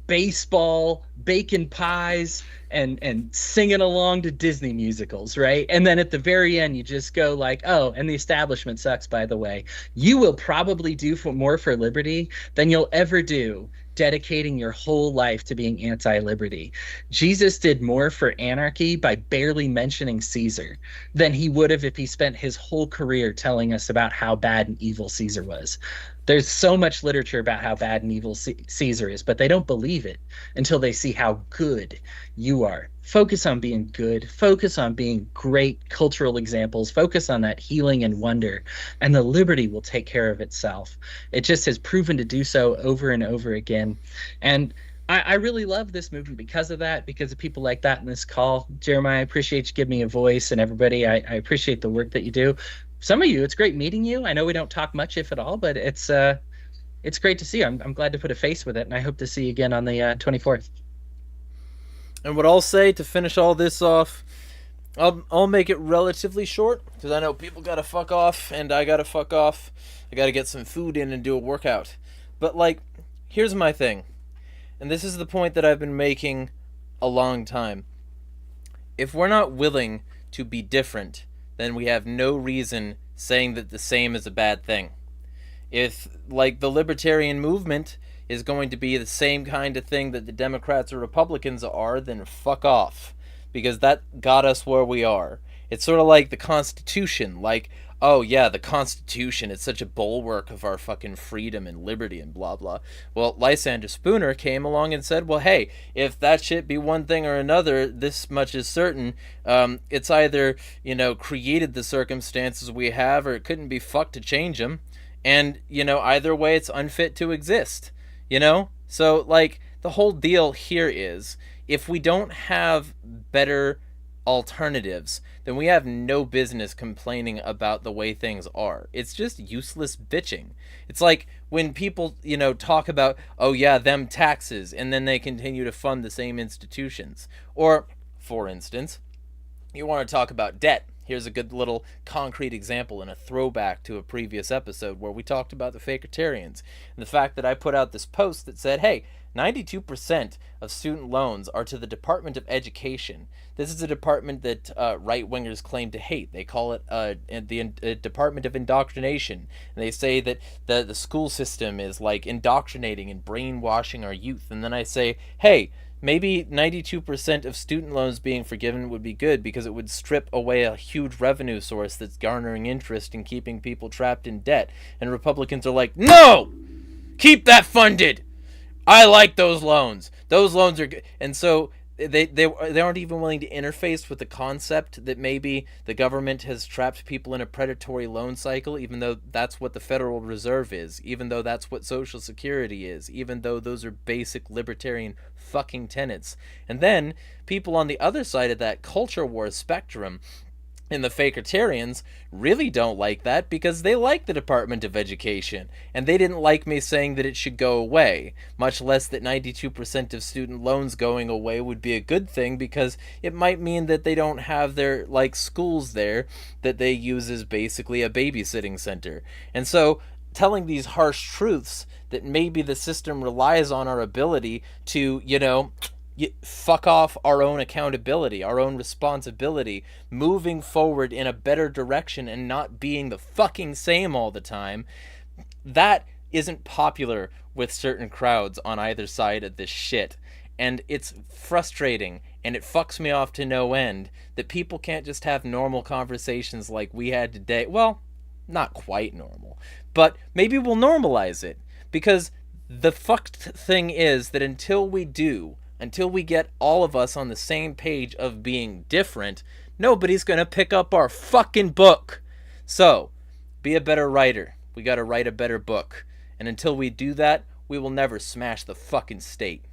B: baseball, bacon pies, and singing along to Disney musicals, right? And then at the very end, you just go like, oh, and the establishment sucks, by the way. You will probably do more for liberty than you'll ever do dedicating your whole life to being anti-liberty. Jesus did more for anarchy by barely mentioning Caesar than he would have if he spent his whole career telling us about how bad and evil Caesar was. There's so much literature about how bad and evil Caesar is, but they don't believe it until they see how good you are. Focus on being good. Focus on being great cultural examples. Focus on that healing and wonder, and the liberty will take care of itself. It just has proven to do so over and over again. And I really love this movement because of that, because of people like that in this call. Jeremiah, I appreciate you giving me a voice, and everybody, I appreciate the work that you do. Some of you, it's great meeting you. I know we don't talk much, if at all, but it's great to see you. I'm glad to put a face with it, and I hope to see you again on the 24th.
A: And what I'll say to finish all this off, I'll make it relatively short, because I know people gotta fuck off, and I gotta fuck off. I gotta get some food in and do a workout. But, here's my thing. And this is the point that I've been making a long time. If we're not willing to be different, then we have no reason saying that the same is a bad thing. If, the libertarian movement is going to be the same kind of thing that the Democrats or Republicans are, then fuck off. Because that got us where we are. It's sort of like the Constitution. Oh yeah, the Constitution, it's such a bulwark of our fucking freedom and liberty and blah blah. Well, Lysander Spooner came along and said, well, hey, if that shit be one thing or another, this much is certain. It's either, created the circumstances we have, or it couldn't be fucked to change them. And, either way, it's unfit to exist. So, the whole deal here is, if we don't have better alternatives, then we have no business complaining about the way things are. It's just useless bitching. It's like when people, talk about, oh yeah, them taxes, and then they continue to fund the same institutions. Or, for instance, you want to talk about debt. Here's a good little concrete example and a throwback to a previous episode where we talked about the Fakertarians. And the fact that I put out this post that said, hey, 92% of student loans are to the Department of Education. This is a department that right-wingers claim to hate. They call it the Department of Indoctrination. And they say that the school system is indoctrinating and brainwashing our youth. And then I say, hey, maybe 92% of student loans being forgiven would be good, because it would strip away a huge revenue source that's garnering interest and keeping people trapped in debt. And Republicans are like, no! Keep that funded! I like those loans. Those loans are good. And so they aren't even willing to interface with the concept that maybe the government has trapped people in a predatory loan cycle, even though that's what the Federal Reserve is, even though that's what Social Security is, even though those are basic libertarian fucking tenets. And then people on the other side of that culture war spectrum, and the Fakertarians, really don't like that because they like the Department of Education, and they didn't like me saying that it should go away, much less that 92% of student loans going away would be a good thing, because it might mean that they don't have their, like, schools there that they use as basically a babysitting center. And so telling these harsh truths that maybe the system relies on our ability to, fuck off our own accountability, our own responsibility, moving forward in a better direction and not being the fucking same all the time, that isn't popular with certain crowds on either side of this shit. And it's frustrating, and it fucks me off to no end that people can't just have normal conversations like we had today. Well, not quite normal, but maybe we'll normalize it, because the fucked thing is that until we get all of us on the same page of being different, nobody's gonna pick up our fucking book. So, be a better writer. We gotta write a better book. And until we do that, we will never smash the fucking state.